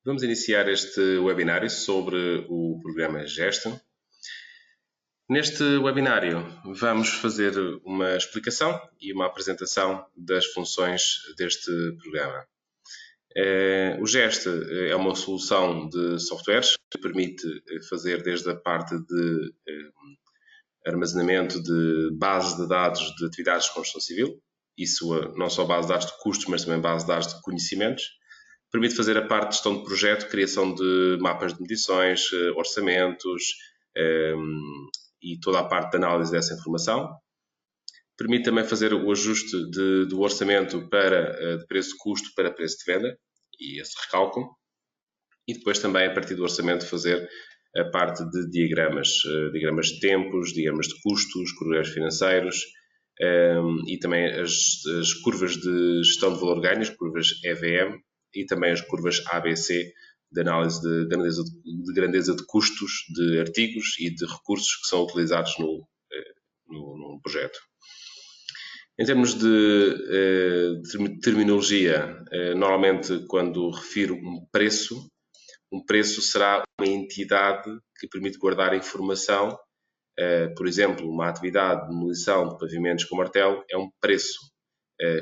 Vamos iniciar este webinário sobre o programa Gesto. Neste webinário vamos fazer uma explicação e uma apresentação das funções deste programa. O Gesto é uma solução de softwares que permite fazer desde a parte de armazenamento de bases de dados de atividades de construção civil, isso não só base de dados de custos, mas também base de dados de conhecimentos. Permite fazer a parte de gestão de projeto, criação de mapas de medições, orçamentos e toda a parte de análise dessa informação. Permite também fazer o ajuste do orçamento de preço-custo para preço de venda e esse recálculo. E depois também, a partir do orçamento, fazer a parte de diagramas de tempos, diagramas de custos, cruzeiro financeiros e também as curvas de gestão de valor-ganho, as curvas EVM, e também as curvas ABC de análise de grandeza de custos de artigos e de recursos que são utilizados no projeto. Em termos de terminologia, normalmente quando refiro um preço será uma entidade que permite guardar informação. Por exemplo, uma atividade de demolição de pavimentos com martelo é um preço.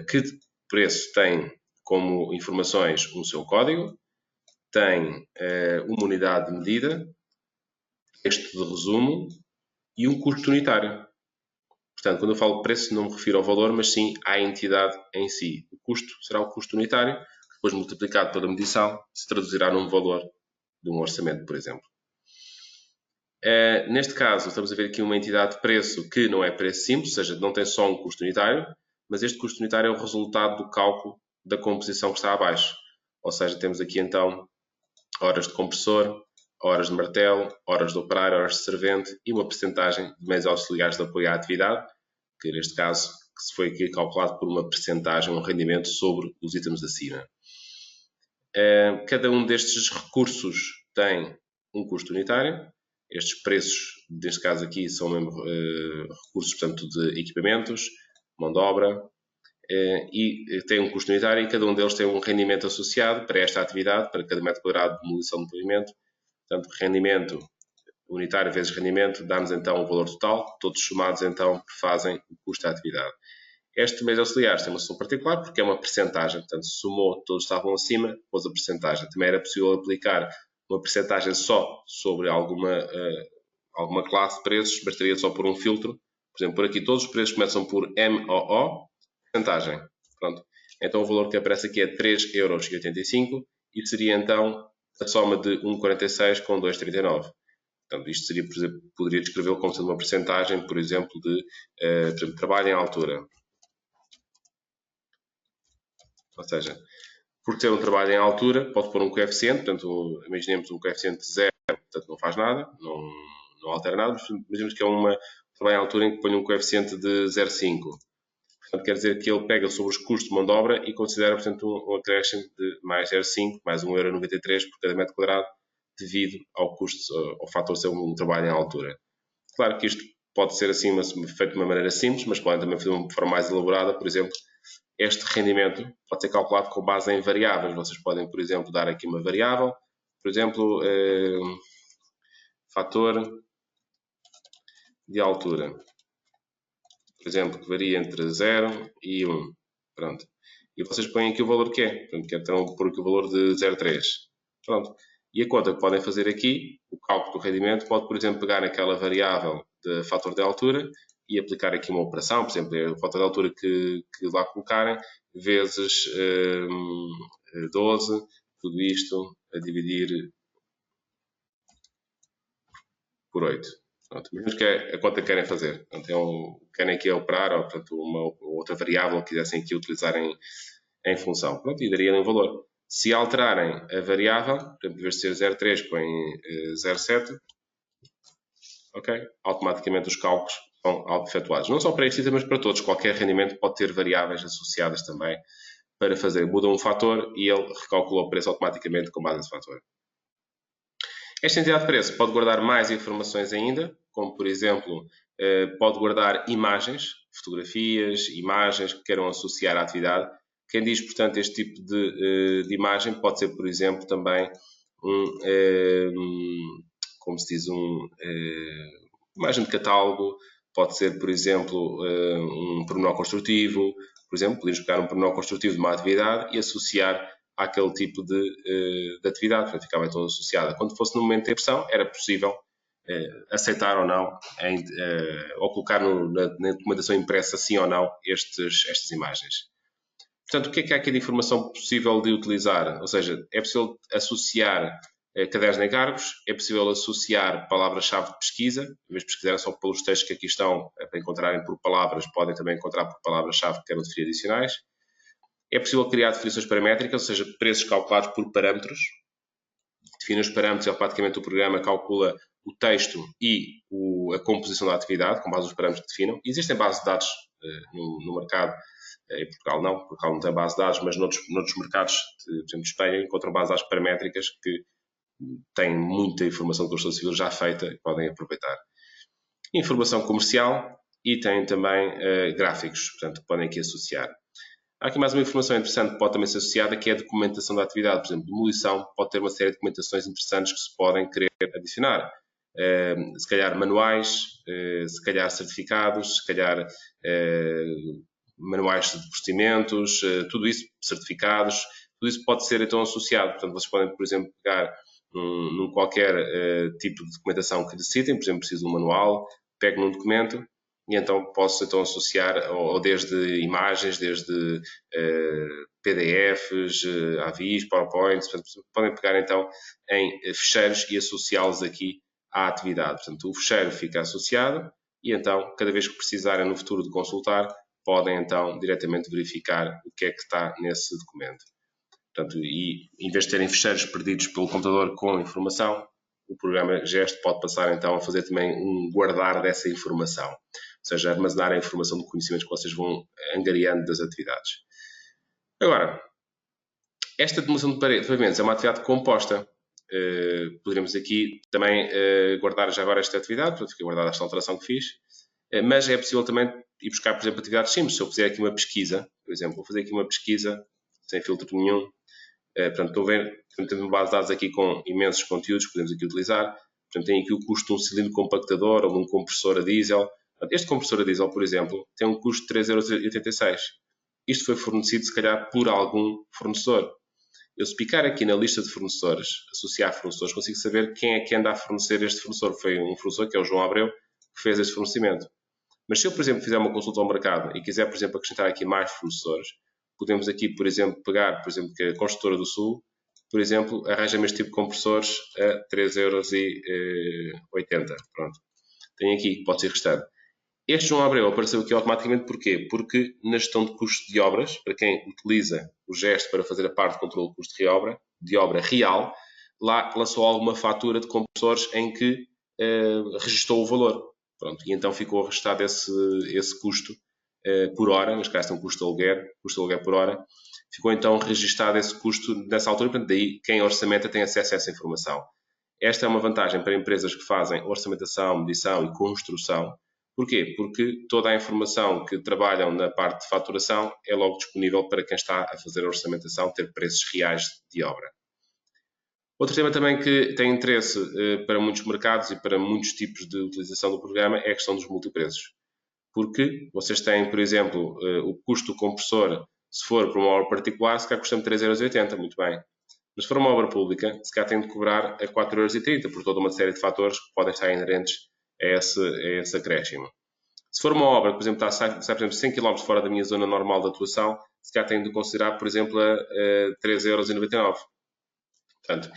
Que preço tem como informações o seu código, tem uma unidade de medida, texto de resumo e um custo unitário. Portanto, quando eu falo preço, não me refiro ao valor, mas sim à entidade em si. O custo será o custo unitário, que depois multiplicado pela medição se traduzirá num valor de um orçamento, por exemplo. Neste caso, estamos a ver aqui uma entidade de preço que não é preço simples, ou seja, não tem só um custo unitário, mas este custo unitário é o resultado do cálculo da composição que está abaixo. Ou seja, temos aqui então horas de compressor, horas de martelo, horas de operário, horas de servente e uma percentagem de meios auxiliares de apoio à atividade, que neste caso se foi aqui calculado por uma percentagem, um rendimento sobre os itens acima. Cada um destes recursos tem um custo unitário. Estes preços, neste caso aqui, são mesmo recursos, portanto, de equipamentos, mão de obra, e tem um custo unitário e cada um deles tem um rendimento associado para esta atividade, para cada metro quadrado de demolição de pavimento. Portanto, rendimento unitário vezes rendimento dá-nos então o valor total, todos somados então fazem o custo da atividade. Este mês auxiliares tem uma solução particular porque é uma percentagem, portanto, somou, todos estavam acima, pôs a percentagem. Também era possível aplicar uma percentagem só sobre alguma classe de preços, bastaria só por um filtro. Por exemplo, por aqui todos os preços começam por MOO, percentagem. Pronto. Então o valor que aparece aqui é 3,85€ e seria então a soma de 1,46 com 2,39. Portanto, isto seria, por exemplo, poderia descrevê-lo como sendo uma percentagem, por exemplo, de por exemplo, trabalho em altura. Ou seja, por ter um trabalho em altura, pode pôr um coeficiente, portanto, imaginemos um coeficiente de 0, portanto não faz nada, não altera nada, mas imaginemos que é um trabalho em altura em que põe um coeficiente de 0,5. Portanto, quer dizer que ele pega sobre os custos de mão de obra e considera, portanto, um acréscimo de mais 0,5, mais 1,93€ por cada metro quadrado, devido ao custo, ao fator de ser um trabalho em altura. Claro que isto pode ser assim feito de uma maneira simples, mas podem também fazer de uma forma mais elaborada. Por exemplo, este rendimento pode ser calculado com base em variáveis. Vocês podem, por exemplo, dar aqui uma variável, por exemplo, fator de altura, por exemplo, que varia entre 0 e 1. Pronto. E vocês põem aqui o valor que é. Portanto, que então por aqui o valor de 0,3. Pronto. E a conta que podem fazer aqui, o cálculo do rendimento, pode, por exemplo, pegar naquela variável de fator de altura e aplicar aqui uma operação, por exemplo, a fator de altura que lá colocarem, vezes 12, tudo isto a dividir por 8. Pronto, mesmo que é a conta que querem fazer. Portanto, querem aqui operar, ou portanto, uma outra variável que quisessem aqui utilizar em função. Pronto, e daria um valor. Se alterarem a variável, por exemplo, em vez de ser 0,3, põem 0,7, ok? Automaticamente os cálculos são efetuados. Não só para este item, mas para todos. Qualquer rendimento pode ter variáveis associadas também para fazer. Muda um fator e ele recalcula o preço automaticamente com base nesse fator. Esta entidade de preço pode guardar mais informações ainda, como por exemplo, pode guardar imagens, fotografias, imagens que queiram associar à atividade. Quem diz, portanto, este tipo de imagem pode ser, por exemplo, também como se diz, imagem de catálogo, pode ser, por exemplo, um pormenor construtivo, por exemplo, podemos pegar um pormenor construtivo de uma atividade e associar àquele tipo de atividade, portanto, ficava então associada. Quando fosse no momento de impressão, era possível aceitar ou não, ou colocar na documentação impressa, sim ou não, estas imagens. Portanto, o que é que há aqui de informação possível de utilizar? Ou seja, é possível associar cadernos de encargos, é possível associar palavras-chave de pesquisa, em vez de pesquisar só pelos textos que aqui estão, para encontrarem por palavras, podem também encontrar por palavras-chave que queiram definir adicionais. É possível criar definições paramétricas, ou seja, preços calculados por parâmetros. Define os parâmetros e automaticamente o programa calcula o texto e a composição da atividade, com base nos parâmetros que definam. Existem bases de dados no mercado, em Portugal não tem base de dados, mas noutros mercados, por exemplo, de Espanha, encontram bases de dados paramétricas que têm muita informação de construção civil já feita e podem aproveitar. Informação comercial e têm também gráficos, portanto, que podem aqui associar. Há aqui mais uma informação interessante que pode também ser associada, que é a documentação da atividade. Por exemplo, demolição pode ter uma série de documentações interessantes que se podem querer adicionar. Se calhar manuais, se calhar certificados, se calhar manuais de procedimentos, tudo isso, certificados, tudo isso pode ser então associado. Portanto, vocês podem, por exemplo, pegar num qualquer tipo de documentação que necessitem, por exemplo, preciso de um manual, pego num documento e então posso então associar, ou desde imagens, desde PDFs, AVIs, PowerPoints, portanto, podem pegar então em fecheiros e associá-los aqui à atividade. Portanto, o fecheiro fica associado e então, cada vez que precisarem no futuro de consultar, podem então diretamente verificar o que é que está nesse documento. Portanto, e em vez de terem fecheiros perdidos pelo computador com informação, o programa Gesto pode passar então a fazer também um guardar dessa informação, ou seja, armazenar a informação de conhecimentos que vocês vão angariando das atividades. Agora, esta demolição de pavimentos é uma atividade composta. Poderíamos aqui também guardar já agora esta atividade, portanto, fica guardada esta alteração que fiz, mas é possível também ir buscar, por exemplo, atividades simples. Se eu fizer aqui uma pesquisa, por exemplo, vou fazer aqui uma pesquisa sem filtro nenhum, portanto, estou a ver, temos uma base de dados aqui com imensos conteúdos que podemos aqui utilizar. Portanto, tem aqui o custo de um cilindro compactador ou de um compressor a diesel. Este compressor a diesel, por exemplo, tem um custo de 3,86 €. Isto foi fornecido, se calhar, por algum fornecedor. Eu, se picar aqui na lista de fornecedores, associar fornecedores, consigo saber quem é que anda a fornecer este fornecedor. Foi um fornecedor, que é o João Abreu, que fez este fornecimento. Mas se eu, por exemplo, fizer uma consulta ao mercado e quiser, por exemplo, acrescentar aqui mais fornecedores, podemos aqui, por exemplo, pegar, por exemplo, que a Construtora do Sul, por exemplo, arranja-me este tipo de compressores a 3,80 €. Pronto. Tem aqui, pode ser restante. Este João Abreu apareceu aqui automaticamente porquê? Porque na gestão de custos de obras, para quem utiliza o gesto para fazer a parte de controle de custo de obra real, lá lançou alguma fatura de compressores em que registou o valor. Pronto, e então ficou registado esse custo por hora, neste caso tem um custo de aluguer por hora, ficou então registado esse custo nessa altura, portanto, daí quem orçamenta tem acesso a essa informação. Esta é uma vantagem para empresas que fazem orçamentação, medição e construção. Porquê? Porque toda a informação que trabalham na parte de faturação é logo disponível para quem está a fazer a orçamentação ter preços reais de obra. Outro tema também que tem interesse para muitos mercados e para muitos tipos de utilização do programa é a questão dos multipreços. Porque vocês têm, por exemplo, o custo do compressor, se for para uma obra particular, se calhar custa-me 3,80 €, muito bem. Mas se for uma obra pública, se calhar tem de cobrar a 4,30 € por toda uma série de fatores que podem estar inerentes a esse acréscimo. Se for uma obra que, por exemplo, está por exemplo, 100 km fora da minha zona normal de atuação, se calhar tenho de considerar, por exemplo, a 3,99 €. Portanto,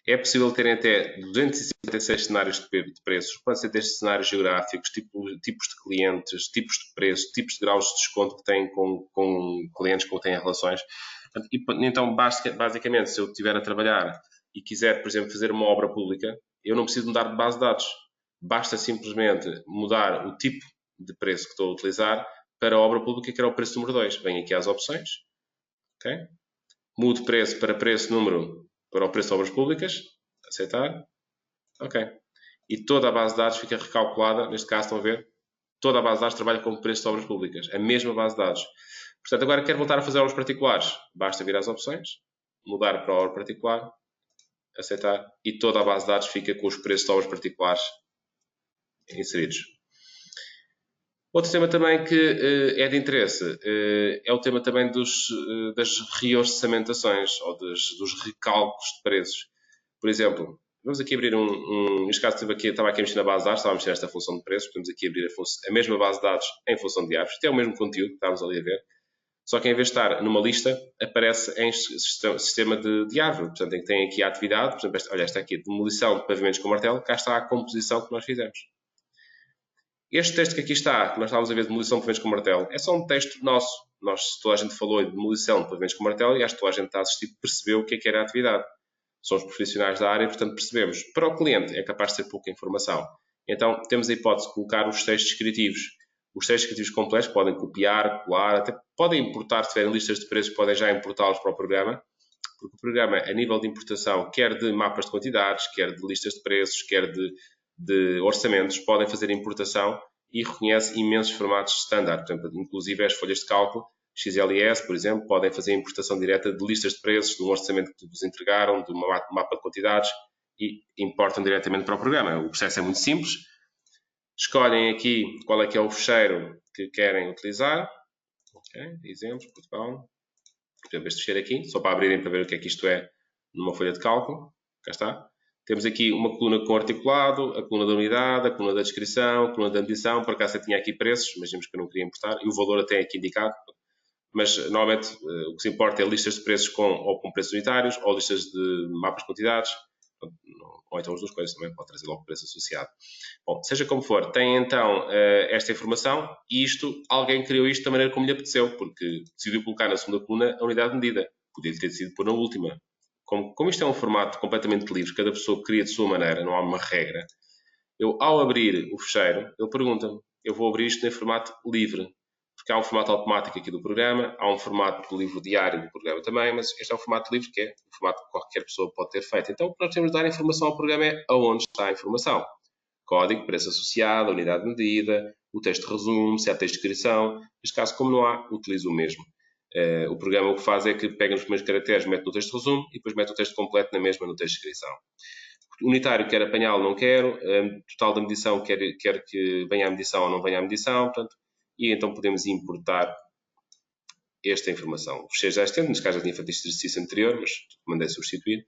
é possível terem até 256 cenários de preços, pode ser desde cenários geográficos, tipos de clientes, tipos de preço, tipos de graus de desconto que têm com clientes com quem têm relações. Então, basicamente, se eu estiver a trabalhar e quiser, por exemplo, fazer uma obra pública, eu não preciso mudar de base de dados. Basta simplesmente mudar o tipo de preço que estou a utilizar para a obra pública, que era o preço número 2. Venho aqui às opções. Okay? Mudo preço para preço número para o preço de obras públicas. Aceitar. Ok. E toda a base de dados fica recalculada. Neste caso, estão a ver? Toda a base de dados trabalha como preço de obras públicas. A mesma base de dados. Portanto, agora quero voltar a fazer obras particulares. Basta vir às opções, mudar para a obra particular, aceitar, e toda a base de dados fica com os preços de obras particulares inseridos. Outro tema também que é de interesse é o tema também das reorçamentações ou dos recálculos de preços. Por exemplo, vamos aqui abrir neste caso estava aqui a mexer na base de dados, estava a mexer nesta função de preços, podemos aqui abrir a mesma base de dados em função de árvores, tem o mesmo conteúdo que estávamos ali a ver, só que em vez de estar numa lista, aparece em sistema de árvore. Portanto, tem aqui a atividade, por exemplo, olha, esta aqui, demolição de pavimentos com martelo, cá está a composição que nós fizemos. Este texto que aqui está, que nós estávamos a ver de demolição de pavimentos com martelo, é só um texto nosso. Toda a gente falou de demolição de pavimentos com martelo e acho que toda a gente está a assistir percebeu o que era a atividade. Somos profissionais da área, portanto percebemos. Para o cliente é capaz de ser pouca informação. Então temos a hipótese de colocar os textos descritivos. Os textos descritivos completos podem copiar, colar, até podem importar, se tiverem listas de preços, podem já importá-los para o programa, porque o programa, a nível de importação, quer de mapas de quantidades, quer de listas de preços, quer de orçamentos, podem fazer a importação e reconhece imensos formatos standard, portanto, inclusive as folhas de cálculo, XLS, por exemplo, podem fazer a importação direta de listas de preços, de um orçamento que vos entregaram, de um mapa de quantidades e importam diretamente para o programa. O processo é muito simples. Escolhem aqui qual é que é o fecheiro que querem utilizar. Okay, exemplos, Portugal. Por exemplo, este fecheiro aqui, só para abrirem para ver o que é que isto é numa folha de cálculo. Cá está. Temos aqui uma coluna com articulado, a coluna da unidade, a coluna da descrição, a coluna da medição. Por acaso eu tinha aqui preços, imaginemos que eu não queria importar, e o valor até é aqui indicado. Mas, normalmente, o que se importa é listas de preços ou com preços unitários, ou listas de mapas de quantidades, ou então as duas coisas também, pode trazer logo preço associado. Bom, seja como for, tem então esta informação, e alguém criou isto da maneira como lhe apeteceu, porque decidiu colocar na segunda coluna a unidade de medida. Podia ter decidido pôr na última. Como isto é um formato completamente livre, cada pessoa cria de sua maneira, não há uma regra, ao abrir o fecheiro, ele pergunta-me, eu vou abrir isto em formato livre, porque há um formato automático aqui do programa, há um formato do livro diário do programa também, mas este é um formato livre que é o formato que qualquer pessoa pode ter feito. Então, o que nós temos de dar informação ao programa é aonde está a informação. Código, preço associado, unidade de medida, o texto de resumo, se há texto de descrição. Neste caso, como não há, utilizo o mesmo. O programa o que faz é que pega nos primeiros caracteres, mete no texto de resumo e depois mete o texto completo na mesma no texto de descrição. Unitário, quer apanhá-lo, não quero. Total da medição, quer que venha à medição ou não venha à medição. Portanto, e então podemos importar esta informação. O fecheiro já estende, neste caso já tinha feito este exercício anterior, mas mandei substituir.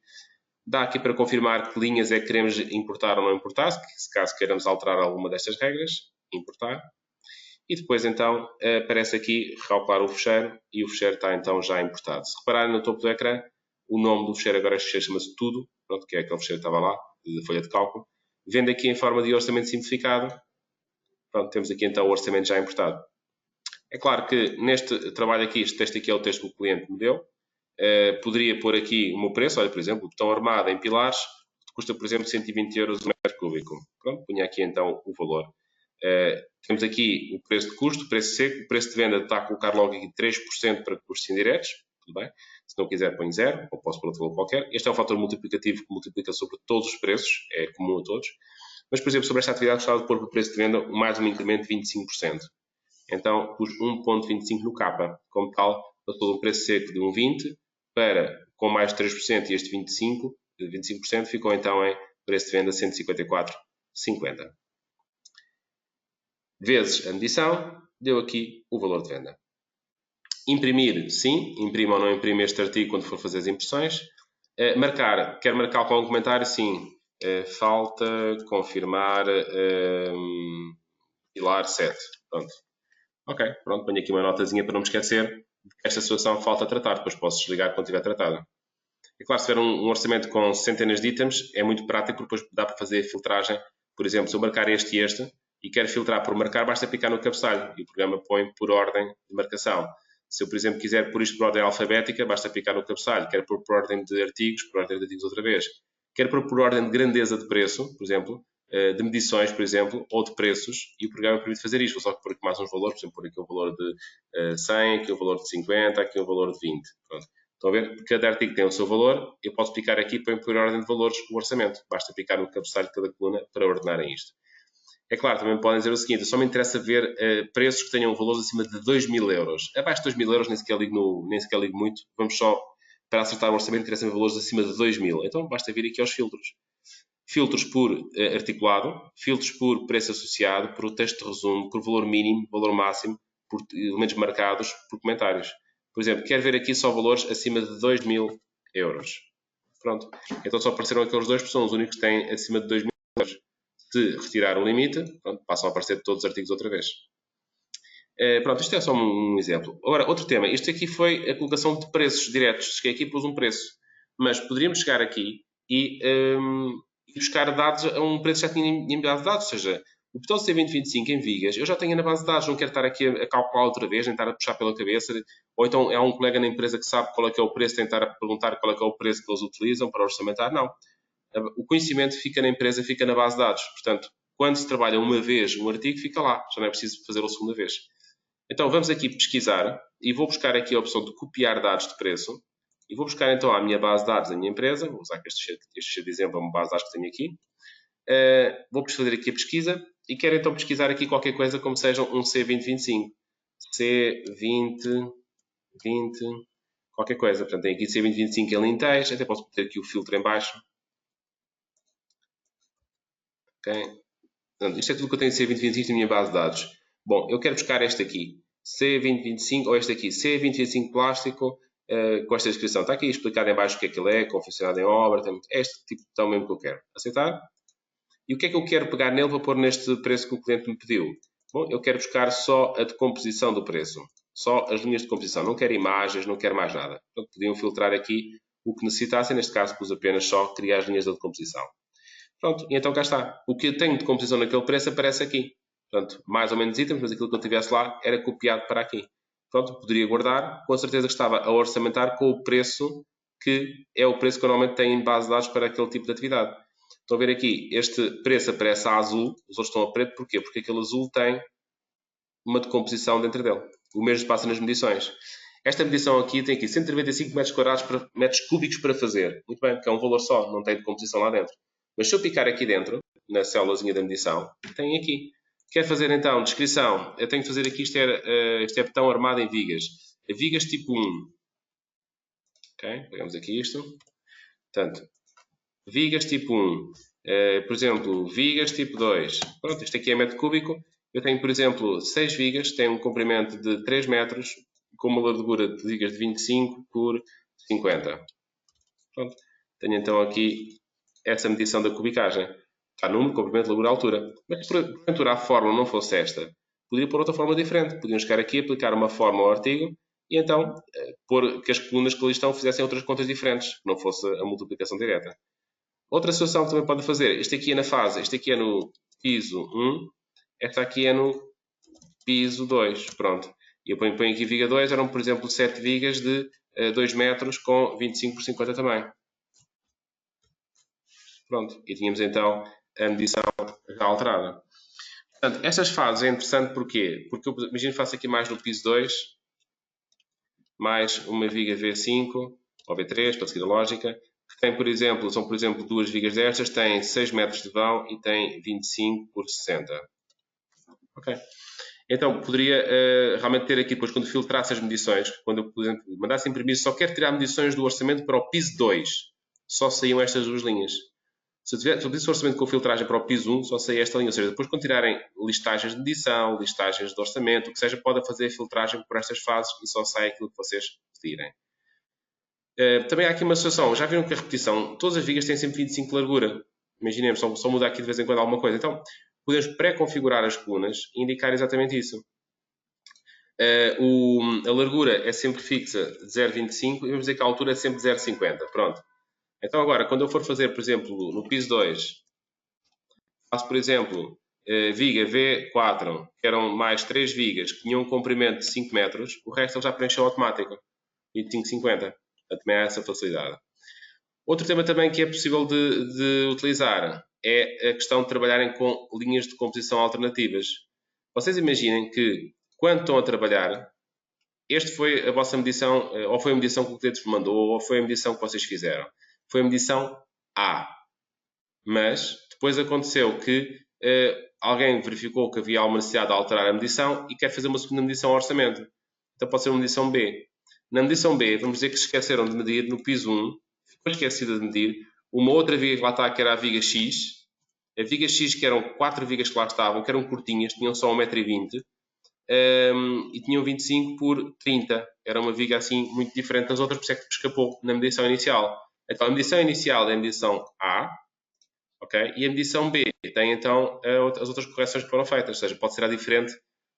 Dá aqui para confirmar que linhas é que queremos importar ou não importar, se caso queiramos alterar alguma destas regras, importar. E depois então aparece aqui recalcular o fecheiro e o fecheiro está então já importado. Se repararem no topo do ecrã, o nome do fecheiro agora chama-se tudo, pronto, que é aquele fecheiro que estava lá, de folha de cálculo. Vendo aqui em forma de orçamento simplificado, pronto, temos aqui então o orçamento já importado. É claro que neste trabalho aqui, este texto aqui é o texto que o cliente me deu. Poderia pôr aqui o meu preço, olha, por exemplo, o botão armado em pilares custa, por exemplo, 120 euros o metro cúbico. Pronto, punha aqui então o valor. Temos aqui o preço de custo, o preço seco, o preço de venda está a colocar logo aqui 3% para custos indiretos, tudo bem. Se não quiser, põe 0, ou posso pôr outro valor qualquer. Este é um fator multiplicativo que multiplica sobre todos os preços, é comum a todos. Mas, por exemplo, sobre esta atividade, gostava de pôr para o preço de venda mais um incremento de 25%. Então, pus 1,25 no capa. Como tal, passou de um preço seco de 1,20 para, com mais 3% e este 25% ficou então em preço de venda 154,50. Vezes a medição, deu aqui o valor de venda. Imprimir, sim. Imprima ou não imprime este artigo quando for fazer as impressões. Marcar. Quer marcar com algum comentário? Sim. Falta confirmar pilar 7. Pronto. Ok, pronto. Ponho aqui uma notazinha para não me esquecer de que esta situação falta tratar. Depois posso desligar quando estiver tratada. É claro, se tiver um orçamento com centenas de itens, é muito prático, porque depois dá para fazer a filtragem. Por exemplo, se eu marcar este e este, e quero filtrar por marcar, basta picar no cabeçalho e o programa põe por ordem de marcação. Se eu, por exemplo, quiser pôr isto por ordem alfabética, basta picar no cabeçalho. Quero pôr por ordem de artigos, por ordem de artigos outra vez. Quero pôr por ordem de grandeza de preço, por exemplo, de medições, por exemplo, ou de preços, e o programa permite fazer isto. Vou só pôr aqui mais uns valores, por exemplo, pôr aqui o valor de 100, aqui o valor de 50, aqui o valor de 20. Pronto. Estão a ver? Cada artigo tem o seu valor. Eu posso picar aqui para pôr ordem de valores o orçamento. Basta picar no cabeçalho de cada coluna para ordenarem isto. É claro, também podem dizer o seguinte, só me interessa ver preços que tenham valores acima de 2.000 euros. Abaixo de 2.000 euros nem sequer ligo muito, vamos só, para acertar o orçamento, interessa valores acima de 2.000. Então basta vir aqui aos filtros. Filtros por articulado, filtros por preço associado, por texto de resumo, por valor mínimo, valor máximo, por elementos marcados, por comentários. Por exemplo, quero ver aqui só valores acima de 2.000 euros. Pronto. Então só apareceram aqueles dois, porque são os únicos que têm acima de 2.000 euros. Se retirar o limite, pronto, passam a aparecer todos os artigos outra vez. Pronto, isto é só um exemplo. Agora, outro tema. Isto aqui foi a colocação de preços diretos. Cheguei aqui e pus um preço. Mas poderíamos chegar aqui e buscar dados a um preço que já tinha em base de dados. Ou seja, o botão C2025 em vigas, eu já tenho na base de dados. Não quero estar aqui a calcular outra vez, nem estar a puxar pela cabeça. Ou então é um colega na empresa que sabe qual é que é o preço, tentar perguntar qual é que é o preço que eles utilizam para orçamentar. Não. O conhecimento fica na empresa, fica na base de dados. Portanto, quando se trabalha uma vez um artigo, fica lá. Já não é preciso fazê-lo a segunda vez. Então, vamos aqui pesquisar e vou buscar aqui a opção de copiar dados de preço. E vou buscar então a minha base de dados da minha empresa. Vou usar este de exemplo, é uma base de dados que tenho aqui. Vou fazer aqui a pesquisa e quero então pesquisar aqui qualquer coisa como seja um C2025. C2020, qualquer coisa. Portanto, tem aqui C2025 em Alentejo. Até posso meter aqui o filtro em baixo. Ok? Portanto, isto é tudo que eu tenho de C2025 na minha base de dados. Bom, eu quero buscar este aqui, C2025, ou este aqui, C2025 plástico, com esta descrição. Está aqui explicado em baixo o que é que ele é, confeccionado em obra, é este tipo de botão mesmo que eu quero. Aceitar? E o que é que eu quero pegar nele para pôr neste preço que o cliente me pediu? Bom, eu quero buscar só a decomposição do preço. Só as linhas de decomposição. Não quero imagens, não quero mais nada. Portanto, podiam filtrar aqui o que necessitassem. Neste caso, pus apenas só criar as linhas de decomposição. Pronto, e então cá está. O que eu tenho de composição naquele preço aparece aqui. Portanto, mais ou menos itens, mas aquilo que eu tivesse lá era copiado para aqui. Pronto, poderia guardar, com a certeza que estava a orçamentar com o preço que é o preço que eu normalmente tenho em base de dados para aquele tipo de atividade. Estão a ver aqui, este preço aparece a azul, os outros estão a preto, porquê? Porque aquele azul tem uma decomposição dentro dele. O mesmo se passa nas medições. Esta medição aqui tem aqui 195 metros quadrados metros cúbicos para fazer. Muito bem, que é um valor só, não tem decomposição lá dentro. Mas se eu picar aqui dentro, na célulazinha da medição, tem aqui. Quero fazer então descrição. Eu tenho que fazer aqui, isto é betão armado em vigas. Vigas tipo 1. Ok? Pegamos aqui isto. Portanto, vigas tipo 1. Por exemplo, vigas tipo 2. Pronto, isto aqui é metro cúbico. Eu tenho, por exemplo, 6 vigas, tem um comprimento de 3 metros, com uma largura de vigas de 25 por 50. Pronto. Tenho então aqui essa medição da cubicagem. Está número, comprimento, largura, altura. Mas se porventura a fórmula não fosse esta, poderia pôr outra forma diferente. Podíamos chegar aqui, aplicar uma fórmula ao artigo e então pôr que as colunas que ali estão fizessem outras contas diferentes, que não fosse a multiplicação direta. Outra situação que também pode fazer, este aqui é na fase, este aqui é no piso 1, esta aqui é no piso 2. Pronto. E eu ponho aqui viga 2, eram por exemplo 7 vigas de 2 metros com 25 por 50 também. Pronto, e tínhamos então a medição já alterada. Portanto, estas fases é interessante porquê? Porque eu imagino que faço aqui mais no piso 2, mais uma viga V5 ou V3, para seguir a lógica, que tem, por exemplo, são por exemplo duas vigas destas, tem 6 metros de vão e tem 25 por 60. Ok. Então, poderia realmente ter aqui, depois, quando filtrasse as medições, quando eu, por exemplo, mandasse imprimir, só quero tirar medições do orçamento para o piso 2, só saíam estas duas linhas. Se eu pedisse o orçamento com filtragem para o piso 1, só saía esta linha. Ou seja, depois quando tirarem listagens de medição, listagens de orçamento, o que seja, pode fazer a filtragem por estas fases e só sai aquilo que vocês pedirem. Também há aqui uma situação. Já viram que a repetição, todas as vigas têm sempre 25 de largura. Imaginemos, só mudar aqui de vez em quando alguma coisa. Então, podemos pré-configurar as colunas e indicar exatamente isso. A largura é sempre fixa de 0,25 e vamos dizer que a altura é sempre 0,50. Pronto. Então agora, quando eu for fazer, por exemplo, no piso 2, faço, por exemplo, viga V4, que eram mais 3 vigas, que tinham um comprimento de 5 metros, o resto ele já preencheu automático. 25,50. Portanto, também há essa facilidade. Outro tema também que é possível de utilizar é a questão de trabalharem com linhas de composição alternativas. Vocês imaginem que, quando estão a trabalhar, este foi a vossa medição, ou foi a medição que o cliente vos mandou, ou foi a medição que vocês fizeram. Foi a medição A. Mas depois aconteceu que alguém verificou que havia alguma necessidade de alterar a medição e quer fazer uma segunda medição ao orçamento. Então pode ser uma medição B. Na medição B, vamos dizer que se esqueceram de medir no piso 1, ficou esquecida de medir, uma outra viga que lá está, que era a viga X, a viga X, que eram 4 vigas que lá estavam, que eram curtinhas, tinham só 1,20 m e tinham 25 por 30. Era uma viga assim muito diferente das outras, por isso é que escapou na medição inicial. Então a medição inicial é a medição A, ok? E a medição B tem então as outras correções que foram feitas, ou seja, pode ser a diferente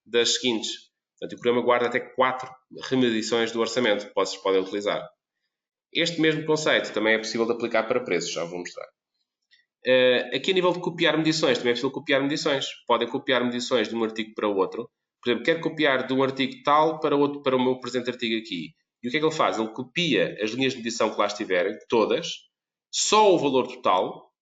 das seguintes. Portanto, o programa guarda até 4 remedições do orçamento que vocês podem utilizar. Este mesmo conceito também é possível de aplicar para preços, já vou mostrar. Aqui a nível de copiar medições, também é possível copiar medições. Podem copiar medições de um artigo para o outro. Por exemplo, quero copiar de um artigo tal para o meu presente artigo aqui. E o que é que ele faz? Ele copia as linhas de medição que lá estiverem, todas, só o valor total,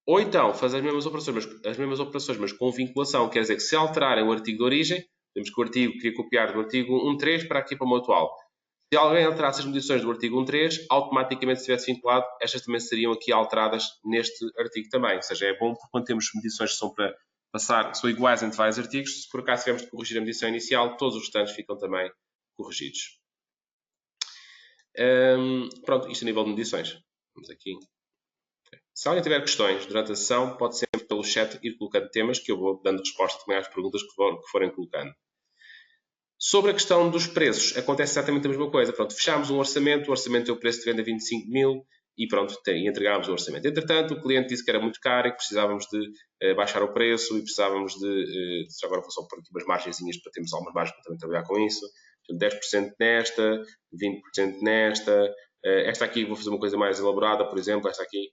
ou então faz as mesmas operações, mas com vinculação. Quer dizer que se alterarem o artigo de origem, temos que o artigo queria copiar do artigo 1.3 para aqui para o meu atual. Se alguém alterasse as medições do artigo 1.3, automaticamente, se estivesse vinculado, estas também seriam aqui alteradas neste artigo também. Ou seja, é bom porque quando temos medições que são para passar, são iguais entre vários artigos, se por acaso tivermos de corrigir a medição inicial, todos os restantes ficam também corrigidos. Pronto, isto a nível de medições. Vamos aqui. Se alguém tiver questões durante a sessão, pode sempre pelo chat ir colocando temas que eu vou dando resposta também às perguntas que forem colocando. Sobre a questão dos preços, acontece exatamente a mesma coisa. Pronto, fechámos um orçamento, o orçamento tem o preço de venda 25 mil e pronto, entregámos o orçamento. Entretanto, o cliente disse que era muito caro e que precisávamos de baixar o preço e precisávamos de agora vou só pôr aqui umas margenzinhas para termos algumas margens para também trabalhar com isso. Portanto, 10% nesta, 20% nesta. Esta aqui vou fazer uma coisa mais elaborada, por exemplo, esta aqui,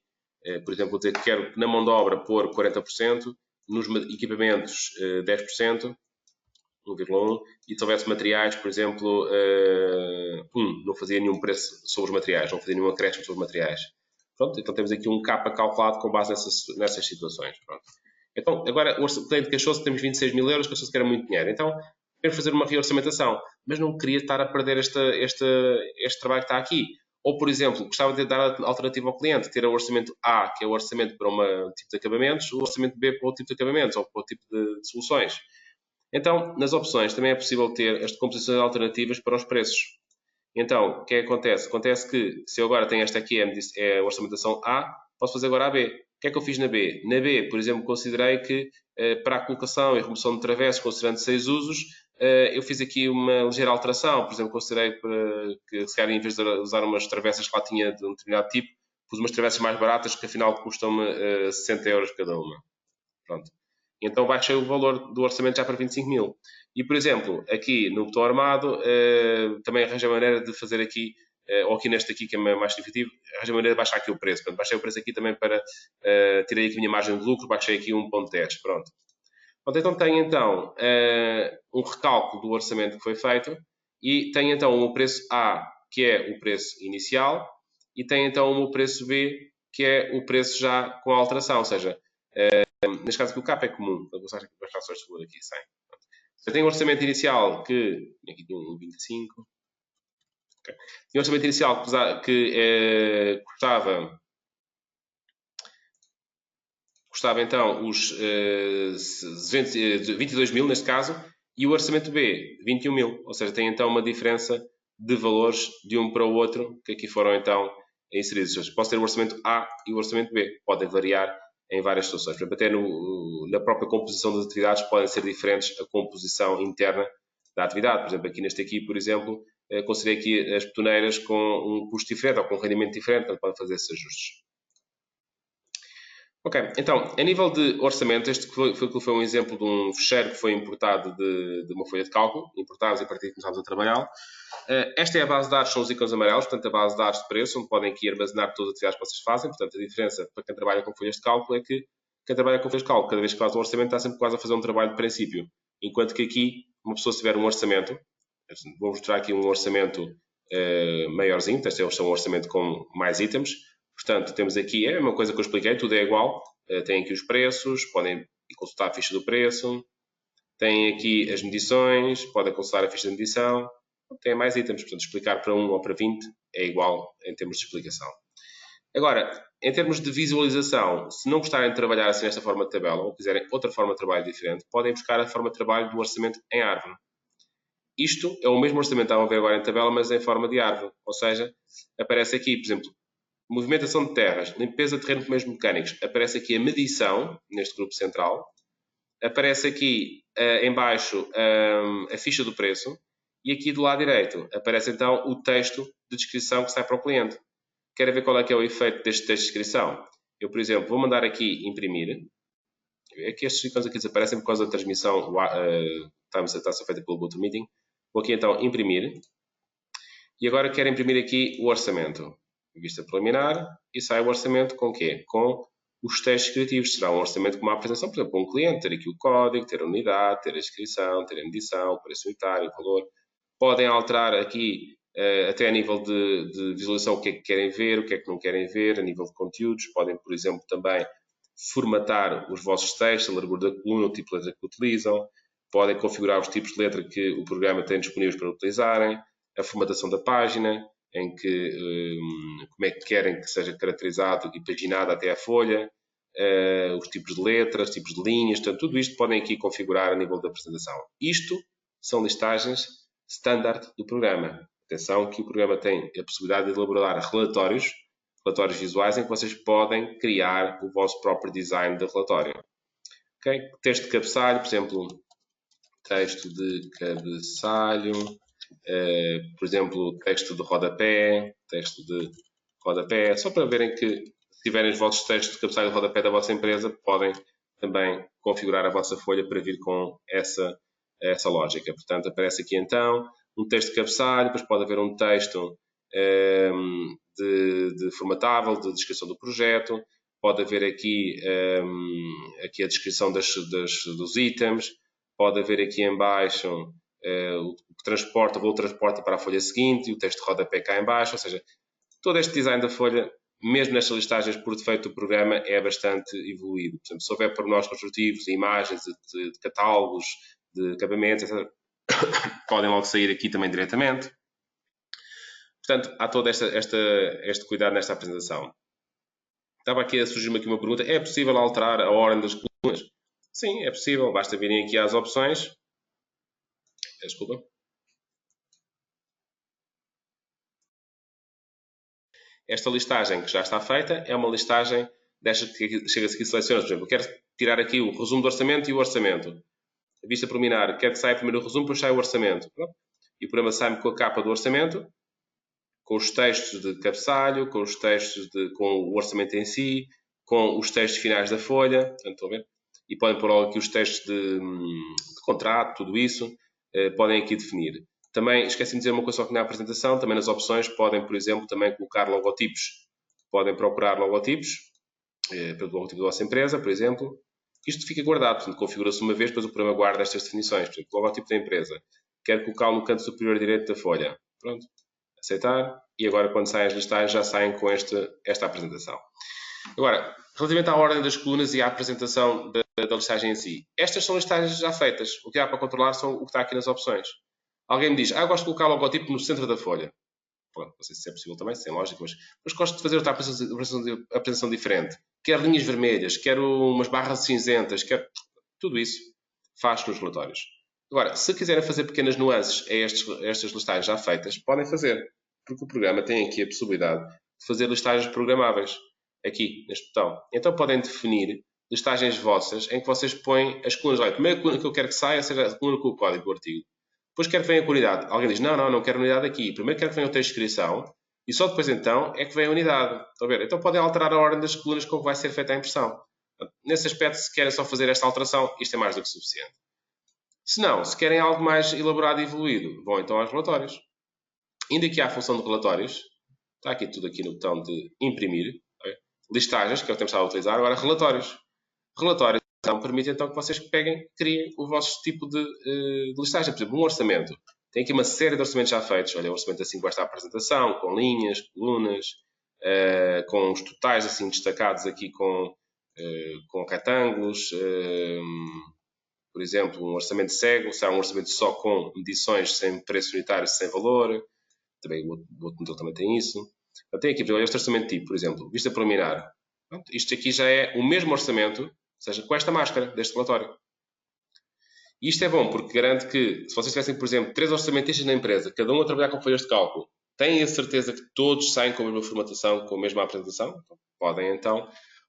por exemplo, vou dizer que quero na mão de obra pôr 40%, nos equipamentos 10%, 1,1, e se houvesse materiais, por exemplo, não fazia nenhum preço sobre os materiais, não fazia nenhum acréscimo sobre os materiais. Pronto, então temos aqui um capa calculado com base nessas situações. Pronto. Então, agora o cliente queixou-se que temos 26 mil euros, queixou-se que era muito dinheiro. Então, quero fazer uma reorçamentação, mas não queria estar a perder este trabalho que está aqui. Ou, por exemplo, gostava de dar a alternativa ao cliente, ter o orçamento A, que é o orçamento para um tipo de acabamentos, o orçamento B para outro tipo de acabamentos, ou para outro tipo de soluções. Então, nas opções também é possível ter as decomposições alternativas para os preços. Então, o que é que acontece? Acontece que, se eu agora tenho esta aqui, é a orçamentação A, posso fazer agora a B. O que é que eu fiz na B? Na B, por exemplo, considerei que para a colocação e remoção de travessos, considerando 6 usos, eu fiz aqui uma ligeira alteração. Por exemplo, considerei que, se calhar, em vez de usar umas travessas que lá tinha de um determinado tipo, pus umas travessas mais baratas que, afinal, custam-me 60 euros cada uma. Pronto. Então baixei o valor do orçamento já para 25 mil. E, por exemplo, aqui no botão armado, também arranjei a maneira de fazer aqui, ou aqui neste aqui que é mais significativo, arranjei a maneira de baixar aqui o preço. Portanto, baixei o preço aqui também para, tirei aqui a minha margem de lucro, baixei aqui 1.10. Pronto. Então tenho então um recálculo do orçamento que foi feito e tenho então o meu preço A, que é o preço inicial, e tenho então o meu preço B, que é o preço já com a alteração, ou seja, neste caso aqui o CAP é comum, vou baixar só este valor aqui, 100. Eu tenho um orçamento inicial que, aqui tem um 25, okay. Tinha um orçamento inicial que custava então os 22 mil neste caso, e o orçamento B, 21 mil, ou seja, tem então uma diferença de valores de um para o outro, que aqui foram então inseridos. Posso ter o orçamento A e o orçamento B, podem variar em várias situações. Por exemplo, até na própria composição das atividades podem ser diferentes a composição interna da atividade. Por exemplo, aqui neste aqui, por exemplo, considerei aqui as betoneiras com um custo diferente ou com um rendimento diferente, portanto podem fazer esses ajustes. Ok, então, a nível de orçamento, este foi um exemplo de um fecheiro que foi importado de uma folha de cálculo, importámos e a partir de começámos a trabalhá-lo. Esta é a base de dados, são os ícones amarelos, portanto a base de dados de preço, onde podem aqui armazenar todas as atividades que vocês fazem. Portanto, a diferença para quem trabalha com folhas de cálculo é que quem trabalha com folhas de cálculo, cada vez que faz um orçamento, está sempre quase a fazer um trabalho de princípio. Enquanto que aqui, uma pessoa se tiver um orçamento, vou mostrar aqui um orçamento maiorzinho, este é um orçamento com mais itens. Portanto, temos aqui, é a mesma coisa que eu expliquei, tudo é igual. Tem aqui os preços, podem consultar a ficha do preço. Tem aqui as medições, podem consultar a ficha de medição. Tem mais itens, portanto, explicar para 1 ou para 20 é igual em termos de explicação. Agora, em termos de visualização, se não gostarem de trabalhar assim nesta forma de tabela, ou quiserem outra forma de trabalho diferente, podem buscar a forma de trabalho do orçamento em árvore. Isto é o mesmo orçamento que estavam a ver agora em tabela, mas em forma de árvore. Ou seja, aparece aqui, por exemplo, movimentação de terras, limpeza de terreno com meios mecânicos. Aparece aqui a medição, neste grupo central. Aparece aqui em baixo a ficha do preço. E aqui do lado direito aparece então o texto de descrição que sai para o cliente. Querem ver qual é que é o efeito deste texto de descrição? Eu, por exemplo, vou mandar aqui imprimir. É que estes ícones aqui desaparecem por causa da transmissão está a ser feita pelo GoToMeeting. Vou aqui então imprimir. E agora quero imprimir aqui o orçamento. Vista preliminar e sai o orçamento com o quê? Com os textos criativos. Será um orçamento com uma apresentação, por exemplo, para um cliente, ter aqui o código, ter a unidade, ter a inscrição, ter a medição, o preço unitário, o valor. Podem alterar aqui até a nível de visualização o que é que querem ver, o que é que não querem ver, a nível de conteúdos. Podem, por exemplo, também formatar os vossos textos, a largura da coluna, o tipo de letra que utilizam. Podem configurar os tipos de letra que o programa tem disponíveis para utilizarem, a formatação da página, em que como é que querem que seja caracterizado e paginado até a folha, os tipos de letras, tipos de linhas, portanto, tudo isto podem aqui configurar a nível da apresentação. Isto são listagens standard do programa. Atenção que o programa tem a possibilidade de elaborar relatórios visuais em que vocês podem criar o vosso próprio design de relatório. Okay? Texto de cabeçalho, por exemplo, texto de cabeçalho, por exemplo, texto de rodapé, só para verem que se tiverem os vossos textos de cabeçalho e de rodapé da vossa empresa, podem também configurar a vossa folha para vir com essa lógica. Portanto, aparece aqui então um texto de cabeçalho, depois pode haver um texto de formatável, de descrição do projeto, pode haver aqui a descrição dos itens, pode haver aqui em baixo o transporta, o voo transporta para a folha seguinte e o texto de rodapé cá em baixo, ou seja, todo este design da folha, mesmo nestas listagens por defeito do programa, é bastante evoluído. Por exemplo, se houver pormenores construtivos, imagens de catálogos, de acabamentos, etc., podem logo sair aqui também diretamente. Portanto, há todo este cuidado nesta apresentação. Estava aqui a surgir-me aqui uma pergunta. É possível alterar a ordem das colunas? Sim, é possível. Basta virem aqui às opções. Desculpa. Esta listagem que já está feita é uma listagem destas que chega-se aqui e seleciona. Por exemplo, eu quero tirar aqui o resumo do orçamento e o orçamento. A vista preliminar, quero que saia primeiro o resumo, depois sai o orçamento. Pronto. E o programa sai-me com a capa do orçamento, com os textos de cabeçalho, com os textos com o orçamento em si, com os textos finais da folha. Portanto, estão a ver? E podem pôr logo aqui os textos de contrato, tudo isso. Podem aqui definir. Também, esqueci de dizer uma coisa só que na apresentação, também nas opções podem, por exemplo, também colocar logotipos. Podem procurar logotipos, pelo logotipo da vossa empresa, por exemplo. Isto fica guardado, portanto, configura-se uma vez, depois o programa guarda estas definições. Por exemplo, logotipo da empresa. Quero colocá-lo no canto superior direito da folha. Pronto. Aceitar. E agora, quando saem as listagens, já saem com esta apresentação. Agora, relativamente à ordem das colunas e à apresentação da listagem em si. Estas são listagens já feitas. O que há para controlar são o que está aqui nas opções. Alguém me diz, eu gosto de colocar o logotipo no centro da folha. Pronto, não sei se é possível também, sem lógica, mas gosto de fazer outra apresentação diferente. Quero linhas vermelhas, quero umas barras cinzentas, quero... Tudo isso faz nos relatórios. Agora, se quiserem fazer pequenas nuances a estas listagens já feitas, podem fazer. Porque o programa tem aqui a possibilidade de fazer listagens programáveis. Aqui, neste botão. Então podem definir listagens vossas em que vocês põem as colunas. Olha, a primeira coluna que eu quero que saia seja a coluna com o código do artigo. Depois quero que venha a unidade. Alguém diz, não quero unidade aqui. Primeiro quero que venha o texto de descrição e só depois então é que vem a unidade. Estão a ver? Então podem alterar a ordem das colunas com que vai ser feita a impressão. Nesse aspecto, se querem só fazer esta alteração, isto é mais do que suficiente. Se não, se querem algo mais elaborado e evoluído, vão então aos relatórios. Indo aqui à função de relatórios, está aqui tudo aqui no botão de imprimir. Listagens, que é o que temos estado a utilizar. Agora, relatórios. Relatórios então, permite então que vocês criem o vosso tipo de listagem. Por exemplo, um orçamento. Tem aqui uma série de orçamentos já feitos. Olha, um orçamento assim com esta apresentação, com linhas, colunas, com os totais assim destacados aqui com retângulos. Por exemplo, um orçamento cego, será um orçamento só com medições sem preço unitário, sem valor. Também o outro modelo também tem isso. Eu tenho aqui, por exemplo, este orçamento tipo, por exemplo, vista preliminar. Pronto, isto aqui já é o mesmo orçamento, ou seja, com esta máscara deste relatório. E isto é bom porque garante que, se vocês tivessem, por exemplo, 3 orçamentistas na empresa, cada um a trabalhar com folhas de cálculo, têm a certeza que todos saem com a mesma formatação, com a mesma apresentação? Podem, então,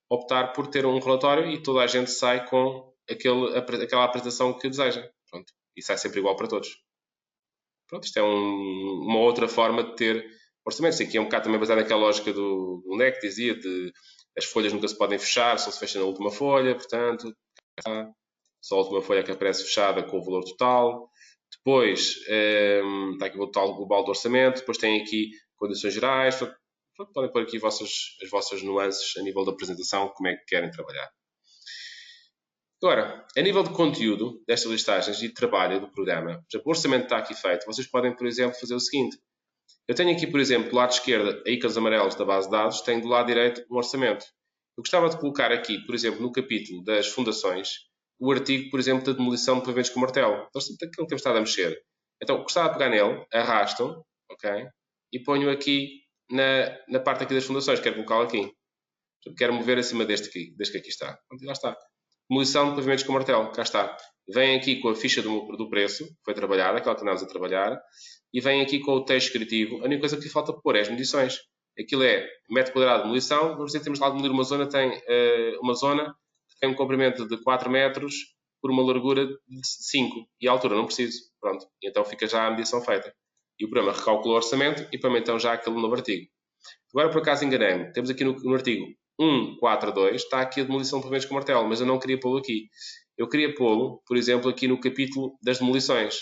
optar por ter um relatório e toda a gente sai com aquela apresentação que deseja. Pronto. E sai sempre igual para todos. Pronto, isto é uma outra forma de ter orçamentos. Aqui é um bocado também baseado naquela lógica do NEC, que dizia de as folhas nunca se podem fechar, só se fecha na última folha, portanto, só a última folha que aparece fechada com o valor total. Depois, está aqui o total global do orçamento. Depois tem aqui condições gerais. Pronto, podem pôr aqui as vossas nuances a nível da apresentação, como é que querem trabalhar. Agora, a nível de conteúdo destas listagens e de trabalho do programa, por exemplo, o orçamento está aqui feito, vocês podem, por exemplo, fazer o seguinte. Eu tenho aqui, por exemplo, do lado esquerdo, a ícones amarelos da base de dados, tenho do lado direito o orçamento. Eu gostava de colocar aqui, por exemplo, no capítulo das fundações, o artigo, por exemplo, da demolição de pavimentos com martelo. Então, aquilo que temos estado a mexer. Então, gostava de pegar nele, arrasto, ok? E ponho aqui na parte aqui das fundações, quero colocá-lo aqui. Quero mover acima deste que aqui está. Então, lá está. Demolição de pavimentos com martelo, cá está. Vem aqui com a ficha do preço, que foi trabalhada, aquela que andámos a trabalhar, e vem aqui com o texto descritivo. A única coisa que falta pôr é as medições. Aquilo é metro quadrado de demolição, vamos dizer que temos lá de demolir uma zona, tem uma zona que tem um comprimento de 4 metros por uma largura de 5, e a altura não preciso. Pronto, e então fica já a medição feita. E o programa recalcula o orçamento e põe então já aquele novo artigo. Agora, por acaso, enganei-me. Temos aqui no artigo 142, está aqui a demolição de pavimentos com martelo, mas eu não queria pô-lo aqui. Eu queria pô-lo, por exemplo, aqui no capítulo das demolições.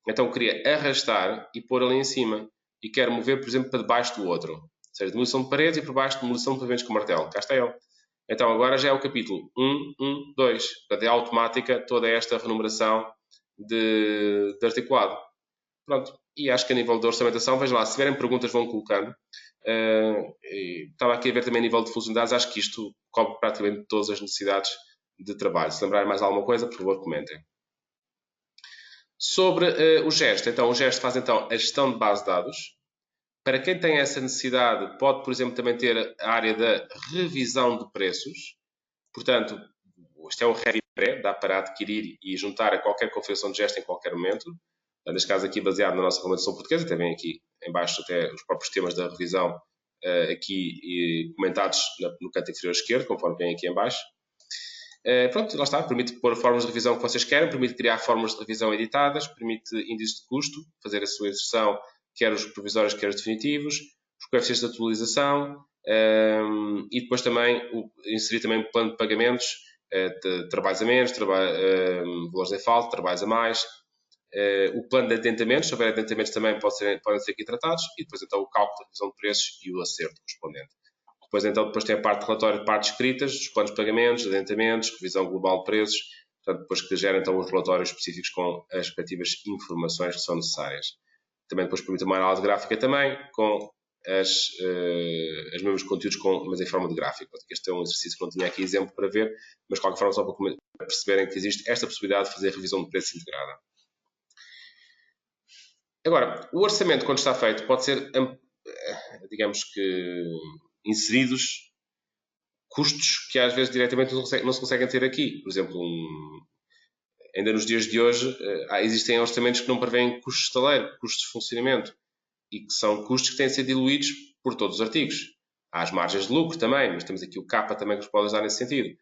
Então, queria arrastar e pôr ali em cima. E quero mover, por exemplo, para debaixo do outro. Ou seja, demolição de paredes e por baixo demolição de pavimentos com martelo. Cá está ele. Então, agora já é o capítulo 2. Portanto, é automática toda esta renumeração de articulado. Pronto. E acho que a nível de orçamentação, vejam lá, se tiverem perguntas vão colocando. Estava aqui a ver também a nível de funcionalidades, acho que isto cobre praticamente todas as necessidades de trabalho. Se lembrarem mais alguma coisa, por favor, comentem. Sobre o gesto. Então, o gesto faz então a gestão de base de dados. Para quem tem essa necessidade, pode, por exemplo, também ter a área da revisão de preços. Portanto, isto é um heavy pré, dá para adquirir e juntar a qualquer configuração de gesto em qualquer momento. Neste caso aqui baseado na nossa regulamentação portuguesa, até vem aqui em baixo até os próprios temas da revisão aqui comentados no canto inferior esquerdo, conforme vem aqui em baixo. Pronto, lá está, permite pôr formas de revisão que vocês querem, permite criar formas de revisão editadas, permite índices de custo, fazer a sua execução, quer os provisórios, quer os definitivos, os coeficientes de atualização, e depois também inserir também um plano de pagamentos, de trabalhos a menos, valores em falta, trabalhos a mais, o plano de adentamentos, se houver adentamentos também podem ser aqui tratados, e depois então o cálculo da revisão de preços e o acerto correspondente. Depois tem a parte de relatório de partes escritas, os planos de pagamentos, adentamentos, revisão global de preços, portanto, depois que gera então os relatórios específicos com as respectivas informações que são necessárias. Também depois permite uma análise gráfica também, com os mesmos conteúdos, mas em forma de gráfico. Este é um exercício que não tinha aqui exemplo para ver, mas de qualquer forma só para perceberem que existe esta possibilidade de fazer a revisão de preços integrada. Agora, o orçamento, quando está feito, pode ser, digamos que, inseridos custos que às vezes diretamente não se conseguem ter aqui. Por exemplo, ainda nos dias de hoje, existem orçamentos que não prevêem custos de estaleiro, custos de funcionamento, e que são custos que têm de ser diluídos por todos os artigos. Há as margens de lucro também, mas temos aqui o CAPA também que nos pode ajudar nesse sentido.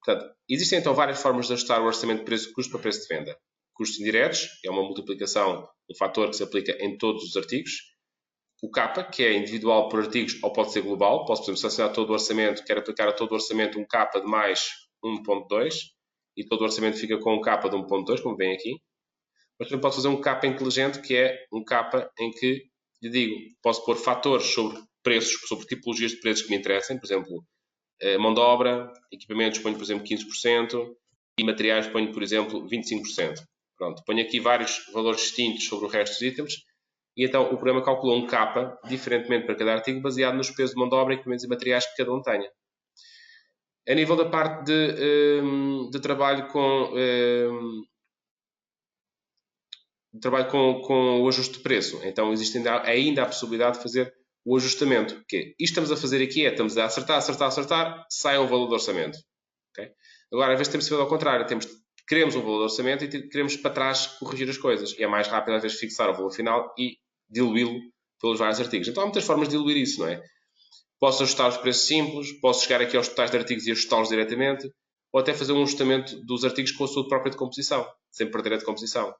Portanto, existem então várias formas de ajustar o orçamento de preço-custo para preço de venda. Custos indiretos, é uma multiplicação, um fator que se aplica em todos os artigos. O CAPA, que é individual por artigos ou pode ser global. Posso, por exemplo, selecionar todo o orçamento, quero aplicar a todo o orçamento um CAPA de mais 1.2 e todo o orçamento fica com um CAPA de 1.2, como vem aqui. Mas também posso fazer um CAPA inteligente, que é um CAPA em que, lhe digo, posso pôr fatores sobre preços, sobre tipologias de preços que me interessem. Por exemplo, mão de obra, equipamentos ponho, por exemplo, 15% e materiais ponho, por exemplo, 25%. Pronto, ponho aqui vários valores distintos sobre o resto dos itens e então o programa calculou um CAPA, diferentemente para cada artigo, baseado nos pesos de mão de obra, equipamentos e materiais que cada um tenha. A nível da parte de trabalho com o ajuste de preço, então existe ainda a possibilidade de fazer o ajustamento. Que isto estamos a fazer aqui estamos a acertar, sai um valor de orçamento. Okay? Agora, às vezes temos que fazer ao contrário. Queremos um valor de orçamento e queremos para trás corrigir as coisas. E é mais rápido, às vezes, fixar o valor final e diluí-lo pelos vários artigos. Então, há muitas formas de diluir isso, não é? Posso ajustar os preços simples, posso chegar aqui aos totais de artigos e ajustá-los diretamente, ou até fazer um ajustamento dos artigos com a sua própria decomposição, sem perder a decomposição.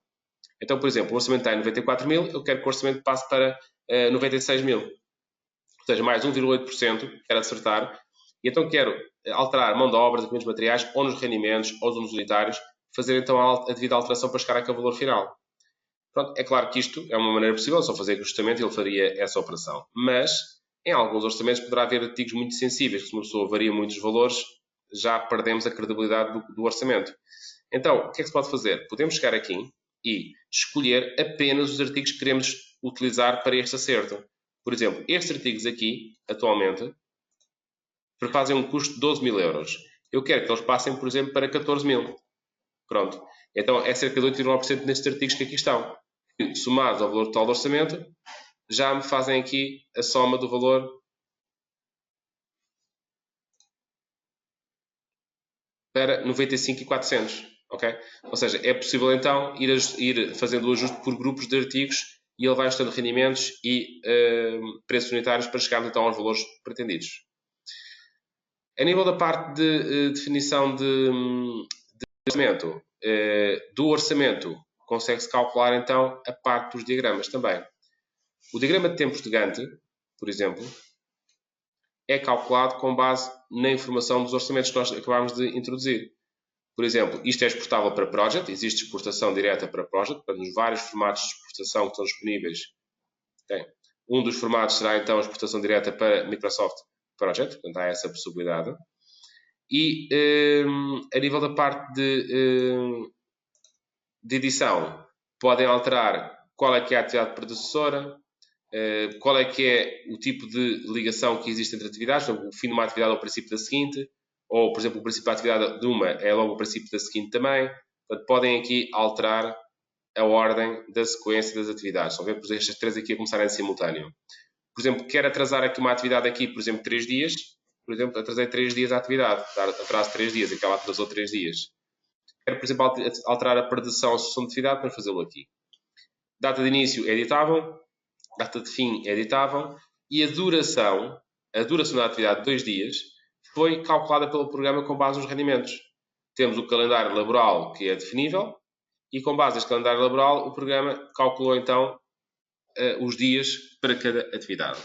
Então, por exemplo, o orçamento está em 94 mil, eu quero que o orçamento passe para 96 mil. Ou seja, mais 1,8%, quero acertar. E então quero alterar a mão de obra, documentos materiais, ou nos rendimentos, ou nos unitários, fazer então a devida alteração para chegar àquele valor final. Pronto, é claro que isto é uma maneira possível, só fazer ajustamento e ele faria essa operação. Mas, em alguns orçamentos, poderá haver artigos muito sensíveis, que se uma pessoa varia muitos valores, já perdemos a credibilidade do orçamento. Então, o que é que se pode fazer? Podemos chegar aqui e escolher apenas os artigos que queremos utilizar para este acerto. Por exemplo, estes artigos aqui, atualmente, fazem um custo de 12 mil euros. Eu quero que eles passem, por exemplo, para 14 mil. Pronto. Então, é cerca de 8,9% nestes artigos que aqui estão. Somados ao valor total do orçamento, já me fazem aqui a soma do valor para 95.400. Ok? Ou seja, é possível então ir fazendo o ajuste por grupos de artigos e ele vai ajustando rendimentos e preços unitários para chegarmos então aos valores pretendidos. A nível da parte de definição de orçamento, do orçamento, consegue-se calcular então a parte dos diagramas também. O diagrama de tempos de Gantt, por exemplo, é calculado com base na informação dos orçamentos que nós acabámos de introduzir. Por exemplo, isto é exportável para Project, existe exportação direta para Project, para nos vários formatos de exportação que estão disponíveis. Okay. Um dos formatos será então a exportação direta para Microsoft Project, portanto há essa possibilidade. E a nível da parte de edição, podem alterar qual é que é a atividade predecessora, qual é que é o tipo de ligação que existe entre atividades, então, o fim de uma atividade é o princípio da seguinte, ou, por exemplo, o princípio da atividade de uma é logo o princípio da seguinte também. Portanto, podem aqui alterar a ordem da sequência das atividades. Estão a ver, por exemplo, estas três aqui a começarem em simultâneo. Por exemplo, quero atrasar aqui uma atividade aqui, por exemplo, 3 dias. Por exemplo, atrasei 3 dias a atividade. Atraso 3 dias, aquela atrasou 3 dias. Quero, por exemplo, alterar a predição ou sucessão de atividade, para fazê-lo aqui. Data de início é editável, data de fim é editável e a duração da atividade de 2 dias foi calculada pelo programa com base nos rendimentos. Temos o calendário laboral que é definível e com base neste calendário laboral o programa calculou então os dias para cada atividade.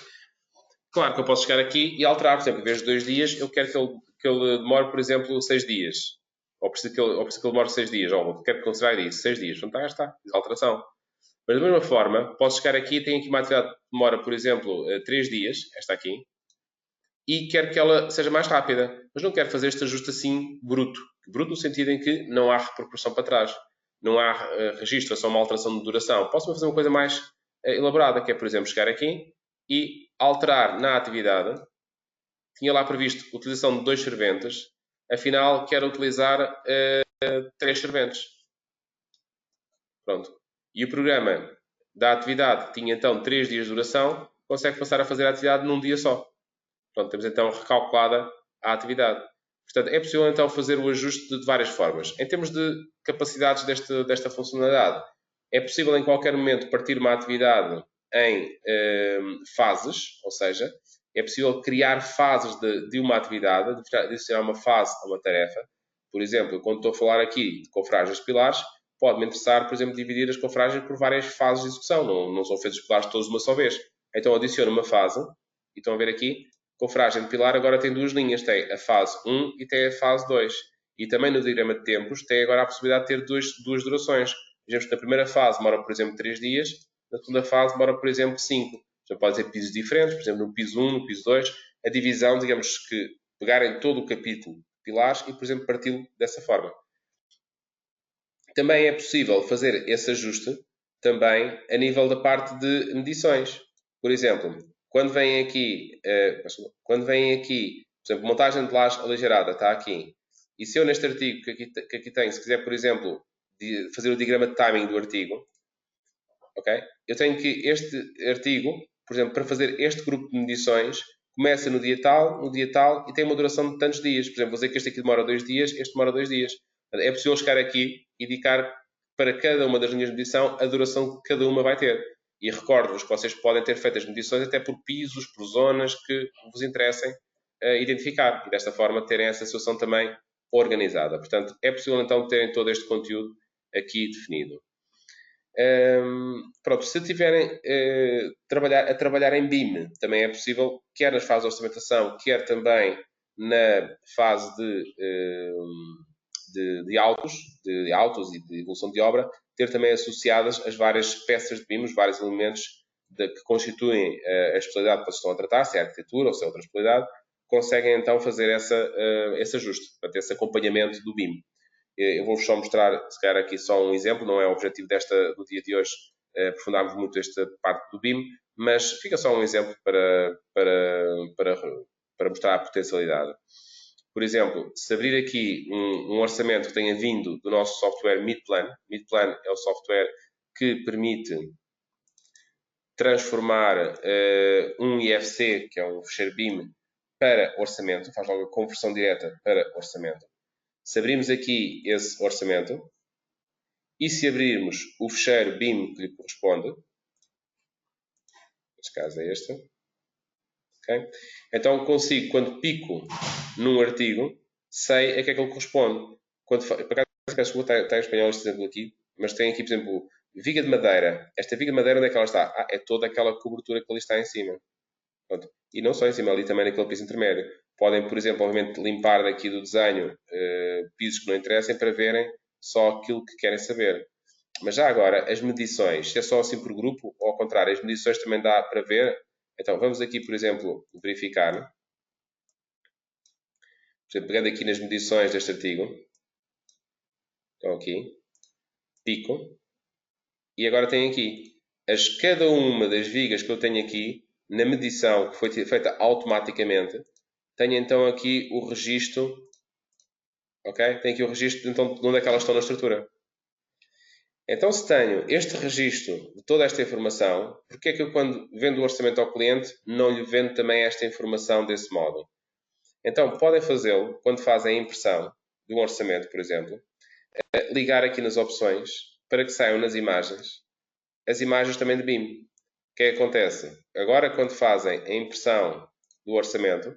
Claro que eu posso chegar aqui e alterar, por exemplo, em vez de 2 dias, eu quero que ele demore, por exemplo, 6 dias. Ou preciso que ele demore 6 dias. Ou quero que considerar isso, 6 dias. Portanto, já está, alteração. Mas da mesma forma, posso chegar aqui, tenho aqui uma atividade que demora, por exemplo, 3 dias, esta aqui, e quero que ela seja mais rápida. Mas não quero fazer este ajuste assim bruto. Bruto no sentido em que não há repercussão para trás. Não há registro, é só uma alteração de duração. Posso fazer uma coisa mais elaborada, que é, por exemplo, chegar aqui e alterar na atividade. Tinha lá previsto a utilização de 2 serventes, afinal quero utilizar 3 serventes. Pronto. E o programa da atividade, que tinha então 3 dias de duração, consegue passar a fazer a atividade num dia só. Pronto, temos então recalculada a atividade. Portanto, é possível então fazer o ajuste de várias formas. Em termos de capacidades desta funcionalidade, é possível em qualquer momento partir uma atividade em fases, ou seja, é possível criar fases de uma atividade, de adicionar uma fase a uma tarefa. Por exemplo, quando estou a falar aqui de cofragens pilares, pode-me interessar, por exemplo, dividir as cofragens por várias fases de execução. Não são feitos os pilares todos de uma só vez. Então adiciono uma fase, e estão a ver aqui, cofragem de pilar agora tem 2 linhas. Tem a fase 1 e tem a fase 2. E também no diagrama de tempos tem agora a possibilidade de ter duas durações. Vejamos que na primeira fase demora, por exemplo, 3 dias. Na segunda fase demora, por exemplo, 5. Já pode ser pisos diferentes, por exemplo, no piso 1, no piso 2. A divisão, digamos que pegarem todo o capítulo de pilares e, por exemplo, parti-lo dessa forma. Também é possível fazer esse ajuste também a nível da parte de medições. Por exemplo, quando vem aqui, por exemplo, montagem de laje aligerada, está aqui. E se eu neste artigo que aqui tenho, se quiser, por exemplo, fazer o diagrama de timing do artigo, ok? Eu tenho que este artigo por exemplo, para fazer este grupo de medições, começa no dia tal, e tem uma duração de tantos dias. Por exemplo, vou dizer que este aqui demora 2 dias, este demora 2 dias. É possível chegar aqui e indicar para cada uma das linhas de medição a duração que cada uma vai ter. E recordo-vos que vocês podem ter feito as medições até por pisos, por zonas que vos interessem identificar. E desta forma terem essa situação também organizada. Portanto, é possível então terem todo este conteúdo aqui definido. Pronto, se tiverem a trabalhar em BIM, também é possível, quer nas fases de orçamentação, quer também na fase de autos e de evolução de obra, ter também associadas as várias peças de BIM, os vários elementos que constituem a especialidade que vocês estão a tratar, se é a arquitetura ou se é outra especialidade, conseguem então fazer esse ajuste, portanto, esse acompanhamento do BIM. Eu vou-vos só mostrar, se calhar, aqui só um exemplo, não é o objetivo do dia de hoje aprofundarmos muito esta parte do BIM, mas fica só um exemplo para mostrar a potencialidade. Por exemplo, se abrir aqui um orçamento que tenha vindo do nosso software Midplan é o software que permite transformar um IFC, que é um fecheiro BIM, para orçamento, faz logo a conversão direta para orçamento. Se abrirmos aqui esse orçamento e se abrirmos o fecheiro BIM que lhe corresponde, neste caso é este, okay? Então consigo, quando pico num artigo, sei a que é que ele corresponde. Por acaso, peço desculpa, está em espanhol este exemplo aqui, mas tem aqui, por exemplo, viga de madeira. Esta viga de madeira, onde é que ela está? É toda aquela cobertura que ali está em cima. Pronto. E não só em cima, ali também naquele piso intermédio. Podem, por exemplo, obviamente, limpar daqui do desenho pisos que não interessem para verem só aquilo que querem saber. Mas já agora, as medições, se é só assim por grupo, ou ao contrário, as medições também dá para ver. Então, vamos aqui, por exemplo, verificar. Por exemplo, pegando aqui nas medições deste artigo. Então, aqui. Pico. E agora tem aqui. Cada uma das vigas que eu tenho aqui, na medição que foi feita automaticamente, tenho então aqui o registro, ok? Tenho aqui o registro então, de onde é que elas estão na estrutura. Então, se tenho este registro de toda esta informação, porque é que eu, quando vendo o orçamento ao cliente, não lhe vendo também esta informação desse modo? Então, podem fazê-lo quando fazem a impressão de um orçamento, por exemplo, ligar aqui nas opções para que saiam nas imagens as imagens também de BIM. O que é que acontece? Agora, quando fazem a impressão do orçamento,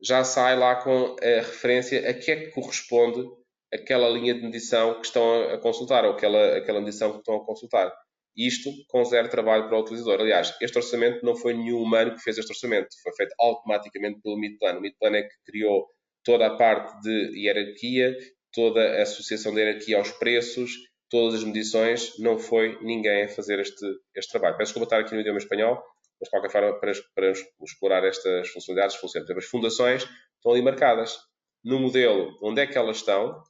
já sai lá com a referência a que é que corresponde aquela linha de medição que estão a consultar, ou aquela medição que estão a consultar. Isto com zero trabalho para o utilizador. Aliás, este orçamento não foi nenhum humano que fez este orçamento. Foi feito automaticamente pelo Midplan. O Midplan é que criou toda a parte de hierarquia, toda a associação de hierarquia aos preços, todas as medições. Não foi ninguém a fazer este trabalho. Peço desculpa estar aqui no idioma espanhol, mas de qualquer forma, para explorar estas funcionalidades, funciona. Por exemplo, as fundações estão ali marcadas. No modelo, onde é que elas estão?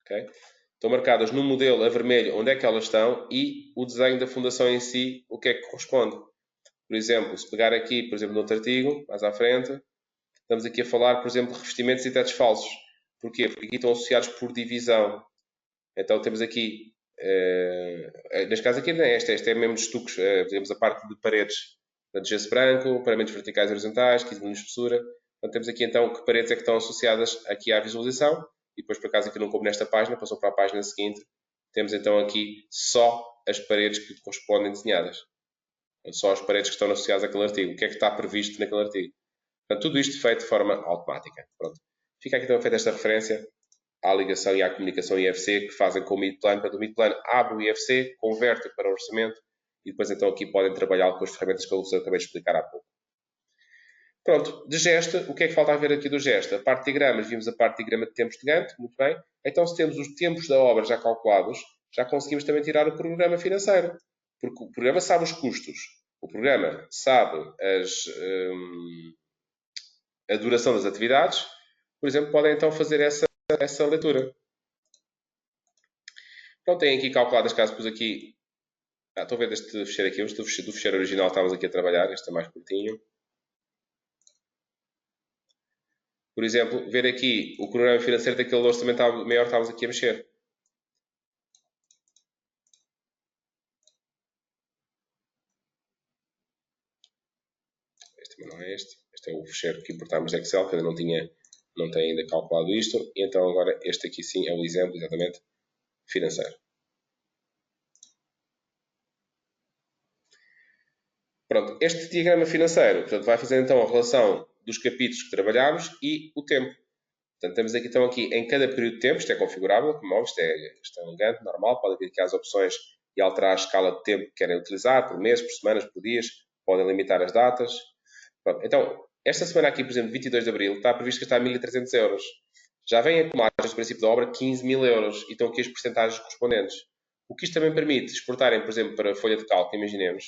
Okay? Estão marcadas no modelo a vermelho, onde é que elas estão, e o desenho da fundação em si, o que é que corresponde. Por exemplo, se pegar aqui, por exemplo, no outro artigo, mais à frente, estamos aqui a falar, por exemplo, de revestimentos e tetos falsos. Porquê? Porque aqui estão associados por divisão. Então temos aqui, neste caso aqui, né, este é mesmo de estuques, temos a parte de paredes de gesso branco, paramentos verticais e horizontais, 15 mm de espessura. Então, temos aqui então que paredes é que estão associadas aqui à visualização, e depois por acaso aqui não coube nesta página, passou para a página seguinte, temos então aqui só as paredes que correspondem desenhadas. Só as paredes que estão associadas àquele artigo. O que é que está previsto naquele artigo? Portanto, tudo isto feito de forma automática. Pronto. Fica aqui então feita esta referência à ligação e à comunicação IFC que fazem com o Midplan. Portanto, o Midplan abre o IFC, converte para o orçamento e depois então aqui podem trabalhar com as ferramentas que eu acabei de explicar há pouco. Pronto, de gesta, o que é que falta a ver aqui do gesta? A parte de diagramas, vimos a parte de diagrama de tempos de Gantt, muito bem. Então, se temos os tempos da obra já calculados, já conseguimos também tirar o programa financeiro. Porque o programa sabe os custos. O programa sabe a duração das atividades. Por exemplo, podem então fazer essa leitura. Então, têm aqui calculadas, caso pus aqui... estou a ver este fecheiro aqui. Este do fecheiro original estávamos aqui a trabalhar. Este é mais curtinho. Por exemplo, ver aqui o cronograma financeiro daquele orçamento maior que estávamos aqui a mexer. Este também não é este. Este é o fecheiro que importámos de Excel, que ainda não tem ainda calculado isto. E então agora este aqui sim é o exemplo, exatamente, financeiro. Pronto, este diagrama financeiro, portanto, vai fazer então a relação dos capítulos que trabalhámos e o tempo. Portanto, temos aqui, então, aqui em cada período de tempo, isto é configurável, como é, isto é um Gantt normal, podem vir aqui às opções e alterar a escala de tempo que querem utilizar, por mês, por semanas, por dias, podem limitar as datas. Pronto, então, esta semana aqui, por exemplo, 22 de Abril, está previsto gastar 1.300 euros. Já vem acumulados desde o princípio da obra 15.000 euros e estão aqui as porcentagens correspondentes. O que isto também permite exportarem, por exemplo, para a folha de cálculo, imaginemos,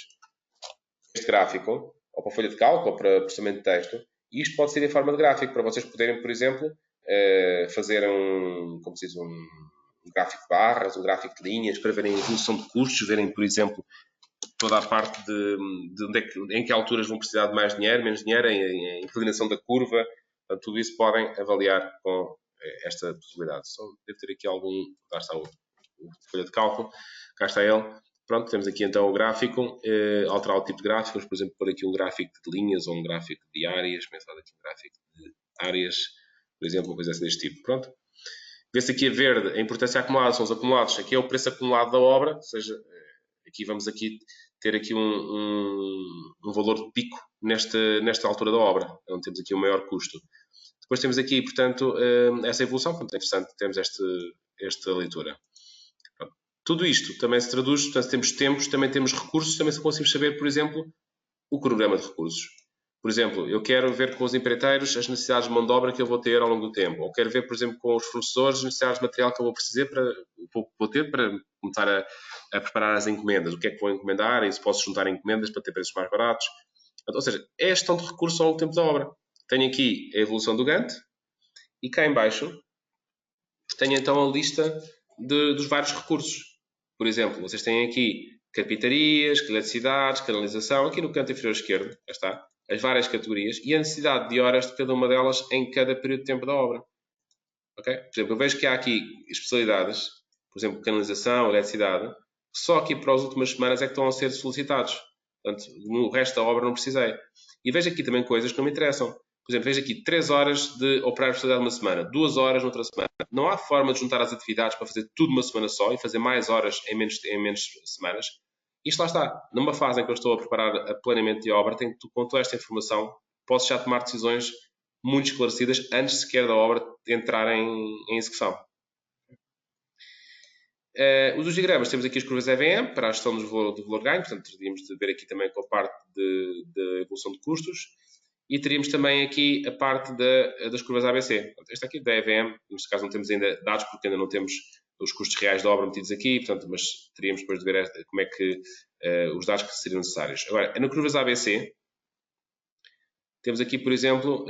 este gráfico, ou para a folha de cálculo, ou para processamento de texto, e isto pode ser em forma de gráfico, para vocês poderem, por exemplo, fazer como se diz, um gráfico de barras, um gráfico de linhas, para verem a evolução de custos, verem, por exemplo, toda a parte de onde em que alturas vão precisar de mais dinheiro, menos dinheiro, em inclinação da curva. Portanto, tudo isso podem avaliar com esta possibilidade. Só deve ter aqui algum... Lá está o folha de cálculo. Cá está ele. Pronto, temos aqui então o gráfico, alterar o tipo de gráficos, por exemplo, pôr aqui um gráfico de linhas ou um gráfico de áreas, pensar aqui um gráfico de áreas, por exemplo, uma coisa assim deste tipo. Pronto. Vê-se aqui a verde, a importância acumulada são os acumulados. Aqui é o preço acumulado da obra, ou seja, aqui vamos ter aqui um valor de pico nesta altura da obra, onde temos aqui o maior custo. Depois temos aqui, portanto, essa evolução, portanto, é interessante, temos esta leitura. Tudo isto também se traduz, portanto, temos tempos, também temos recursos, também conseguimos saber, por exemplo, o cronograma de recursos. Por exemplo, eu quero ver com os empreiteiros as necessidades de mão de obra que eu vou ter ao longo do tempo. Ou quero ver, por exemplo, com os fornecedores as necessidades de material que eu vou ter para começar a preparar as encomendas. O que é que vou encomendar e se posso juntar encomendas para ter preços mais baratos. Ou seja, é a gestão de recursos ao longo do tempo da obra. Tenho aqui a evolução do Gantt e cá em baixo tenho então a lista dos vários recursos. Por exemplo, vocês têm aqui carpintarias, eletricidades, canalização, aqui no canto inferior esquerdo, já está, as várias categorias e a necessidade de horas de cada uma delas em cada período de tempo da obra. Okay? Por exemplo, eu vejo que há aqui especialidades, por exemplo, canalização, eletricidade, que só aqui para as últimas semanas é que estão a ser solicitados. Portanto, no resto da obra não precisei. E vejo aqui também coisas que não me interessam. Por exemplo, vejo aqui 3 horas de operar a especialidade uma semana, 2 horas noutra semana. Não há forma de juntar as atividades para fazer tudo uma semana só e fazer mais horas em menos semanas. Isto lá está. Numa fase em que eu estou a preparar a planeamento de obra, tenho com toda esta informação, posso já tomar decisões muito esclarecidas antes sequer da obra entrar em execução. Os diagramas, temos aqui as curvas EVM para a gestão do valor ganho, portanto, teríamos de ver aqui também com a parte de evolução de custos. E teríamos também aqui a parte das curvas ABC. Esta aqui da EVM, neste caso não temos ainda dados porque ainda não temos os custos reais da obra metidos aqui, portanto, mas teríamos depois de ver como é que os dados que seriam necessários. Agora, na curvas ABC, temos aqui, por exemplo,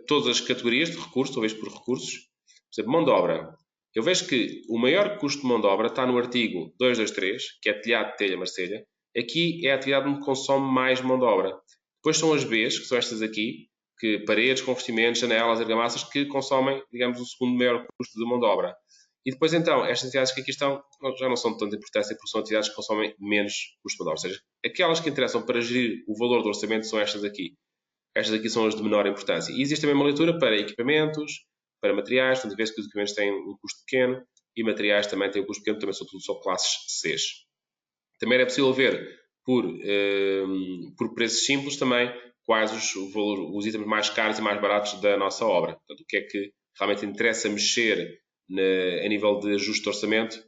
todas as categorias de recursos, talvez por recursos. Por exemplo, mão de obra. Eu vejo que o maior custo de mão de obra está no artigo 223, que é telhado, telha, marcelha. Aqui é a atividade onde consome mais mão de obra. Depois são as Bs, que são estas aqui, que paredes, revestimentos, janelas, argamassas, que consomem, digamos, o segundo maior custo de mão de obra. E depois, então, estas atividades que aqui estão já não são de tanta importância porque são atividades que consomem menos custo de mão de obra. Ou seja, aquelas que interessam para gerir o valor do orçamento são estas aqui. Estas aqui são as de menor importância. E existe também uma leitura para equipamentos, para materiais, portanto, vê-se que os equipamentos têm um custo pequeno e materiais também têm um custo pequeno, também são tudo só classes Cs. Também era possível ver por preços simples também quais os itens mais caros e mais baratos da nossa obra. Portanto, o que é que realmente interessa mexer a nível de ajuste de orçamento,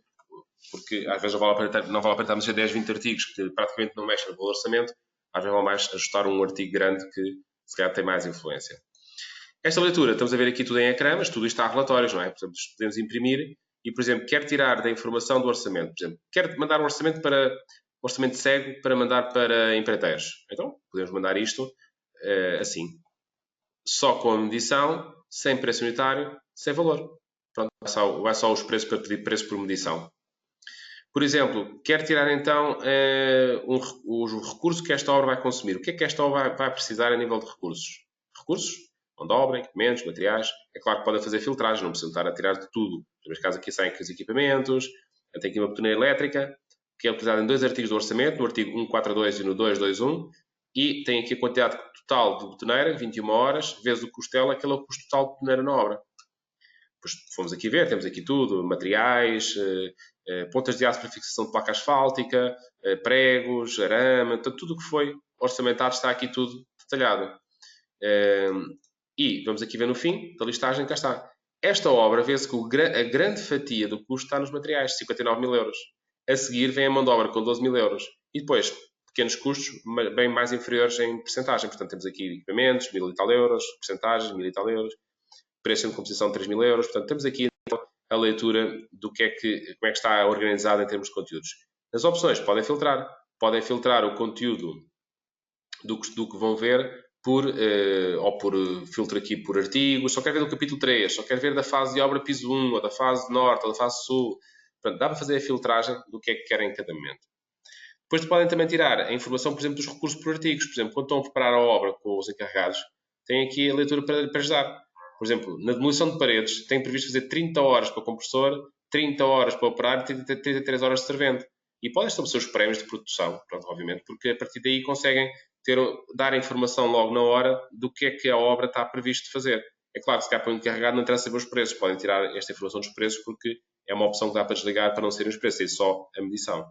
porque às vezes não vale a pena mexer 10, 20 artigos que praticamente não mexem no valor do orçamento, às vezes vale mais ajustar um artigo grande que se calhar tem mais influência. Esta leitura, estamos a ver aqui tudo em ecrã, mas tudo isto está a relatórios, não é? Portanto, podemos imprimir e, por exemplo, quer tirar da informação do orçamento, por exemplo, quer mandar um orçamento cego para mandar para empreiteiros. Então, podemos mandar isto assim. Só com a medição, sem preço unitário, sem valor. Pronto, vai só os preços para pedir preço por medição. Por exemplo, quer tirar então o recurso que esta obra vai consumir. O que é que esta obra vai precisar a nível de recursos? Recursos, mão de obra, equipamentos, materiais. É claro que podem fazer filtragem, não precisam estar a tirar de tudo. Neste caso aqui saem os equipamentos. Eu tenho aqui uma betoneira elétrica, que é utilizada em 2 artigos do orçamento, no artigo 142 e no 221. e tem aqui a quantidade total de betoneira, 21 horas, vezes o custo dela, aquele é o custo total de betoneira na obra. Depois fomos aqui ver, temos aqui tudo, materiais, pontas de aço para fixação de placa asfáltica, pregos, arame, tudo o que foi orçamentado está aqui tudo detalhado. E vamos aqui ver no fim da listagem, cá está. Esta obra vê-se que a grande fatia do custo está nos materiais, 59 mil euros. A seguir vem a mão de obra com 12 mil euros. E depois, pequenos custos, bem mais inferiores em percentagem. Portanto, temos aqui equipamentos, 1000 e tal euros, percentagens, 1000 e tal euros, preço de composição de 3 mil euros. Portanto, temos aqui então, a leitura do como é que está organizado em termos de conteúdos. As opções podem filtrar o conteúdo do que vão ver ou por filtro aqui por artigos, só quero ver do capítulo 3, só quero ver da fase de obra piso 1, ou da fase norte, ou da fase sul. Portanto, dá para fazer a filtragem do que é que querem em cada momento. Depois podem também tirar a informação, por exemplo, dos recursos por artigos. Por exemplo, quando estão a preparar a obra com os encarregados, têm aqui a leitura para ajudar. Por exemplo, na demolição de paredes, tem previsto fazer 30 horas para o compressor, 30 horas para operar e 33 horas de servente. E podem estabelecer os prémios de produção, pronto, obviamente, porque a partir daí conseguem dar a informação logo na hora do que é que a obra está previsto fazer. É claro que se calhar para o encarregado não interessa saber os preços, podem tirar esta informação dos preços porque é uma opção que dá para desligar para não serem os preços, é só a medição.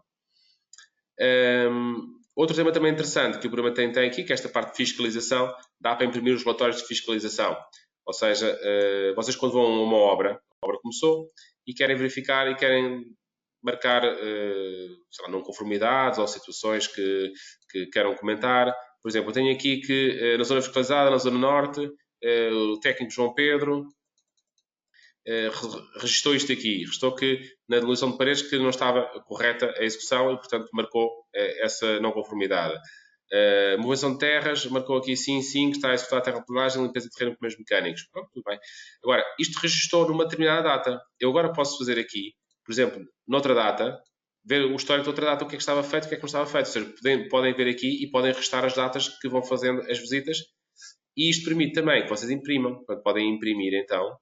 Outro tema também interessante que o programa tem aqui, que é esta parte de fiscalização, dá para imprimir os relatórios de fiscalização. Ou seja, vocês quando vão a uma obra, a obra começou, e querem verificar e querem marcar não conformidades ou situações que queiram comentar. Por exemplo, eu tenho aqui que na zona fiscalizada, na zona norte, o técnico João Pedro registrou isto aqui. Registrou que na demolição de paredes que não estava correta a execução e, portanto, marcou essa não conformidade. Movimentação de terras, marcou aqui sim, que está a executar a terraplanagem, limpeza de terreno com meios mecânicos. Pronto, tudo bem. Agora, isto registrou numa determinada data. Eu agora posso fazer aqui, por exemplo, noutra data, ver o histórico de outra data, o que é que estava feito, o que é que não estava feito. Ou seja, podem ver aqui e podem restar as datas que vão fazendo as visitas. E isto permite também que vocês imprimam. Portanto, podem imprimir, então,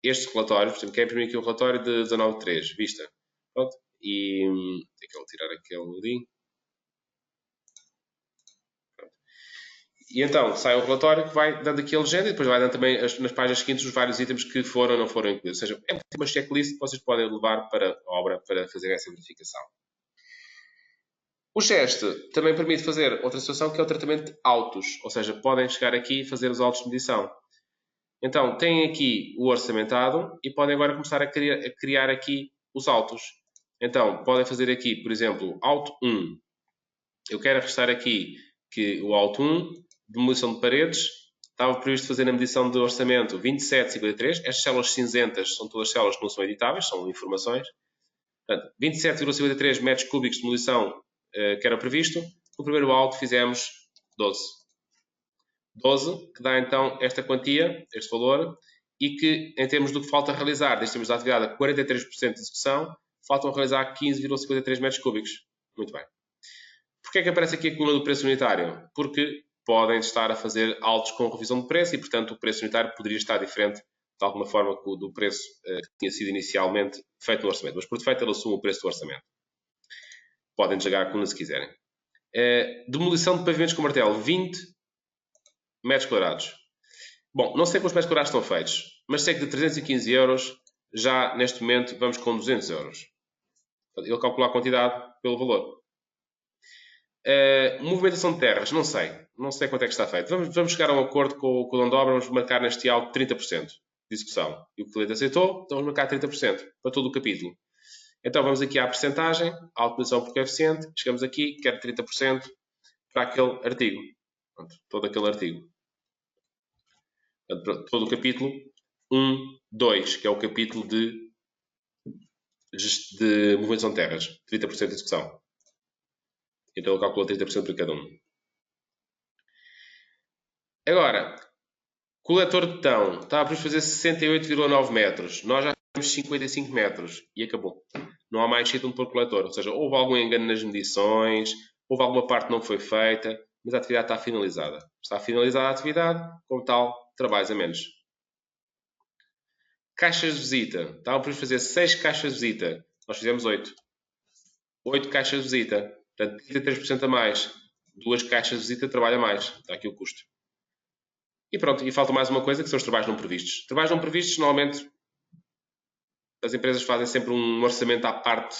este relatório. Por exemplo, quero imprimir aqui o relatório de 19.3, vista. Pronto. E tem que tirar aquele link. E então sai o relatório que vai dando aqui a legenda e depois vai dando também nas páginas seguintes os vários itens que foram ou não foram incluídos. Ou seja, é uma checklist que vocês podem levar para a obra para fazer essa verificação. O GEST também permite fazer outra situação que é o tratamento de autos. Ou seja, podem chegar aqui e fazer os autos de medição. Então, têm aqui o orçamentado e podem agora começar a criar aqui os autos. Então, podem fazer aqui, por exemplo, auto 1. Eu quero arrastar aqui que o auto 1 demolição de paredes, estava previsto fazer na medição de orçamento 27,53. Estas células cinzentas são todas células que não são editáveis, são informações. Portanto, 27,53 metros cúbicos de demolição que era previsto. No primeiro auto fizemos 12. 12, que dá então esta quantia, este valor, e que em termos do que falta realizar, desde termos da atividade a 43% de execução, faltam realizar 15,53 metros cúbicos. Muito bem. Porquê é que aparece aqui a coluna do preço unitário? Porque podem estar a fazer autos com revisão de preço e, portanto, o preço unitário poderia estar diferente, de alguma forma, do preço que tinha sido inicialmente feito no orçamento. Mas, por defeito, ele assume o preço do orçamento. Podem desligar a coluna se quiserem. Demolição de pavimentos com martelo, 20 metros quadrados. Bom, não sei quantos metros quadrados estão feitos, mas sei que de 315 euros, já neste momento, vamos com 200 euros. Ele calcula a quantidade pelo valor. Movimentação de terras, não sei quanto é que está feito. Vamos chegar a um acordo com o dono de obra, vamos marcar neste auto 30% de execução. E o cliente aceitou, então vamos marcar 30% para todo o capítulo. Então vamos aqui à percentagem, a automação por coeficiente, chegamos aqui, quero 30% para aquele artigo. Pronto, todo aquele artigo. Portanto, todo o capítulo 1, 2, que é o capítulo de movimentação de terras, 30% de execução. Então ele calcula 30% para cada um. Agora, coletor de betão. Estava para fazer 68,9 metros. Nós já temos 55 metros. E acabou. Não há mais sítio onde pôr coletor. Ou seja, houve algum engano nas medições, houve alguma parte que não foi feita, mas a atividade está finalizada. Está finalizada a atividade, como tal, trabalhos a menos. Caixas de visita. Estava para fazer 6 caixas de visita. Nós fizemos 8. 8 caixas de visita. Portanto, 33% a mais 2 caixas de visita trabalha mais. Está aqui o custo. E pronto, e falta mais uma coisa, que são os trabalhos não previstos. Trabalhos não previstos, normalmente, as empresas fazem sempre um orçamento à parte,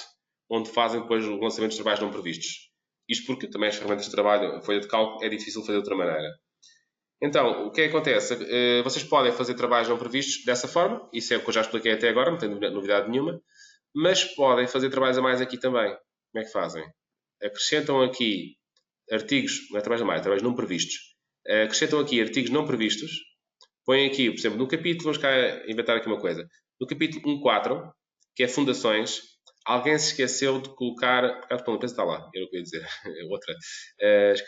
onde fazem depois o lançamento dos trabalhos não previstos. Isto porque também as ferramentas de trabalho, a folha de cálculo, é difícil fazer de outra maneira. Então, o que é que acontece? Vocês podem fazer trabalhos não previstos dessa forma, isso é o que eu já expliquei até agora, não tem novidade nenhuma, mas podem fazer trabalhos a mais aqui também. Como é que fazem? Acrescentam aqui artigos, não é trabalhos a mais, trabalhos não previstos. Acrescentam aqui artigos não previstos, põem aqui, por exemplo, no capítulo, vamos cá inventar aqui uma coisa, no capítulo 1.4, que é fundações, alguém se esqueceu de colocar, por acaso está lá, eu não queria dizer, outra,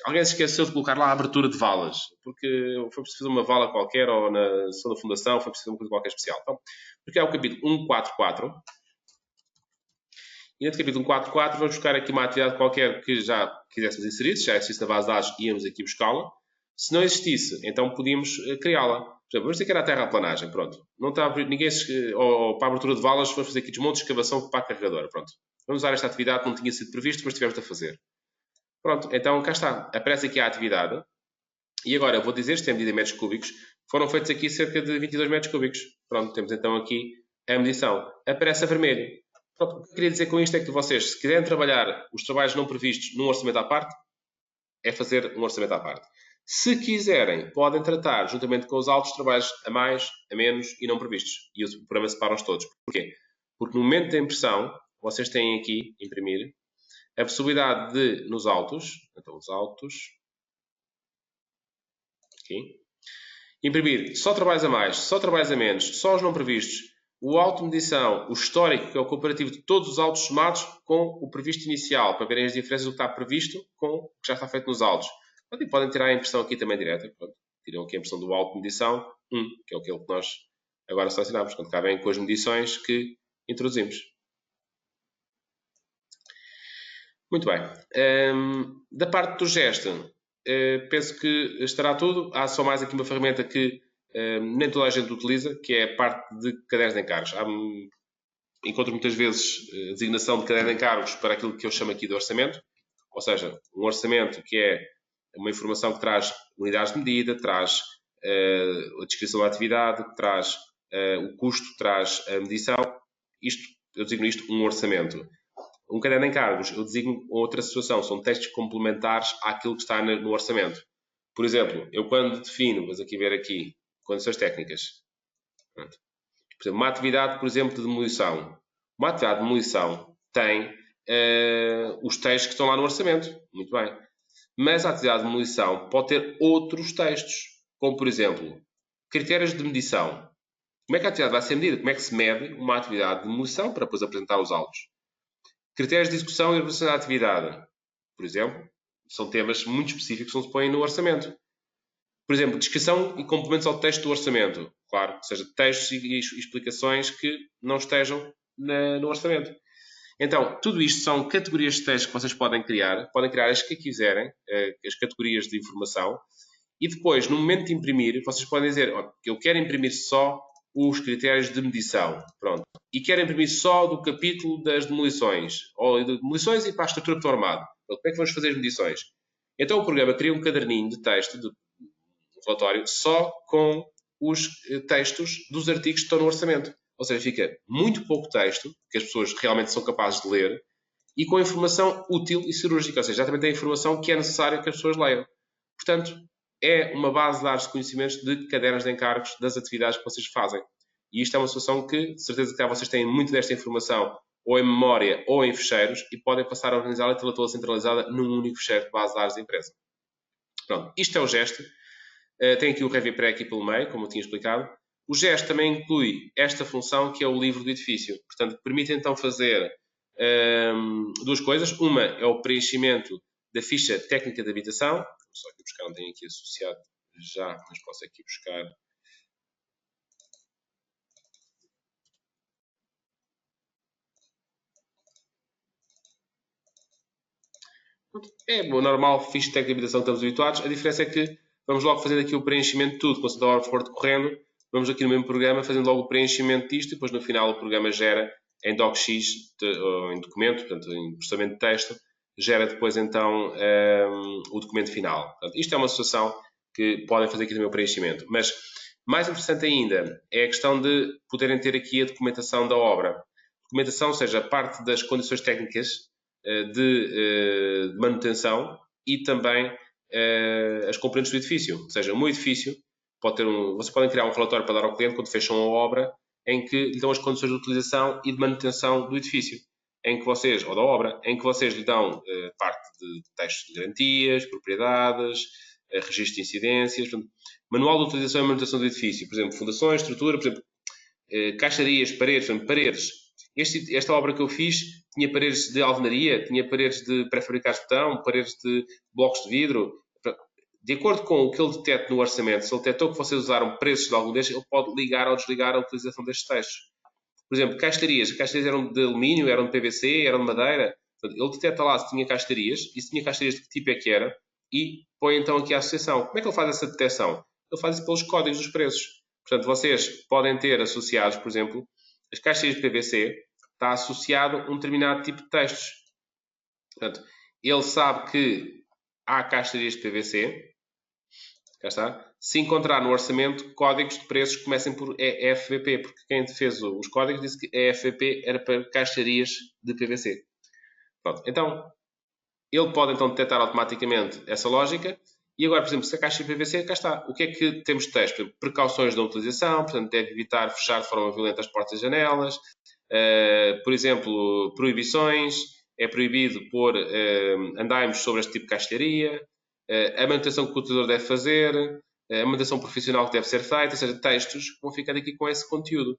alguém se esqueceu de colocar lá a abertura de valas, porque foi preciso fazer uma vala qualquer, ou na sessão da fundação, foi preciso fazer uma coisa qualquer especial. Então, porque é o capítulo 1.4.4, e neste capítulo 1.4.4 vamos buscar aqui uma atividade qualquer que já quiséssemos inserir, se já existisse na base de dados, íamos aqui buscá-la. Se não existisse, então podíamos criá-la. Por exemplo, vamos dizer que era a terraplanagem, pronto. Não está ninguém, ou para a abertura de valas, vamos fazer aqui desmonte de escavação para a carregadora, pronto. Vamos usar esta atividade que não tinha sido previsto, mas tivemos de fazer. Pronto, então cá está. Aparece aqui a atividade. E agora eu vou dizer, isto tem medida em metros cúbicos, foram feitos aqui cerca de 22 metros cúbicos. Pronto, temos então aqui a medição. Aparece a vermelho. Pronto, o que eu queria dizer com isto é que vocês, se quiserem trabalhar os trabalhos não previstos num orçamento à parte, é fazer um orçamento à parte. Se quiserem, podem tratar, juntamente com os altos, trabalhos a mais, a menos e não previstos. E o programa separa-os todos. Porquê? Porque no momento da impressão, vocês têm aqui, imprimir, a possibilidade de, nos autos, então os autos, aqui, imprimir só trabalhos a mais, só trabalhos a menos, só os não previstos, o auto medição, o histórico, que é o comparativo de todos os autos somados com o previsto inicial, para verem as diferenças do que está previsto com o que já está feito nos autos. E podem tirar a impressão aqui também direta. Pronto. Tiram aqui a impressão do auto medição 1, que é aquele que nós agora selecionamos. Portanto, cá vem com as medições que introduzimos. Muito bem. Da parte do gesto, penso que estará tudo. Há só mais aqui uma ferramenta que nem toda a gente utiliza, que é a parte de cadernos de encargos. Encontro muitas vezes a designação de caderno de encargos para aquilo que eu chamo aqui de orçamento, ou seja, um orçamento que é uma informação que traz unidades de medida, traz a descrição da atividade, traz o custo, traz a medição. Eu designo isto um orçamento. Um caderno de encargos, eu designo outra situação, são textos complementares àquilo que está no orçamento. Por exemplo, eu quando defino, vamos aqui ver aqui, condições técnicas. Pronto. Por exemplo, uma atividade, por exemplo, de demolição. Uma atividade de demolição tem os textos que estão lá no orçamento. Muito bem. Mas a atividade de demolição pode ter outros textos. Como, por exemplo, critérios de medição. Como é que a atividade vai ser medida? Como é que se mede uma atividade de demolição para depois apresentar os autos? Critérios de execução e organização da atividade. Por exemplo, são temas muito específicos que não se põem no orçamento. Por exemplo, descrição e complementos ao texto do orçamento. Claro, ou seja, textos e explicações que não estejam no orçamento. Então, tudo isto são categorias de texto que vocês podem criar as que quiserem, as categorias de informação, e depois, no momento de imprimir, vocês podem dizer que eu quero imprimir só os critérios de medição, pronto, e quero imprimir só do capítulo das demolições, ou de demolições e para a estrutura de armado. Como é que vamos fazer as medições? Então o programa cria um caderninho de texto, de relatório, só com os textos dos artigos que estão no orçamento. Ou seja, fica muito pouco texto, que as pessoas realmente são capazes de ler, e com informação útil e cirúrgica, ou seja, exatamente a informação que é necessária que as pessoas leiam. Portanto, é uma base de dados de conhecimentos de cadernos de encargos das atividades que vocês fazem. E isto é uma situação que, de certeza que vocês têm muito desta informação ou em memória ou em fecheiros e podem passar a organizá-la e tê-la toda centralizada num único fecheiro de base de dados da empresa. Pronto, isto é o gesto. Tem aqui o ReviPre aqui pelo meio, como eu tinha explicado. O gesto também inclui esta função que é o livro do edifício. Portanto, permite então fazer duas coisas. Uma é o preenchimento da ficha técnica de habitação. Vou só aqui buscar, não tenho aqui associado já, mas posso aqui buscar. É o normal ficha técnica de habitação que estamos habituados. A diferença é que vamos logo fazer aqui o preenchimento de tudo. Quando a hora for decorrendo, vamos aqui no mesmo programa fazendo logo o preenchimento disto e depois no final o programa gera em docx, em documento, portanto em processamento de texto, gera depois então o documento final. Portanto, isto é uma situação que podem fazer aqui no meu preenchimento. Mas mais interessante ainda é a questão de poderem ter aqui a documentação da obra. Documentação, ou seja, parte das condições técnicas de manutenção e também as componentes do edifício. Ou seja, o meu edifício pode ter vocês podem criar um relatório para dar ao cliente quando fecham a obra, em que lhe dão as condições de utilização e de manutenção do edifício, em que vocês, ou da obra, em que vocês lhe dão parte de textos de garantias, propriedades, registro de incidências, portanto, manual de utilização e manutenção do edifício, por exemplo, fundações, estrutura, por exemplo, caixarias, paredes, portanto, paredes. Esta obra que eu fiz tinha paredes de alvenaria, tinha paredes de pré-fabricados de betão, paredes de blocos de vidro. De acordo com o que ele detecta no orçamento, se ele detectou que vocês usaram preços de algum destes, ele pode ligar ou desligar a utilização destes textos. Por exemplo, caixarias. As caixarias eram de alumínio, eram de PVC, eram de madeira. Portanto, ele detecta lá se tinha caixarias e se tinha caixarias de que tipo é que era e põe então aqui a associação. Como é que ele faz essa detecção? Ele faz isso pelos códigos dos preços. Portanto, vocês podem ter associados, por exemplo, as caixarias de PVC, está associado a um determinado tipo de textos. Portanto, ele sabe que há caixarias de PVC, cá está, se encontrar no orçamento códigos de preços que comecem por EFVP, porque quem fez os códigos disse que EFVP era para caixarias de PVC. Pronto, então, ele pode então detectar automaticamente essa lógica. E agora, por exemplo, se a caixa de PVC, cá está. O que é que temos de texto? Precauções da utilização, portanto, deve evitar fechar de forma violenta as portas e janelas. Por exemplo, proibições. É proibido pôr andaimes sobre este tipo de caixilharia. A manutenção que o utilizador deve fazer. A manutenção profissional que deve ser feita. Ou seja, textos que vão ficar aqui com esse conteúdo.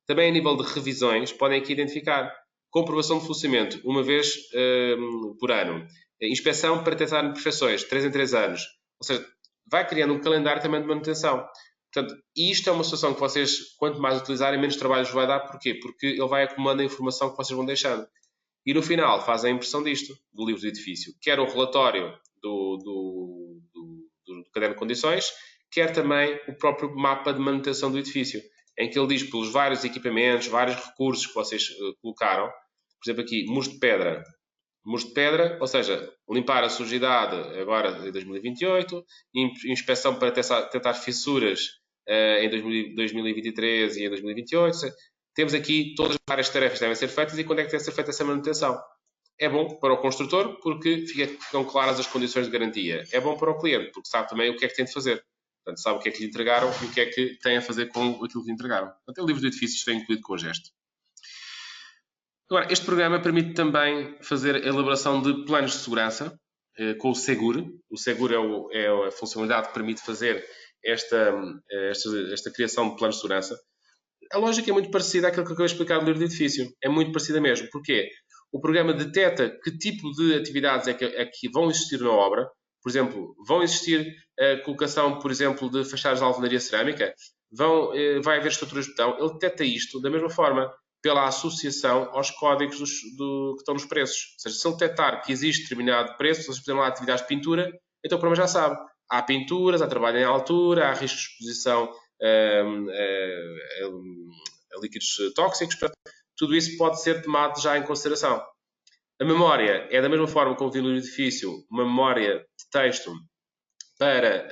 Também a nível de revisões, podem aqui identificar comprovação de funcionamento, uma vez por ano. Inspeção para detectar imperfeições, 3 em 3 anos. Ou seja, vai criando um calendário também de manutenção. Portanto, isto é uma situação que vocês, quanto mais utilizarem, menos trabalho vos vai dar. Porquê? Porque ele vai acumulando a informação que vocês vão deixando. E no final, fazem a impressão disto, do livro do edifício. Quer o relatório do caderno de condições, quer também o próprio mapa de manutenção do edifício, em que ele diz pelos vários equipamentos, vários recursos que vocês colocaram. Por exemplo, aqui, muros de pedra. Muros de pedra, ou seja, limpar a sujidade agora em 2028, inspeção para tentar fissuras em 2023 e em 2028. Temos aqui todas as várias tarefas que devem ser feitas e quando é que deve ser feita essa manutenção. É bom para o construtor porque ficam claras as condições de garantia. É bom para o cliente porque sabe também o que é que tem de fazer. Portanto, sabe o que é que lhe entregaram e o que é que tem a fazer com aquilo que lhe entregaram. Até o livro de edifícios está incluído com o gesto. Agora, este programa permite também fazer a elaboração de planos de segurança com o Segure. O Segure é a funcionalidade que permite fazer esta criação de planos de segurança. A lógica é muito parecida àquilo que eu acabei de explicar no livro de edifício. É muito parecida mesmo. Porquê? O programa detecta que tipo de atividades é que vão existir na obra. Por exemplo, vão existir a colocação, por exemplo, de fachadas de alvenaria cerâmica? Vai haver estruturas de betão? Ele detecta isto da mesma forma pela associação aos códigos que estão nos preços. Ou seja, se ele detectar que existe determinado preço, se vocês puserem lá atividades de pintura, então o programa já sabe. Há pinturas, há trabalho em altura, há riscos de exposição a líquidos tóxicos. Tudo isso pode ser tomado já em consideração. A memória é da mesma forma como vi no edifício, uma memória de texto para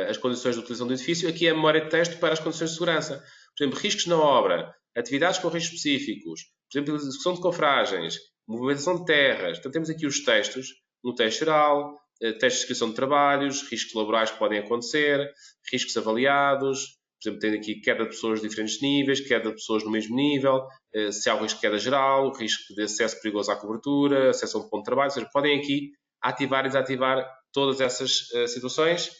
as condições de utilização do edifício. Aqui é a memória de texto para as condições de segurança. Por exemplo, riscos na obra, atividades com riscos específicos, por exemplo, execução de cofragens, movimentação de terras. Então, temos aqui os textos, um texto geral, texto de descrição de trabalhos, riscos laborais que podem acontecer, riscos avaliados. Por exemplo, tem aqui queda de pessoas de diferentes níveis, queda de pessoas no mesmo nível, se há um risco de queda geral, risco de acesso perigoso à cobertura, acesso a um ponto de trabalho. Ou seja, podem aqui ativar e desativar todas essas situações.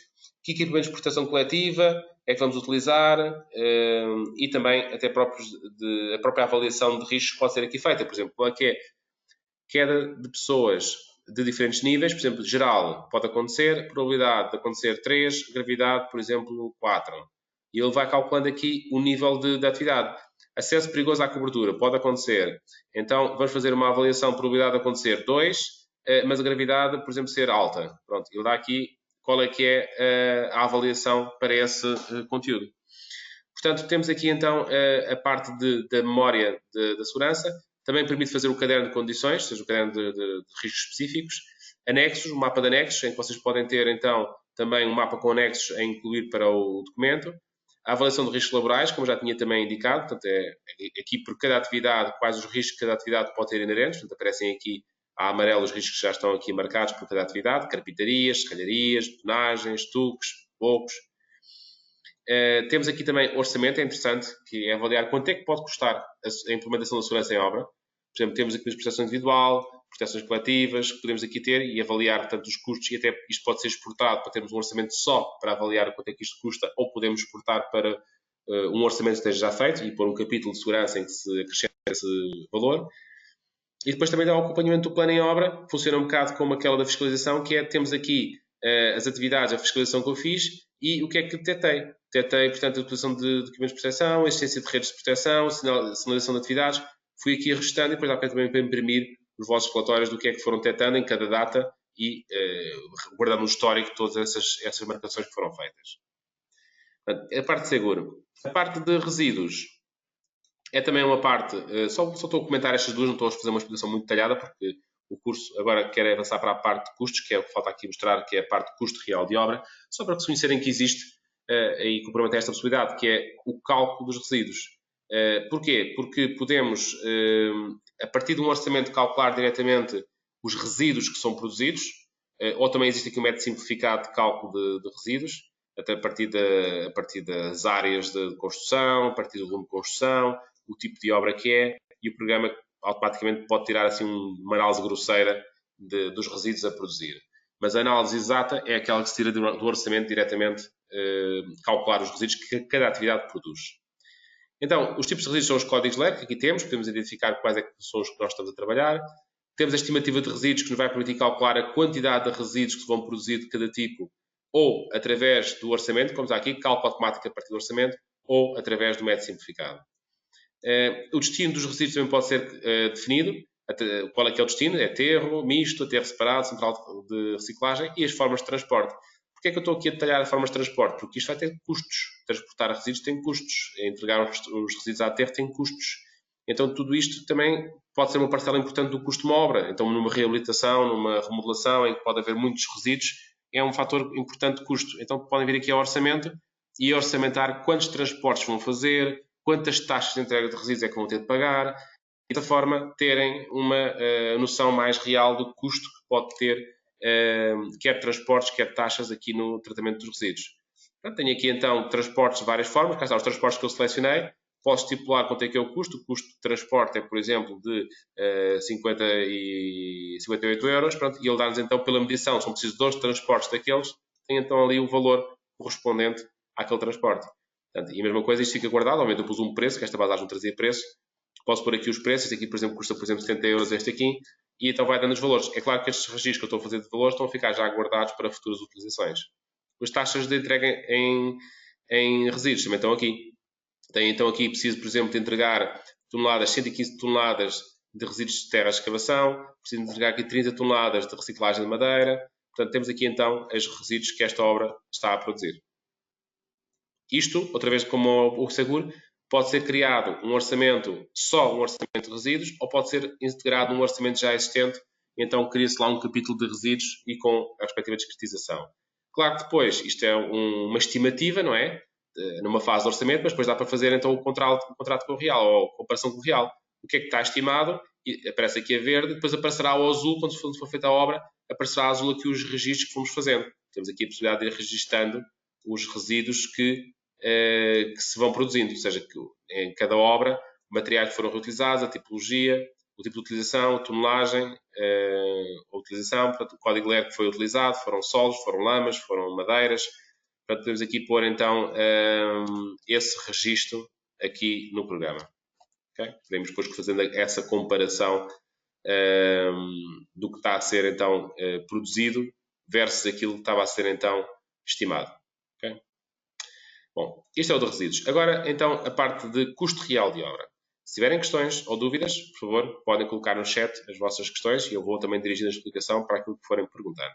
Que equipamentos de proteção coletiva é que vamos utilizar e também até a própria avaliação de riscos pode ser aqui feita. Por exemplo, qual é que é queda de pessoas de diferentes níveis, por exemplo, geral pode acontecer, probabilidade de acontecer 3, gravidade, por exemplo, 4. E ele vai calculando aqui o nível de atividade. Acesso perigoso à cobertura pode acontecer. Então, vamos fazer uma avaliação de probabilidade de acontecer 2, mas a gravidade, por exemplo, ser alta. Pronto, ele dá aqui qual é que é a avaliação para esse conteúdo. Portanto, temos aqui então a parte da memória da segurança. Também permite fazer o caderno de condições, ou seja, o caderno de riscos específicos. Anexos, um mapa de anexos, em que vocês podem ter, então, também um mapa com anexos a incluir para o documento. A avaliação de riscos laborais, como já tinha também indicado, portanto, aqui por cada atividade, quais os riscos que cada atividade pode ter inerentes, portanto, aparecem aqui a amarelo os riscos que já estão aqui marcados por cada atividade, carpintarias, serralharias, betonagens, tuques, bocos. Temos aqui também orçamento, é interessante, que é avaliar quanto é que pode custar a implementação da segurança em obra. Por exemplo, temos aqui a proteção individual, proteções coletivas, que podemos aqui ter e avaliar, portanto, os custos, e até isto pode ser exportado para termos um orçamento só para avaliar quanto é que isto custa, ou podemos exportar para um orçamento que esteja já feito e pôr um capítulo de segurança em que se acrescenta esse valor. E depois também dá o acompanhamento do plano em obra, funciona um bocado como aquela da fiscalização, que é, temos aqui as atividades, a fiscalização que eu fiz e o que é que detectei. Detectei, portanto, a utilização de equipamentos de proteção, a existência de redes de proteção, sinalização de atividades. Fui aqui restando e depois dá também para imprimir os vossos relatórios do que é que foram detectando em cada data e guardando no histórico todas essas marcações que foram feitas. Portanto, a parte de seguro. A parte de resíduos é também uma parte, só estou a comentar estas duas, não estou a fazer uma explicação muito detalhada, porque o curso agora quer avançar para a parte de custos, que é o que falta aqui mostrar, que é a parte de custo real de obra, só para que conhecerem que existe e comprometer esta possibilidade, que é o cálculo dos resíduos. Porquê? Porque podemos, a partir de um orçamento, calcular diretamente os resíduos que são produzidos, ou também existe aqui um método simplificado de cálculo de resíduos, até a partir das áreas de construção, a partir do volume de construção, o tipo de obra que é, e o programa automaticamente pode tirar assim uma análise grosseira dos resíduos a produzir. Mas a análise exata é aquela que se tira do orçamento diretamente, calcular os resíduos que cada atividade produz. Então, os tipos de resíduos são os códigos LER, que aqui temos, podemos identificar quais é que são os que nós estamos a trabalhar. Temos a estimativa de resíduos, que nos vai permitir calcular a quantidade de resíduos que se vão produzir de cada tipo, ou através do orçamento, como está aqui, cálculo automático a partir do orçamento, ou através do método simplificado. O destino dos resíduos também pode ser definido. Qual é que é o destino? É aterro, misto, aterro separado, central de reciclagem e as formas de transporte. Porquê é que eu estou aqui a detalhar as formas de transporte? Porque isto vai ter custos. Transportar resíduos tem custos. Entregar os resíduos a aterro tem custos. Então, tudo isto também pode ser uma parcela importante do custo de uma obra. Então, numa reabilitação, numa remodelação, em que pode haver muitos resíduos, é um fator importante de custo. Então, podem vir aqui ao orçamento e orçamentar quantos transportes vão fazer, quantas taxas de entrega de resíduos é que vão ter de pagar, e dessa forma terem uma noção mais real do custo que pode ter, quer transportes, quer taxas aqui no tratamento dos resíduos. Portanto, tenho aqui então transportes de várias formas, cá estão os transportes que eu selecionei. Posso estipular quanto é que é o custo. O custo de transporte é, por exemplo, de 58 euros. Pronto, e ele dá-nos então pela medição, são precisos 2 transportes daqueles, tem então ali o valor correspondente àquele transporte. Portanto, e a mesma coisa, isto fica guardado. Obviamente eu pus um preço, que esta base não trazia preço. Posso pôr aqui os preços. Este aqui, por exemplo, custa, por exemplo, 70 euros este aqui. E então vai dando os valores. É claro que estes registros que eu estou a fazer de valores estão a ficar já guardados para futuras utilizações. As taxas de entrega em resíduos também estão aqui. Tem então aqui, preciso, por exemplo, de entregar toneladas, 115 toneladas de resíduos de terra de escavação. Preciso de entregar aqui 30 toneladas de reciclagem de madeira. Portanto, temos aqui então os resíduos que esta obra está a produzir. Isto, outra vez como o seguro, pode ser criado um orçamento, só um orçamento de resíduos, ou pode ser integrado num orçamento já existente, então cria-se lá um capítulo de resíduos e com a respectiva discretização. Claro que depois, isto é uma estimativa, não é? Numa fase de orçamento, mas depois dá para fazer então o contrato com o real, ou a comparação com o real. O que é que está estimado? E aparece aqui a verde, depois aparecerá o azul, quando for feita a obra, aparecerá azul aqui os registros que fomos fazendo. Temos aqui a possibilidade de ir registando os resíduos que se vão produzindo, ou seja, que em cada obra, materiais que foram reutilizados, a tipologia, o tipo de utilização, a tonelagem, a utilização, portanto, o código LER que foi utilizado, foram solos, foram lamas, foram madeiras. Portanto, podemos aqui pôr então esse registro aqui no programa. Okay? Podemos depois fazendo essa comparação do que está a ser então produzido versus aquilo que estava a ser então estimado. Okay? Bom, isto é o de resíduos. Agora, então, a parte de custo real de obra. Se tiverem questões ou dúvidas, por favor, podem colocar no chat as vossas questões e eu vou também dirigir a explicação para aquilo que forem perguntar.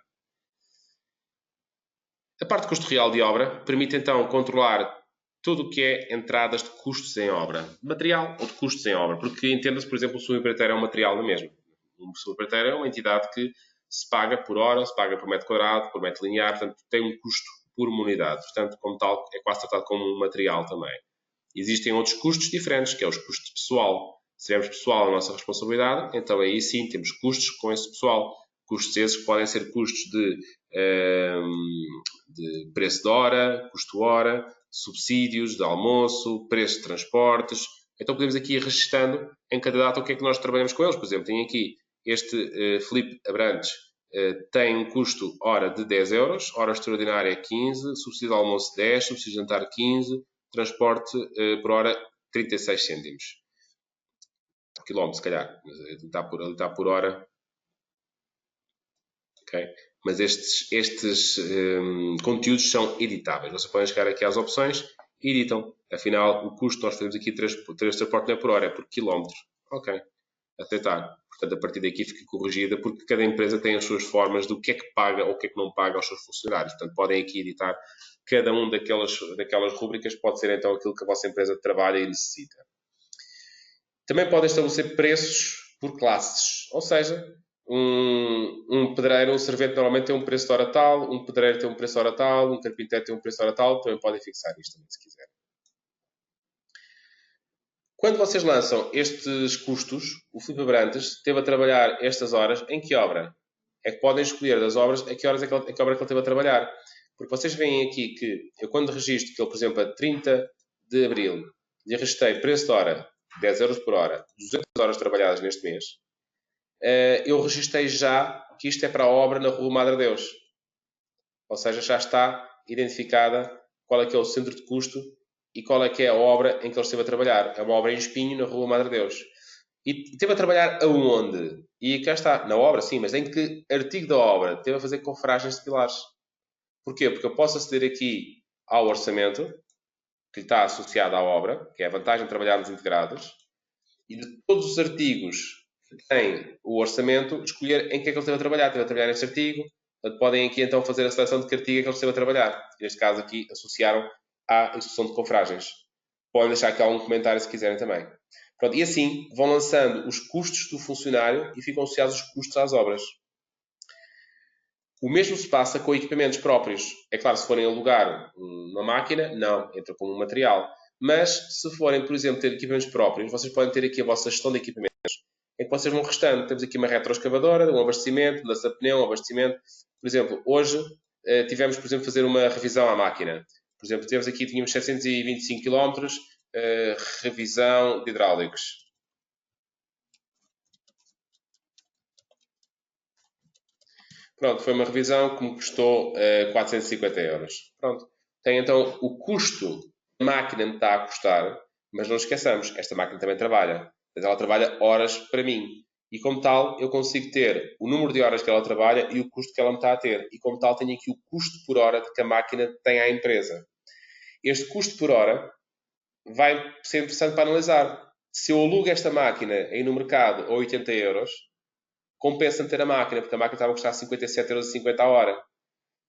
A parte de custo real de obra permite, então, controlar tudo o que é entradas de custos em obra, de material ou de custos em obra, porque entenda-se, por exemplo, o subempreiteiro é um material na mesma. O subempreiteiro é uma entidade que se paga por hora, se paga por metro quadrado, por metro linear, portanto tem um custo por uma unidade, portanto, como tal, é quase tratado como um material também. Existem outros custos diferentes, que é os custos de pessoal. Se tivermos pessoal na nossa responsabilidade, então aí sim temos custos com esse pessoal. Custos esses que podem ser custos de preço de hora, custo hora, subsídios de almoço, preço de transportes. Então podemos aqui ir registando em cada data o que é que nós trabalhamos com eles. Por exemplo, tem aqui este Filipe Abrantes, tem um custo hora de 10 euros, hora extraordinária 15, subsídio de almoço 10, subsídio de jantar 15, transporte por hora 36 cêntimos. Quilómetro, se calhar. Ele está por hora. Okay? Mas estes conteúdos são editáveis. Vocês podem chegar aqui às opções e editam. Afinal, o custo que nós fazemos aqui de transporte não é por hora, é por quilómetros. Ok. Aceitar. Portanto, a partir daqui fica corrigida, porque cada empresa tem as suas formas do que é que paga ou o que é que não paga aos seus funcionários. Portanto, podem aqui editar cada um daquelas rúbricas, pode ser então aquilo que a vossa empresa trabalha e necessita. Também podem estabelecer preços por classes, ou seja, um pedreiro, um servente normalmente tem um preço de hora tal, um pedreiro tem um preço de hora tal, um carpinteiro tem um preço de hora tal, também podem fixar isto também, se quiserem. Quando vocês lançam estes custos, o Filipe Abrantes esteve a trabalhar estas horas em que obra? É que podem escolher das obras a que horas é que obra que ele esteve a trabalhar. Porque vocês veem aqui que eu quando registro que ele, por exemplo, a 30 de Abril lhe registrei preço de hora 10 euros por hora, 200 horas trabalhadas neste mês, eu registrei já que isto é para a obra na Rua Madre Deus. Ou seja, já está identificada qual é que é o centro de custo e qual é que é a obra em que ele esteve a trabalhar. É uma obra em Espinho, na Rua Madre Deus. E esteve a trabalhar aonde? E cá está, na obra, sim, mas em que artigo da obra? Esteve a fazer confragens de pilares. Porquê? Porque eu posso aceder aqui ao orçamento, que está associado à obra, que é a vantagem de trabalharmos integrados, e de todos os artigos que têm o orçamento, escolher em que é que ele esteve a trabalhar. Esteve a trabalhar neste artigo, portanto, podem aqui então fazer a seleção de que artigo é que ele esteve a trabalhar. Neste caso aqui, associaram à execução de confragens. Podem deixar aqui algum comentário se quiserem também. Pronto, e assim vão lançando os custos do funcionário e ficam associados os custos às obras. O mesmo se passa com equipamentos próprios. É claro, se forem alugar uma máquina, não, entra como um material. Mas, se forem, por exemplo, ter equipamentos próprios, vocês podem ter aqui a vossa gestão de equipamentos, em que vocês vão restando. Temos aqui uma retroescavadora, um abastecimento, um lança-pneu, um abastecimento. Por exemplo, hoje tivemos, por exemplo, fazer uma revisão à máquina. Por exemplo, tínhamos 725 km, revisão de hidráulicos. Pronto, foi uma revisão que me custou 450 euros. Pronto. Tem então o custo da máquina me está a custar, mas não esqueçamos, esta máquina também trabalha. Mas ela trabalha horas para mim. E como tal, eu consigo ter o número de horas que ela trabalha e o custo que ela me está a ter. E como tal, tenho aqui o custo por hora que a máquina tem à empresa. Este custo por hora vai ser interessante para analisar. Se eu alugo esta máquina aí no mercado a 80 euros, compensa-me ter a máquina, porque a máquina estava a custar 57,50 euros a hora.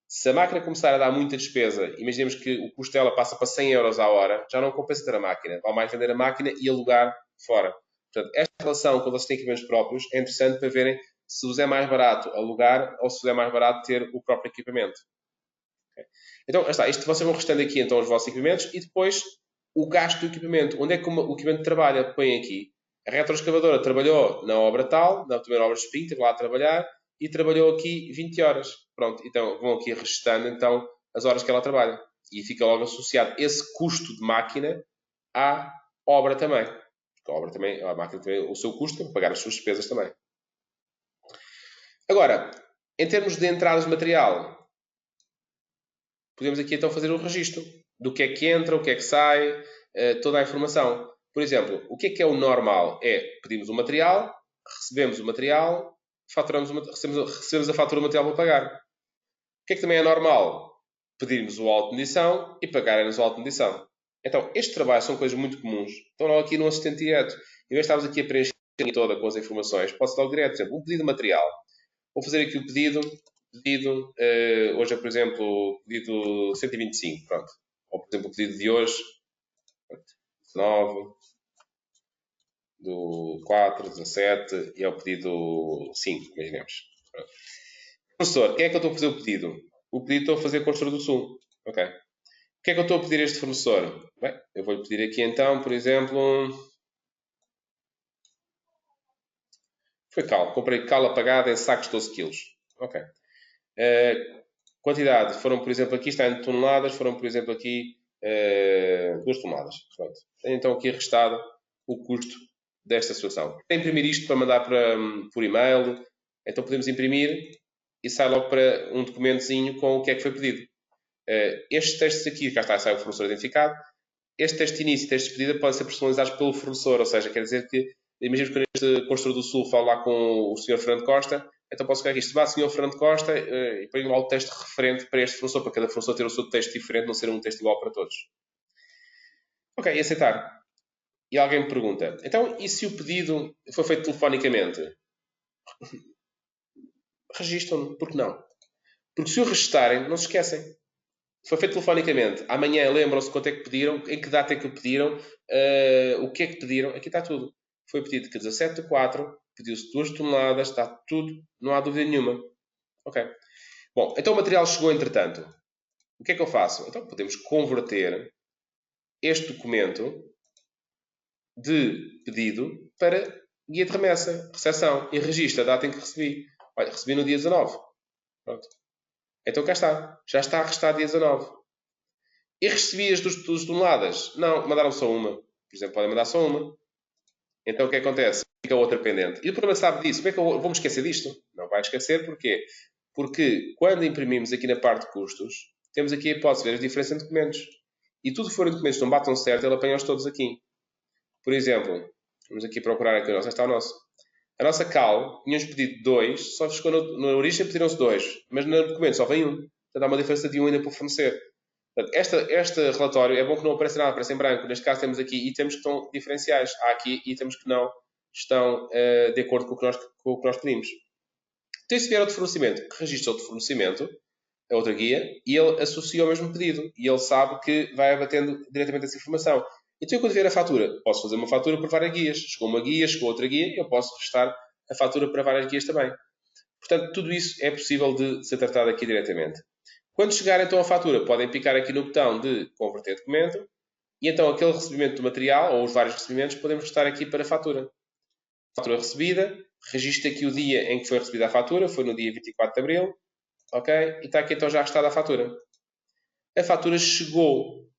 Se a máquina começar a dar muita despesa, imaginemos que o custo dela passa para 100 euros a hora, já não compensa ter a máquina. Vale mais vender a máquina e alugar fora. Portanto, esta relação, quando vocês têm equipamentos próprios, é interessante para verem se vos é mais barato alugar ou se vos é mais barato ter o próprio equipamento. Okay? Então, está. Isto vocês vão restando aqui então os vossos equipamentos e depois o gasto do equipamento. Onde é que o equipamento trabalha? Põem aqui. A retroescavadora trabalhou na obra tal, na primeira obra de espinho, esteve lá a trabalhar e trabalhou aqui 20 horas. Pronto, então vão aqui registando então as horas que ela trabalha. E fica logo associado esse custo de máquina à obra também. Porque a obra também, a máquina também, o seu custo tem que pagar as suas despesas também. Agora, em termos de entradas de material, podemos aqui então fazer o registro do que é que entra, o que é que sai, toda a informação. Por exemplo, o que é o normal? É pedimos o material, recebemos o material, recebemos a fatura do material para pagar. O que é que também é normal? Pedirmos o auto de medição e pagarem-nos o auto de medição. Então, este trabalho são coisas muito comuns. Estão logo aqui no assistente direto. Em vez de estarmos aqui a preencher toda com as informações, pode-se logo direto. Por exemplo, o pedido de material. Vou fazer aqui o pedido, hoje é, por exemplo, o pedido 125, pronto. Ou, por exemplo, o pedido de hoje, 19, do 4, 17 e é o pedido 5, imaginemos. Professor, quem é que eu estou a fazer o pedido? O pedido estou a fazer com a Construtora do Sul. Ok. O que é que eu estou a pedir a este fornecedor? Bem, eu vou-lhe pedir aqui então, por exemplo, foi cal. Comprei cal apagada em sacos de 12 kg. Ok. Quantidade, foram por exemplo aqui, está em toneladas, foram por exemplo aqui 2 toneladas. Pronto. Tenho então aqui restado o custo desta situação. Para imprimir isto para mandar por e-mail, então podemos imprimir e sai logo para um documentozinho com o que é que foi pedido. Estes textos aqui, cá está, sai o fornecedor identificado. Este texto de início e texto de despedida podem ser personalizados pelo fornecedor, ou seja, quer dizer que, imagina que este construtor do Sul fala lá com o Sr. Fernando Costa, então posso colocar aqui, se vá Sr. Fernando Costa, e ponho lá o texto referente para este fornecedor, para cada fornecedor ter o seu texto diferente, não ser um texto igual para todos. Ok, e aceitar. E alguém me pergunta, então, e se o pedido foi feito telefonicamente? Registram-no, por que não? Porque se o registarem, não se esquecem. Foi feito telefonicamente. Amanhã lembram-se quanto é que pediram, em que data é que o pediram, o que é que pediram. Aqui está tudo. Foi pedido que 17 de 4, pediu-se 2 toneladas, está tudo, não há dúvida nenhuma. Ok. Bom, então o material chegou entretanto. O que é que eu faço? Então podemos converter este documento de pedido para guia de remessa, recepção e registro a data em que recebi. Olha, recebi no dia 19. Pronto. Então cá está. Já está registado dia 19. E recebi as 2 toneladas? Não, mandaram só uma. Por exemplo, podem mandar só uma. Então o que acontece? Fica outra pendente. E o problema sabe disso. Como é que eu vou-me esquecer disto? Não vai esquecer, porquê? Porque quando imprimimos aqui na parte de custos, temos aqui a hipótese de ver a diferença em documentos. E tudo que forem documentos que não batam certo, ele apanha-os todos aqui. Por exemplo, vamos aqui procurar aqui o nosso. Este está o nosso. A nossa cal, tínhamos pedido 2, só ficou na origem pediram-se 2, mas no documento só vem 1. Portanto, há uma diferença de 1 ainda para fornecer. Portanto, este relatório é bom que não apareça nada, aparece em branco. Neste caso temos aqui itens que estão diferenciais. Há aqui itens que não estão de acordo com o que nós pedimos. Então, se vier outro fornecimento, que registra outro fornecimento, a outra guia, e ele associa ao mesmo pedido. E ele sabe que vai abatendo diretamente essa informação. Então, quando vier a fatura, posso fazer uma fatura para várias guias. Chegou uma guia, chegou outra guia, e eu posso restar a fatura para várias guias também. Portanto, tudo isso é possível de ser tratado aqui diretamente. Quando chegar então a fatura, podem picar aqui no botão de converter documento e então aquele recebimento do material, ou os vários recebimentos, podemos restar aqui para a fatura. Fatura recebida, registro aqui o dia em que foi recebida a fatura, foi no dia 24 de Abril, ok? E está aqui então já restada a fatura. A fatura chegou,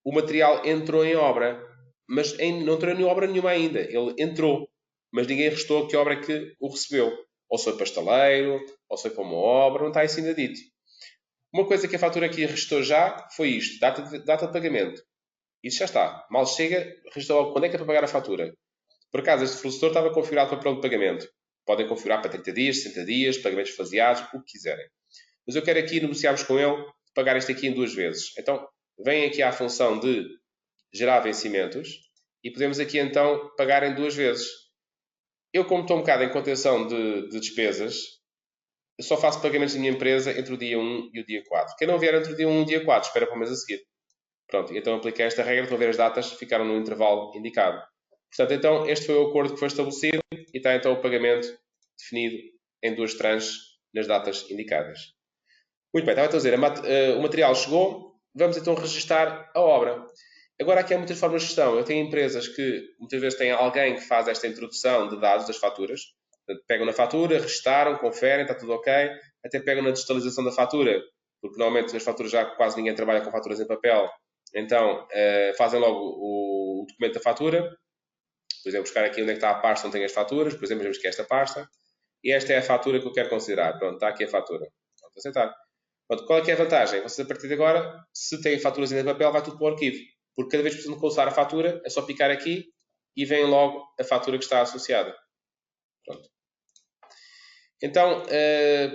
o material entrou em obra, mas não entrou em obra nenhuma ainda. Ele entrou, mas ninguém restou que obra é que o recebeu. Ou se foi para estaleiro, ou se foi para uma obra, não está isso ainda dito. Uma coisa que a fatura aqui restou já foi isto, data de pagamento. Isso já está. Mal chega, restou logo quando é que é para pagar a fatura. Por acaso, este fornecedor estava configurado para pronto pagamento. Podem configurar para 30 dias, 60 dias, pagamentos faseados, o que quiserem. Mas eu quero aqui negociarmos com ele pagar isto aqui em 2 vezes. Então, vem aqui à função de gerar vencimentos e podemos aqui então pagar em 2 vezes. Eu, como estou um bocado em contenção de despesas, eu só faço pagamentos da minha empresa entre o dia 1 e o dia 4. Quem não vier entre o dia 1 e o dia 4, espera para o mês a seguir. Pronto, então apliquei esta regra, estão a ver as datas, ficaram no intervalo indicado. Portanto, então, este foi o acordo que foi estabelecido e está então o pagamento definido em 2 tranches nas datas indicadas. Muito bem, estava a dizer, o material chegou, vamos então registar a obra. Agora aqui há muitas formas de gestão. Eu tenho empresas que muitas vezes têm alguém que faz esta introdução de dados das faturas. Portanto, pegam na fatura, registaram, conferem, está tudo ok. Até pegam na digitalização da fatura, porque normalmente nas faturas já quase ninguém trabalha com faturas em papel. Então, fazem logo o documento da fatura. Por exemplo, buscar aqui onde é que está a pasta onde tem as faturas. Por exemplo, imaginemos que é esta pasta. E esta é a fatura que eu quero considerar. Pronto, está aqui a fatura. Pronto, aceitar. Pronto, qual é que é a vantagem? Vocês, a partir de agora, se têm faturas ainda em papel, vai tudo para o arquivo. Porque cada vez que precisam de consultar a fatura, é só picar aqui e vem logo a fatura que está associada. Pronto. Então,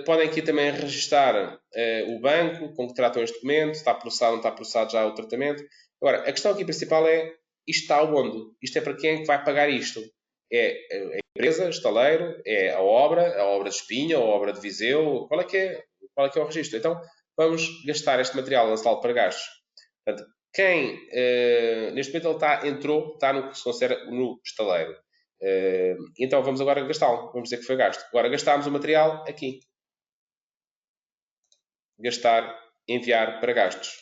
podem aqui também registar o banco com que tratam este documento, está processado ou não está processado já o tratamento. Agora, a questão aqui principal é, isto está onde? Isto é para quem é que vai pagar isto? É a empresa, estaleiro, é a obra de Espinha, a obra de Viseu, qual é que é o registro? Então, vamos gastar este material, lançá-lo para gastos. Portanto, Quem, neste momento ele está no que se considera no estaleiro. Então vamos agora gastá-lo. Vamos dizer que foi gasto. Agora gastámos o material aqui. Gastar, enviar para gastos.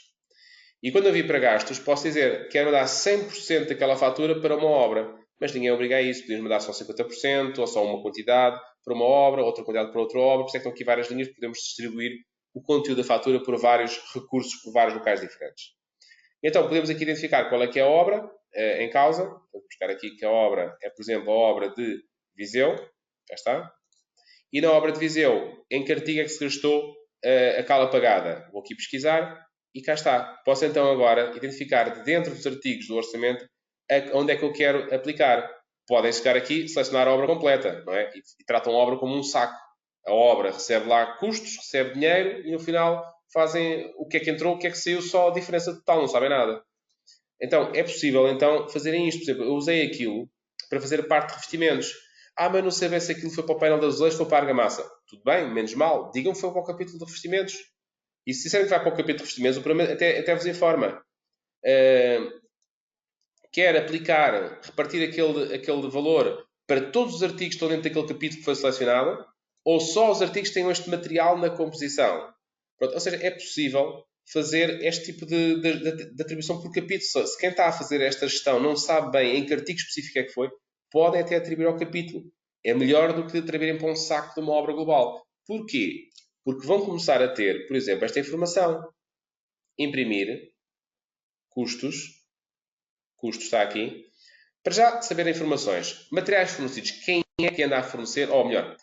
E quando eu vir para gastos, posso dizer que quero mandar 100% daquela fatura para uma obra. Mas ninguém obriga a isso. Podemos mandar só 50% ou só uma quantidade para uma obra, outra quantidade para outra obra. Por isso é que estão aqui várias linhas. Podemos distribuir o conteúdo da fatura por vários recursos, por vários locais diferentes. Então, podemos aqui identificar qual é que é a obra em causa. Vou buscar aqui que a obra é, por exemplo, a obra de Viseu. Já está. E na obra de Viseu, em que artigo é que se gastou a cala pagada? Vou aqui pesquisar e cá está. Posso então agora identificar de dentro dos artigos do orçamento onde é que eu quero aplicar. Podem chegar aqui, selecionar a obra completa, não é? E tratam a obra como um saco. A obra recebe lá custos, recebe dinheiro e no final fazem o que é que entrou, o que é que saiu, só a diferença total, não sabem nada. Então, é possível então fazerem isto. Por exemplo, eu usei aquilo para fazer a parte de revestimentos. Mas não sei se aquilo foi para o painel de azulejos ou para a argamassa. Tudo bem, menos mal. Digam que foi para o capítulo de revestimentos. E se disserem que vai para o capítulo de revestimentos, o programa até vos informa. Quer aplicar, repartir aquele valor para todos os artigos que estão dentro daquele capítulo que foi selecionado, ou só os artigos que tenham este material na composição. Pronto, ou seja, é possível fazer este tipo de atribuição por capítulo. Se quem está a fazer esta gestão não sabe bem em que artigo específico é que foi, podem até atribuir ao capítulo. É melhor do que atribuírem para um saco de uma obra global. Porquê? Porque vão começar a ter, por exemplo, esta informação. Imprimir, custos está aqui. Para já saber informações. Materiais fornecidos. Quem é que anda a fornecer? Ou melhor,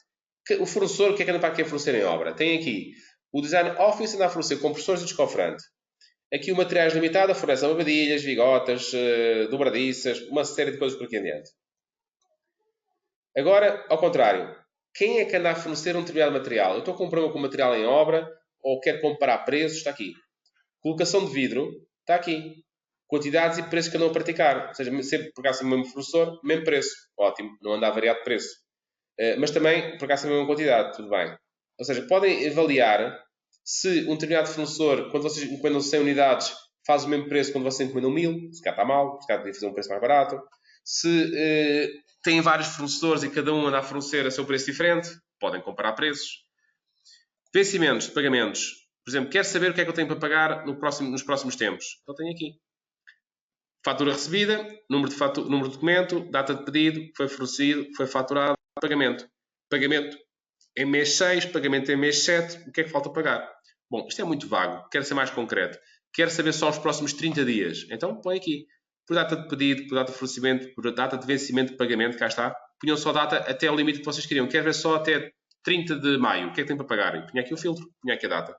o fornecedor, o que é que anda para aqui a fornecer em obra? Tem aqui o Design Office anda a fornecer compressores e descofrante. Aqui o Materiais Limitada fornece abadilhas, vigotas, dobradiças, uma série de coisas por aqui em diante. Agora, ao contrário, quem é que anda a fornecer um determinado material? Eu estou a comprar um material em obra ou quero comparar preços? Está aqui. Colocação de vidro? Está aqui. Quantidades e preços que andam a praticar. Ou seja, sempre por acaso o mesmo fornecedor, mesmo preço. Ótimo, não anda a variar de preço. Mas também por acaso a mesma quantidade, tudo bem. Ou seja, podem avaliar se um determinado fornecedor, quando vocês encomendam 100 unidades, faz o mesmo preço quando vocês encomendam 1000, se cá está mal, se cá podia fazer um preço mais barato. Se têm vários fornecedores e cada um anda a fornecer a seu preço diferente, podem comparar preços. Vencimentos de pagamentos. Por exemplo, quero saber o que é que eu tenho para pagar nos próximos tempos. Então tenho aqui. Fatura recebida, número de documento, data de pedido, foi fornecido, foi faturado, pagamento. Pagamento em mês 6, pagamento em mês 7, o que é que falta pagar? Bom, isto é muito vago, quero ser mais concreto. Quero saber só os próximos 30 dias. Então põe aqui, por data de pedido, por data de fornecimento, por data de vencimento de pagamento, cá está. Punham só data até o limite que vocês queriam. Quero ver só até 30 de maio, o que é que tem para pagar? E punha aqui o filtro, punha aqui a data.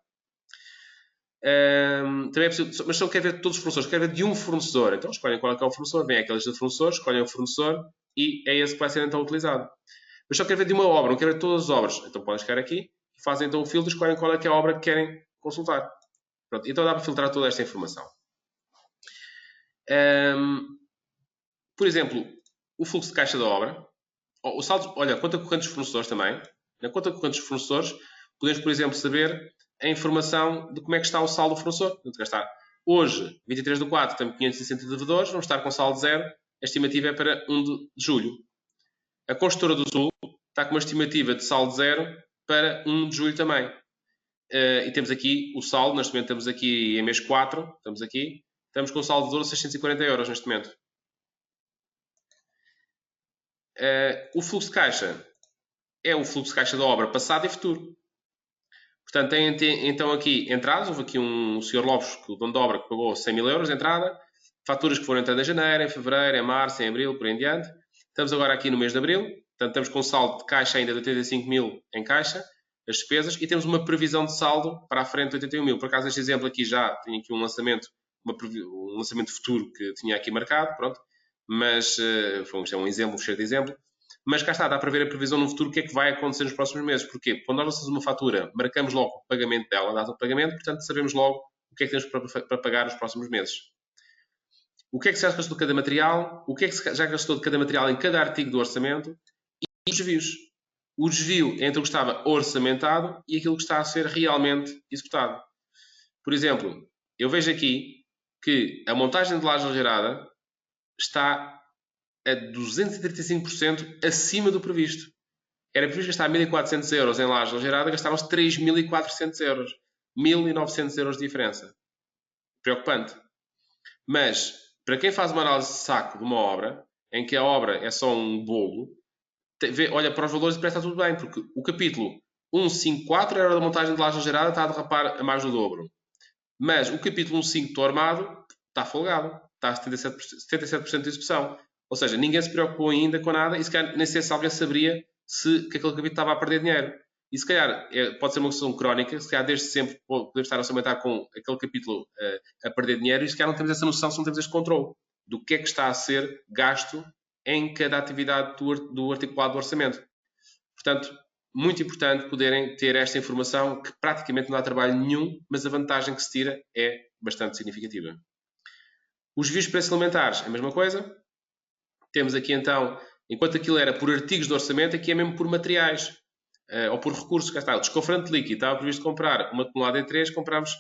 Também é possível, mas só quer ver todos os fornecedores, quer ver de um fornecedor. Então escolhem qual é que é o fornecedor, vem aquela lista de fornecedores, escolhem o fornecedor e é esse que vai ser então utilizado. Mas só quer ver de uma obra, não quer ver todas as obras. Então podem chegar aqui, fazem então o filtro, escolhem qual é que é a obra que querem consultar. Pronto, então dá para filtrar toda esta informação. Por exemplo, o fluxo de caixa da obra. O saldo, olha, conta corrente dos fornecedores também. Na conta corrente dos fornecedores, podemos, por exemplo, saber a informação de como é que está o saldo do fornecedor. Hoje, 23 de 4, temos 560 devedores, vamos estar com saldo zero. A estimativa é para 1 de julho. A Construtora do Sul está com uma estimativa de saldo zero para 1 de julho também. E temos aqui o saldo, neste momento estamos aqui em mês 4, estamos com um saldo de 640 euros neste momento. O fluxo de caixa é o fluxo de caixa da obra passado e futuro. Portanto, tem então aqui entradas, houve aqui um Sr. Lopes, o dono da obra, que pagou 100 mil euros de entrada, faturas que foram entrando em janeiro, em fevereiro, em março, em abril, por aí em diante. Estamos agora aqui no mês de abril, portanto estamos com um saldo de caixa ainda de 85 mil em caixa, as despesas, e temos uma previsão de saldo para a frente de 81 mil. Por acaso este exemplo aqui já tem aqui um lançamento futuro que tinha aqui marcado, pronto, mas isto é um exemplo, um fecheiro de exemplo. Mas cá está, dá para ver a previsão no futuro, o que é que vai acontecer nos próximos meses. Porquê? Quando nós lançamos uma fatura, marcamos logo o pagamento dela, a data de pagamento, portanto sabemos logo o que é que temos para pagar nos próximos meses. O que é que se já gastou de cada material, o que é que se já gastou de cada material em cada artigo do orçamento e os desvios. O desvio entre o que estava orçamentado e aquilo que está a ser realmente executado. Por exemplo, eu vejo aqui que a montagem de laje algeirada está a 235% acima do previsto. Era previsto gastar 1.400 euros em laje algeirada, gastaram-se 3.400 euros. 1.900 euros de diferença. Preocupante. Mas, para quem faz uma análise de saco de uma obra, em que a obra é só um bolo, olha para os valores e parece que está tudo bem, porque o capítulo 154 era da montagem de laje algeirada, está a derrapar a mais do dobro. Mas o capítulo 1.5 do armado está folgado, está a 77% de execução. Ou seja, ninguém se preocupou ainda com nada e se calhar nem sei se alguém saberia que aquele capítulo estava a perder dinheiro. E se calhar pode ser uma questão crónica, se calhar desde sempre podemos estar a aumentar com aquele capítulo a perder dinheiro e se calhar não temos essa noção, se não temos este controle do que é que está a ser gasto em cada atividade do articulado do orçamento. Portanto, muito importante poderem ter esta informação que praticamente não dá trabalho nenhum, mas a vantagem que se tira é bastante significativa. Os desvios de preços alimentares, a mesma coisa. Temos aqui então, enquanto aquilo era por artigos de orçamento, aqui é mesmo por materiais ou por recursos. Cá está, o desconforante líquido estava previsto comprar uma tonelada em 3, comprámos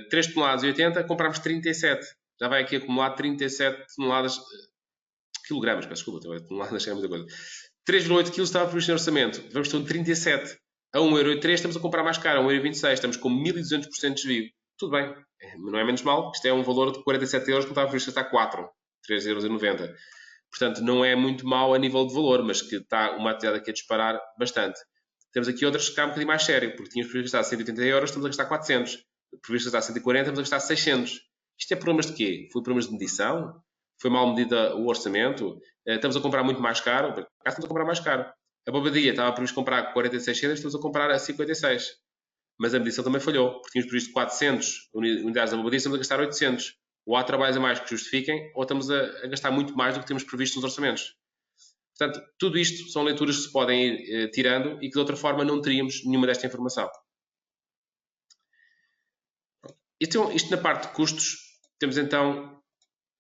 3 toneladas e 80, comprámos 37. Já vai aqui acumular 37 toneladas, quilogramas, peço desculpa, toneladas é muita coisa. 3,8 kg estava previsto no orçamento. Vamos ter um 37 a 1,03€, estamos a comprar mais caro, a 1,26€. Estamos com 1.200% de desvio. Tudo bem, não é menos mal. Isto é um valor de 47 euros que não estava previsto estar 4, 3,90€. Portanto, não é muito mal a nível de valor, mas que está uma atividade aqui a disparar bastante. Temos aqui outras que está um bocadinho mais sério, porque tínhamos previsto gastar 180 euros, estamos a gastar 400. Previsto gastar 140, estamos a gastar 600. Isto é problemas de quê? Foi problemas de medição? Foi mal medida o orçamento? Estamos a comprar muito mais caro? Estamos a comprar mais caro. A bobadia estava previsto comprar 46 centos, estamos a comprar a 56. Mas a medição também falhou, porque tínhamos previsto 400 unidades da bobadia, estamos a gastar 800. Ou há trabalhos a mais que justifiquem, ou estamos a gastar muito mais do que temos previsto nos orçamentos. Portanto, tudo isto são leituras que se podem ir tirando e que de outra forma não teríamos nenhuma desta informação. Então, isto na parte de custos, temos então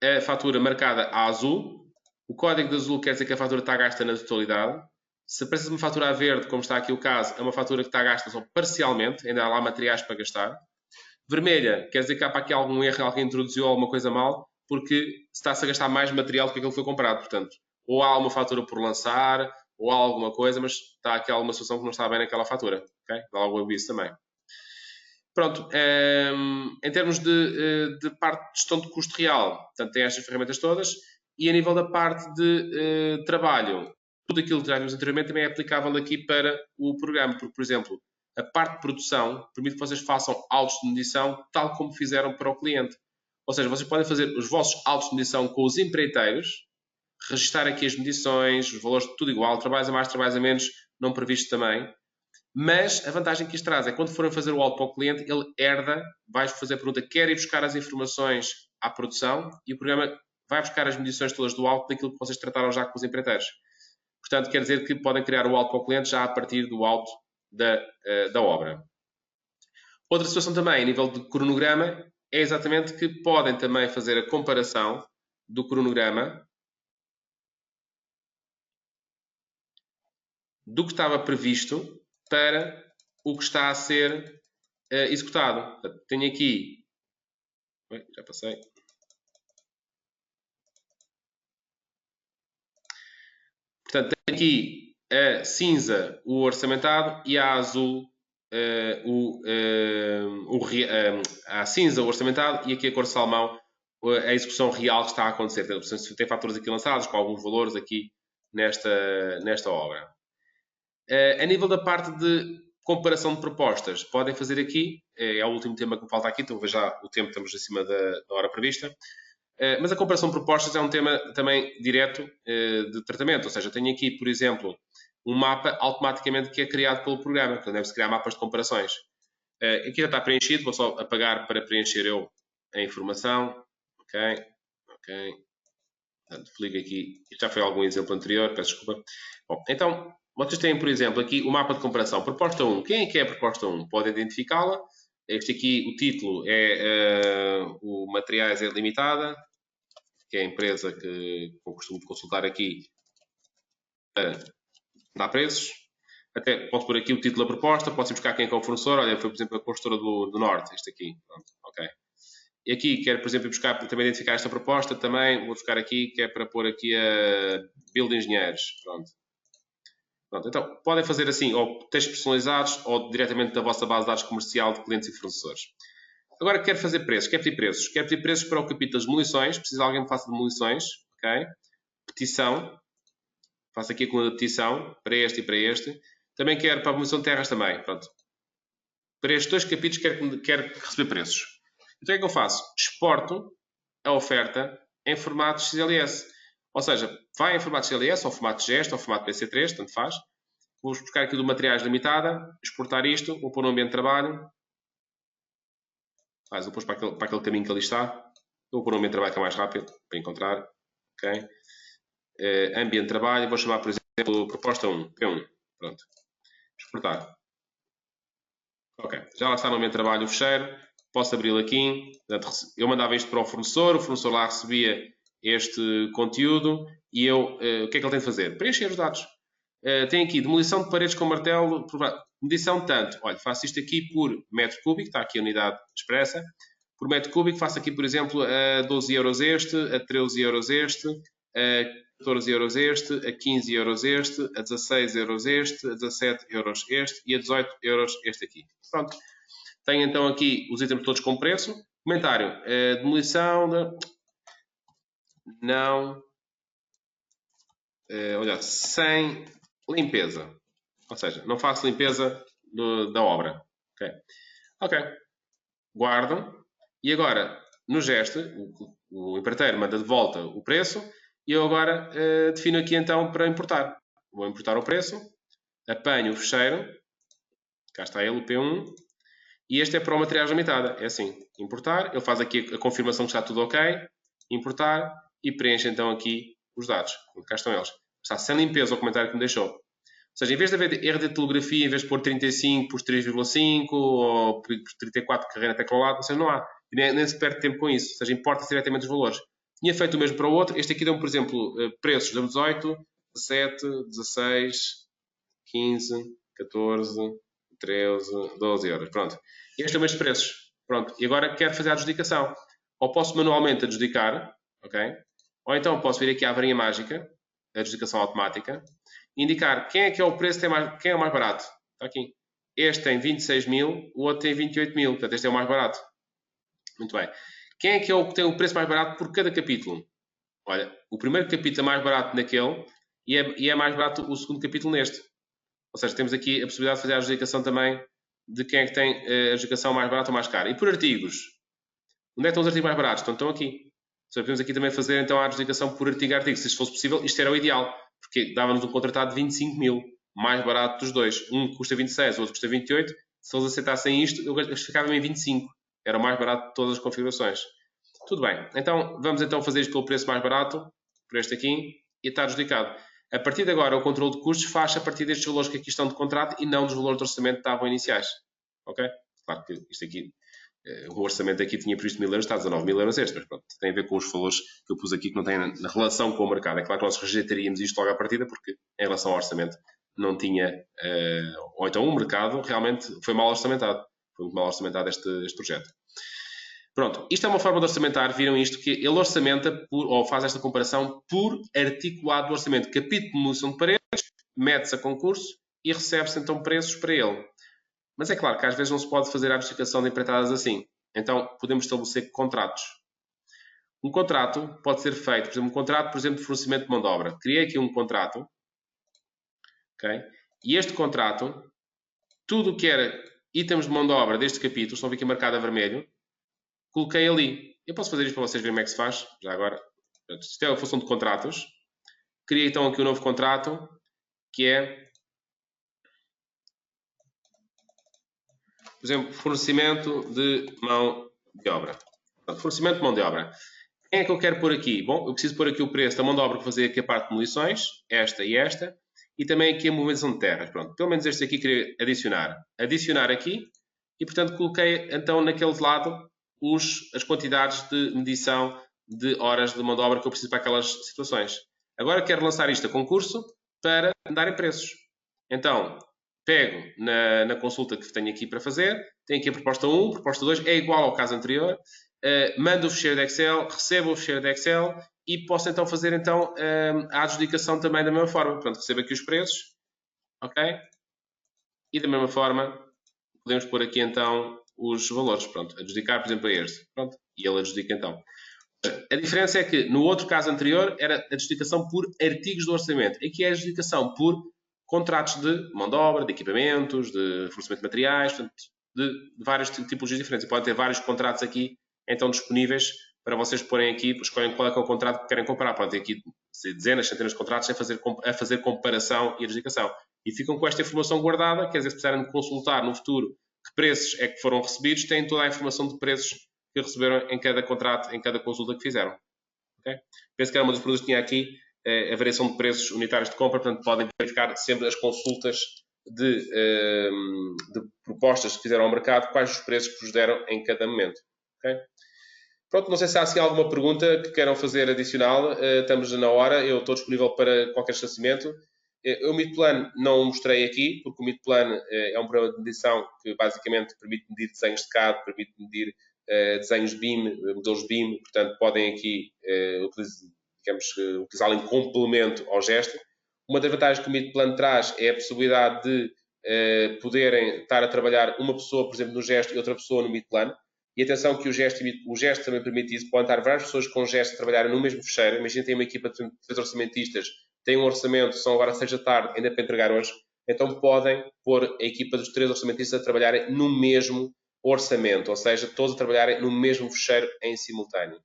a fatura marcada a azul. O código de azul quer dizer que a fatura está gasta na totalidade. Se aparece uma fatura a verde, como está aqui o caso, é uma fatura que está gasta só parcialmente, ainda há lá materiais para gastar. Vermelha quer dizer que há para aqui algum erro, alguém introduziu alguma coisa mal, porque está-se a gastar mais material do que aquilo que foi comprado. Portanto, ou há uma fatura por lançar, ou há alguma coisa, mas está aqui alguma solução que não está bem naquela fatura. Okay? Dá algum aviso também. Pronto, em termos de parte de gestão de custo real, portanto, tem estas ferramentas todas, e a nível da parte de trabalho, tudo aquilo que já vimos anteriormente também é aplicável aqui para o programa, porque, por exemplo, a parte de produção permite que vocês façam autos de medição tal como fizeram para o cliente. Ou seja, vocês podem fazer os vossos autos de medição com os empreiteiros, registar aqui as medições, os valores, tudo igual, trabalhos a mais, trabalhos a menos, não previsto também. Mas a vantagem que isto traz é que quando forem fazer o auto para o cliente, ele herda, vai-vos fazer a pergunta, quer ir buscar as informações à produção e o programa vai buscar as medições todas do auto daquilo que vocês trataram já com os empreiteiros. Portanto, quer dizer que podem criar o auto para o cliente já a partir do auto da obra. Outra situação também, a nível de cronograma, é exatamente que podem também fazer a comparação do cronograma do que estava previsto para o que está a ser executado. Portanto, tenho aqui... Já passei. Portanto, tenho aqui a cinza o orçamentado e a azul a cinza o orçamentado e aqui a cor salmão a execução real que está a acontecer. Portanto, tem fatores aqui lançados com alguns valores aqui nesta obra. A nível da parte de comparação de propostas, podem fazer aqui, é o último tema que me falta aqui, então veja já o tempo, estamos acima da hora prevista. Mas a comparação de propostas é um tema também direto de tratamento, ou seja, eu tenho aqui, por exemplo, um mapa automaticamente que é criado pelo programa, portanto deve-se criar mapas de comparações. Aqui já está preenchido, vou só apagar para preencher eu a informação. Ok. Portanto, fligo aqui, isto já foi algum exemplo anterior, peço desculpa. Bom, então, vocês têm, por exemplo, aqui o mapa de comparação. Proposta 1. Quem é que é a proposta 1? Podem identificá-la. Este aqui, o título é o Materiais é Limitada, que é a empresa que eu costumo consultar aqui para dar preços. Até posso pôr aqui o título da proposta, posso ir buscar quem é que é o fornecedor. Olha, foi, por exemplo, a construtora do Norte, este aqui. Pronto, ok. E aqui quero, por exemplo, buscar, também identificar esta proposta, também vou buscar aqui, que é para pôr aqui a Build Engenheiros. Pronto. Pronto. Então, podem fazer assim, ou textos personalizados, ou diretamente da vossa base de dados comercial de clientes e fornecedores. Agora quero fazer preços, quero pedir preços. Quero pedir preços para o capítulo das demolições, preciso de alguém que faça demolições, ok? Petição, faço aqui com a petição, para este e para este. Também quero para a demolição de terras também, pronto. Para estes dois capítulos quero receber preços. Então o que é que eu faço? Exporto a oferta em formato XLS. Ou seja, vai em formato XLS, ou formato gesto, ou formato PC3, tanto faz. Vou buscar aqui do materiais limitada, exportar isto, vou pôr no ambiente de trabalho. Vou pôr para aquele caminho que ali está. Vou pôr no ambiente de trabalho que é mais rápido, para encontrar. Okay. Ambiente de trabalho, vou chamar, por exemplo, proposta 1, P1. Pronto. Exportar. Ok, já lá está no ambiente de trabalho o fecheiro. Posso abri-lo aqui. Eu mandava isto para o fornecedor lá recebia este conteúdo e eu, o que é que ele tem de fazer? Preencher os dados. Tem aqui demolição de paredes com martelo, medição tanto. Olha, faço isto aqui por metro cúbico, está aqui a unidade expressa. Por metro cúbico faço aqui, por exemplo, a 12 euros este, a 13 euros este, a 14 euros este, a 15 euros este, a 16 euros este, a 17 euros este e a 18 euros este aqui. Pronto. Tenho então aqui os itens todos com preço. Comentário. Demolição de... Não. Olha, sem limpeza. Ou seja, não faço limpeza da obra. Ok. Ok. Guardo. E agora, no gesto, o empreiteiro manda de volta o preço e eu agora defino aqui então para importar. Vou importar o preço. Apanho o fecheiro. Cá está ele, o P1. E este é para o materiais limitada. É assim, importar, ele faz aqui a confirmação que está tudo ok, importar e preenche então aqui os dados. Cá estão eles. Está sem limpeza o comentário que me deixou. Ou seja, em vez de haver erro de tipografia, em vez de pôr 35 por 3,5 ou por 34 que carreira até aquele lado, ou seja, não há. Nem se perde tempo com isso. Ou seja, importa diretamente os valores. Tinha feito o mesmo para o outro. Este aqui deu-me, por exemplo, preços de 18, 17, 16, 15, 14, 13, 12 euros. Pronto. Este é o mês de preços. Pronto. E agora quero fazer a adjudicação. Ou posso manualmente adjudicar, ok? Ou então posso vir aqui à varinha mágica, a adjudicação automática, e indicar quem é que é o preço, quem é o mais barato. Está aqui. Este tem 26 mil, o outro tem 28 mil. Portanto, este é o mais barato. Muito bem. Quem é que tem o preço mais barato por cada capítulo? Olha, o primeiro capítulo é mais barato naquele e é mais barato o segundo capítulo neste. Ou seja, temos aqui a possibilidade de fazer a adjudicação também de quem é que tem a adjudicação mais barata ou mais cara. E por artigos. Onde é que estão os artigos mais baratos? Estão aqui. Ou seja, podemos aqui também fazer então a adjudicação por artigo a artigo. Se isto fosse possível, isto era o ideal. Porque dava-nos um contratado de 25 mil. Mais barato dos dois. Um custa 26, o outro custa 28. Se eles aceitassem isto, eles ficavam em 25. Era o mais barato de todas as configurações. Tudo bem. Então, vamos então fazer isto pelo preço mais barato. Por este aqui. E está adjudicado. A partir de agora, o controle de custos faz-se a partir destes valores que aqui estão de contrato e não dos valores de orçamento que estavam iniciais. Ok? Claro que isto aqui, o orçamento aqui tinha previsto 1000 euros, está a 19 mil euros este, mas pronto, tem a ver com os valores que eu pus aqui que não têm na relação com o mercado. É claro que nós rejeitaríamos isto logo à partida porque, em relação ao orçamento, não tinha... ou então o mercado realmente foi mal orçamentado. Foi muito mal orçamentado este projeto. Pronto, isto é uma forma de orçamentar, viram isto, que ele orçamenta, ou faz esta comparação por articulado do orçamento. Capítulo de demolição de paredes, mete-se a concurso e recebe-se então preços para ele. Mas é claro que às vezes não se pode fazer a adjudicação de empreitadas assim. Então podemos estabelecer contratos. Um contrato pode ser feito, por exemplo, um contrato, por exemplo, de fornecimento de mão de obra. Criei aqui um contrato, ok? E este contrato, tudo o que era itens de mão de obra deste capítulo, estão aqui marcado a vermelho, coloquei ali. Eu posso fazer isto para vocês verem como é que se faz, já agora. Isto é a função de contratos. Criei então aqui um novo contrato, que é, por exemplo, fornecimento de mão de obra. Fornecimento de mão de obra. Quem é que eu quero pôr aqui? Bom, eu preciso pôr aqui o preço da mão de obra que fazer aqui a parte de demolições, esta e esta, e também aqui a movimentação de terras. Pronto, pelo menos este aqui queria adicionar. Adicionar aqui, e portanto coloquei então naquele lado as quantidades de medição de horas de mão de obra que eu preciso para aquelas situações. Agora quero lançar isto a concurso para darem preços. Então, pego na consulta que tenho aqui para fazer, tenho aqui a proposta 1, proposta 2, é igual ao caso anterior, mando o ficheiro de Excel, recebo o ficheiro de Excel e posso então fazer então a adjudicação também da mesma forma. Portanto, recebo aqui os preços, ok? E da mesma forma podemos pôr aqui então os valores. Pronto, adjudicar, por exemplo, a este. Pronto, e ele adjudica então. A diferença é que no outro caso anterior era a adjudicação por artigos do orçamento. Aqui é a adjudicação por contratos de mão de obra, de equipamentos, de fornecimento de materiais, portanto, de vários tipologias diferentes. E podem ter vários contratos aqui então disponíveis para vocês porem aqui, escolhem qual é que é o contrato que querem comprar. Podem ter aqui dezenas, centenas de contratos a fazer comparação e adjudicação. E ficam com esta informação guardada, quer dizer, se precisarem de consultar no futuro que preços é que foram recebidos, têm toda a informação de preços que receberam em cada contrato, em cada consulta que fizeram. Okay? Penso que era uma das perguntas que tinha aqui, a variação de preços unitários de compra, portanto podem verificar sempre as consultas de propostas que fizeram ao mercado, quais os preços que vos deram em cada momento. Okay? Pronto, não sei se há assim alguma pergunta que queiram fazer adicional, estamos na hora, eu estou disponível para qualquer esclarecimento. O Midplan não mostrei aqui, porque o Midplan é um programa de medição que basicamente permite medir desenhos de CAD, permite medir desenhos BIM, modelos BIM, portanto podem aqui utilizá-lo em complemento ao gesto. Uma das vantagens que o Midplan traz é a possibilidade de poderem estar a trabalhar uma pessoa, por exemplo, no gesto e outra pessoa no Midplan. E atenção que o gesto também permite isso, podem estar várias pessoas com gesto a trabalharem no mesmo fecheiro. Imagina que tem uma equipa de 3 orçamentistas, tem um orçamento, são agora 6 da tarde, ainda para entregar hoje, então podem pôr a equipa dos 3 orçamentistas a trabalharem no mesmo orçamento, ou seja, todos a trabalharem no mesmo fecheiro em simultâneo.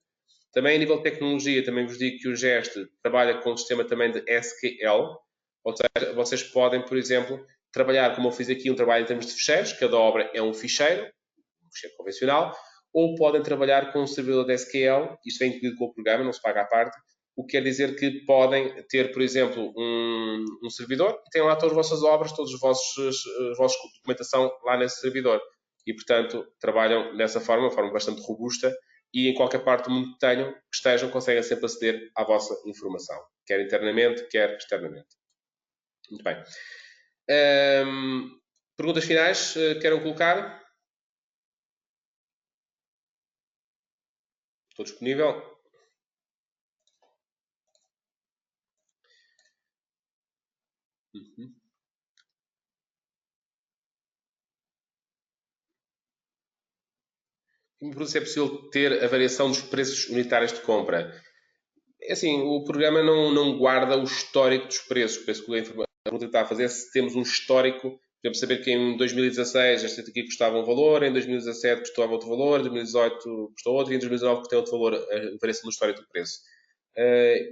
Também a nível de tecnologia, também vos digo que o GEST trabalha com um sistema também de SQL, ou seja, vocês podem, por exemplo, trabalhar, como eu fiz aqui, um trabalho em termos de ficheiros, cada obra é um ficheiro convencional, ou podem trabalhar com um servidor de SQL, isto vem incluído com o programa, não se paga à parte, o que quer dizer que podem ter, por exemplo, um servidor e têm lá todas as vossas obras, todos os vossos documentação lá nesse servidor. E, portanto, trabalham dessa forma, uma forma bastante robusta, e em qualquer parte do mundo que estejam, conseguem sempre aceder à vossa informação, quer internamente, quer externamente. Muito bem. Perguntas finais? Queiram colocar? Estou disponível. Uhum. Me pergunta se é possível ter a variação dos preços unitários de compra. É assim, o programa não guarda o histórico dos preços. Penso que a pergunta que está a fazer é se temos um histórico. Podemos saber que em 2016 este aqui custava um valor, em 2017 custava outro valor, em 2018 custou outro e em 2019 tem outro valor, a variação do histórico do preço.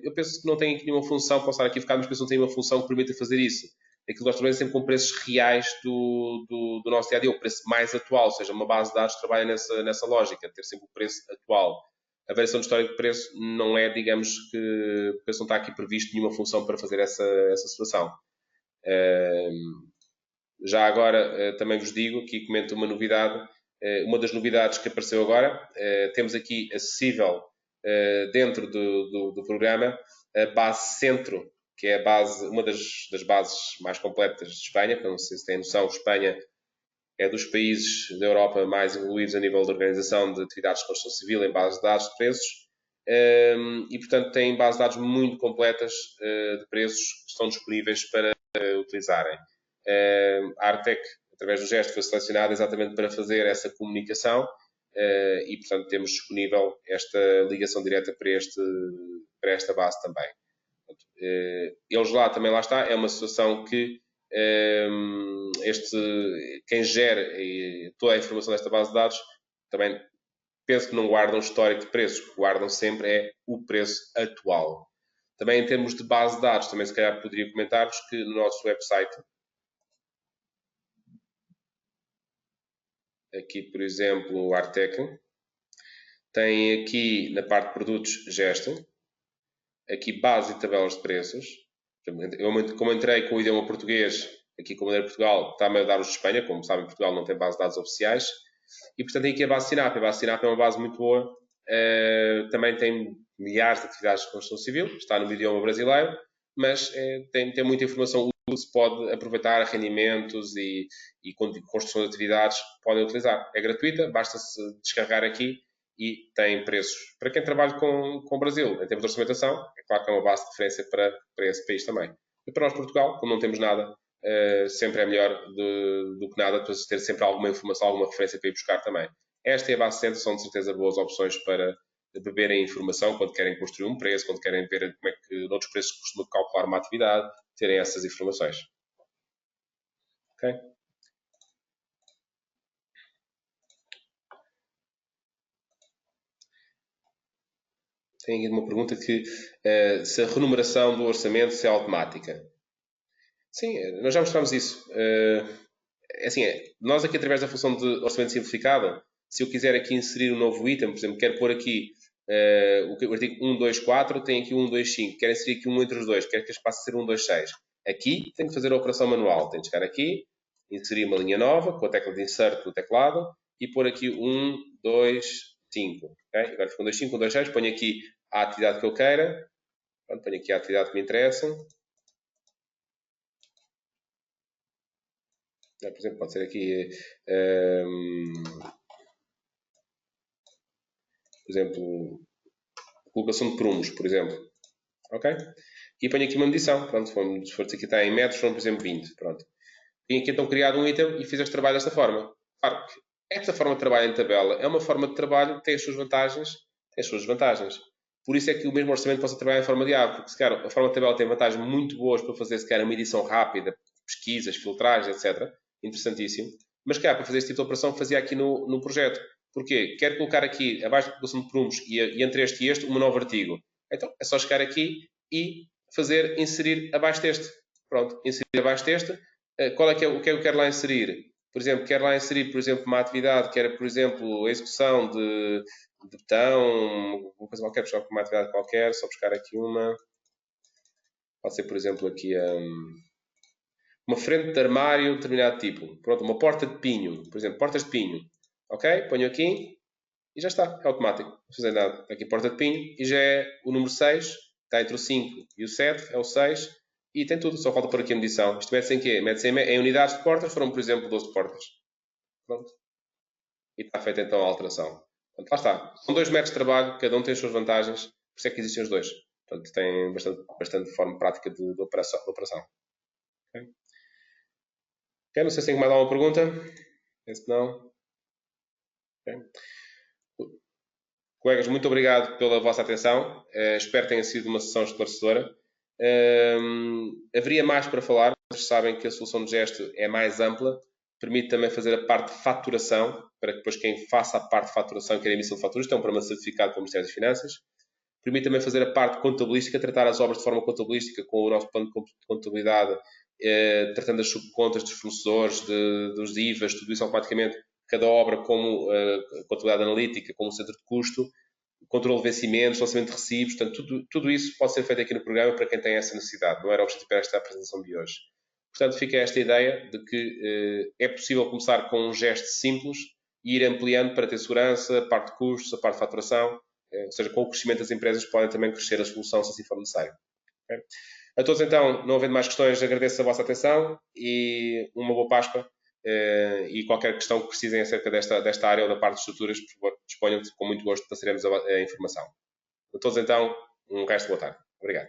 Eu penso que não tem aqui nenhuma função, posso estar aqui focado, mas penso que não tem uma função que permita fazer isso. Aquilo que nós trabalhamos sempre com preços reais do nosso dia a dia, o preço mais atual, ou seja, uma base de dados trabalha nessa lógica, ter sempre o preço atual. A variação do histórico de preço não é, digamos que, o preço não está aqui previsto nenhuma função para fazer essa situação. Já agora, também vos digo, aqui comento uma novidade, uma das novidades que apareceu agora, temos aqui acessível dentro do programa a base Centro, que é a base, uma das bases mais completas de Espanha, para não sei se têm noção, Espanha é dos países da Europa mais evoluídos a nível de organização de atividades de construção civil em base de dados de preços e, portanto, tem bases de dados muito completas de preços que estão disponíveis para utilizarem. A Artec, através do gesto, foi selecionada exatamente para fazer essa comunicação e, portanto, temos disponível esta ligação direta para esta base também. Eles lá está, é uma situação que quem gera toda a informação desta base de dados também penso que não guardam histórico de preços, o que guardam sempre é o preço atual. Também em termos de base de dados, também se calhar poderia comentar-vos que no nosso website, aqui por exemplo o Artec, tem aqui na parte de produtos gesto, aqui base e tabelas de preços. Eu, como entrei com o idioma português, aqui com a bandeira de Portugal, está-me a dar os de Espanha, como sabem, Portugal não tem base de dados oficiais. E, portanto, tem aqui a base Sinap. A base Sinap é uma base muito boa. Também tem milhares de atividades de construção civil, está no idioma brasileiro, mas tem muita informação útil, se pode aproveitar rendimentos e construção de atividades, podem utilizar. É gratuita, basta-se descarregar aqui e tem preços. Para quem trabalha com o Brasil, em termos de orçamentação, é claro que é uma base de referência para esse país também. E para nós, Portugal, como não temos nada, sempre é melhor do que nada, para ter sempre alguma informação, alguma referência para ir buscar também. Esta e a base centro são de certeza boas opções para beberem informação quando querem construir um preço, quando querem ver como é que outros preços costumam calcular uma atividade, terem essas informações. Ok? Tem aqui uma pergunta que se a renumeração do orçamento se é automática. Sim, nós já mostramos isso. Assim, nós aqui através da função de orçamento simplificado, se eu quiser aqui inserir um novo item, por exemplo, quero pôr aqui o artigo 1, 2, 4, tem aqui 1, 2, 5, quero inserir aqui um entre os dois, quero que este passe a ser 1, 2, 6. Aqui tenho que fazer a operação manual, tenho que chegar aqui, inserir uma linha nova com a tecla de insert no teclado e pôr aqui 1, 2, 5. Okay? Agora ficam 2, 5, 1, 2, 6, ponho aqui a atividade que eu queira, ponho aqui a atividade que me interessa. Por exemplo, pode ser aqui, por exemplo, colocação de prumos, por exemplo. Ok? E ponho aqui uma medição. Pronto, se for aqui está em metros, são, por exemplo, 20. Pronto. Tenho aqui então criado um item e fiz este trabalho desta forma. Claro que esta forma de trabalho em tabela é uma forma de trabalho que tem as suas vantagens, tem as suas desvantagens. Por isso é que o mesmo orçamento possa trabalhar em forma de árvore, porque se calhar a forma de tabela tem vantagens muito boas para fazer se calhar uma edição rápida, pesquisas, filtragens, etc. Interessantíssimo. Mas calhar para fazer este tipo de operação fazia aqui no projeto. Porquê? Quero colocar aqui, abaixo da colocação de prumos e entre este e este, um novo artigo. Então é só chegar aqui e fazer inserir abaixo deste. Pronto, inserir abaixo deste. Qual é que é o que eu quero lá inserir? Por exemplo, quero lá inserir, por exemplo, uma atividade que era, por exemplo, a execução de botão, uma coisa qualquer, buscar uma atividade qualquer, só buscar aqui uma. Pode ser, por exemplo, aqui uma frente de armário de determinado tipo. Pronto, uma porta de pinho, por exemplo, portas de pinho. Ok? Ponho aqui e já está, é automático. Não vou fazer nada. Está aqui porta de pinho e já é o número 6, está entre o 5 e o 7, é o 6 e tem tudo, só falta por aqui a medição. Isto mete-se em quê? Mete-se em unidades de portas, foram, por exemplo, 12 portas. Pronto. E está feita então a alteração. Portanto, lá está. São 2 métodos de trabalho, cada um tem as suas vantagens, por isso é que existem os dois. Portanto, tem bastante forma prática de operação. Okay? Ok, não sei se tem mais alguma pergunta. Se não. Okay. Colegas, muito obrigado pela vossa atenção. Espero que tenha sido uma sessão esclarecedora. Haveria mais para falar. Vocês sabem que a solução de gesto é mais ampla. Permite também fazer a parte de faturação, para que depois quem faça a parte de faturação, que é a emissão de faturas, tem um programa certificado pelo Ministério das Finanças. Permite também fazer a parte contabilística, tratar as obras de forma contabilística com o nosso plano de contabilidade, tratando as subcontas dos fornecedores, dos IVAs, tudo isso automaticamente, cada obra como contabilidade analítica, como centro de custo, controle de vencimentos, lançamento de recibos, portanto, tudo isso pode ser feito aqui no programa para quem tem essa necessidade. Não era o objetivo para esta apresentação de hoje. Portanto, fica esta ideia de que é possível começar com um gesto simples e ir ampliando para ter segurança, a parte de custos, a parte de faturação, ou seja, com o crescimento das empresas podem também crescer a solução se assim for necessário. Okay? A todos então, não havendo mais questões, agradeço a vossa atenção e uma boa Páscoa. E qualquer questão que precisem acerca desta área ou da parte de estruturas, por favor, disponham-se com muito gosto, passaremos a informação. A todos então, um resto de boa tarde. Obrigado.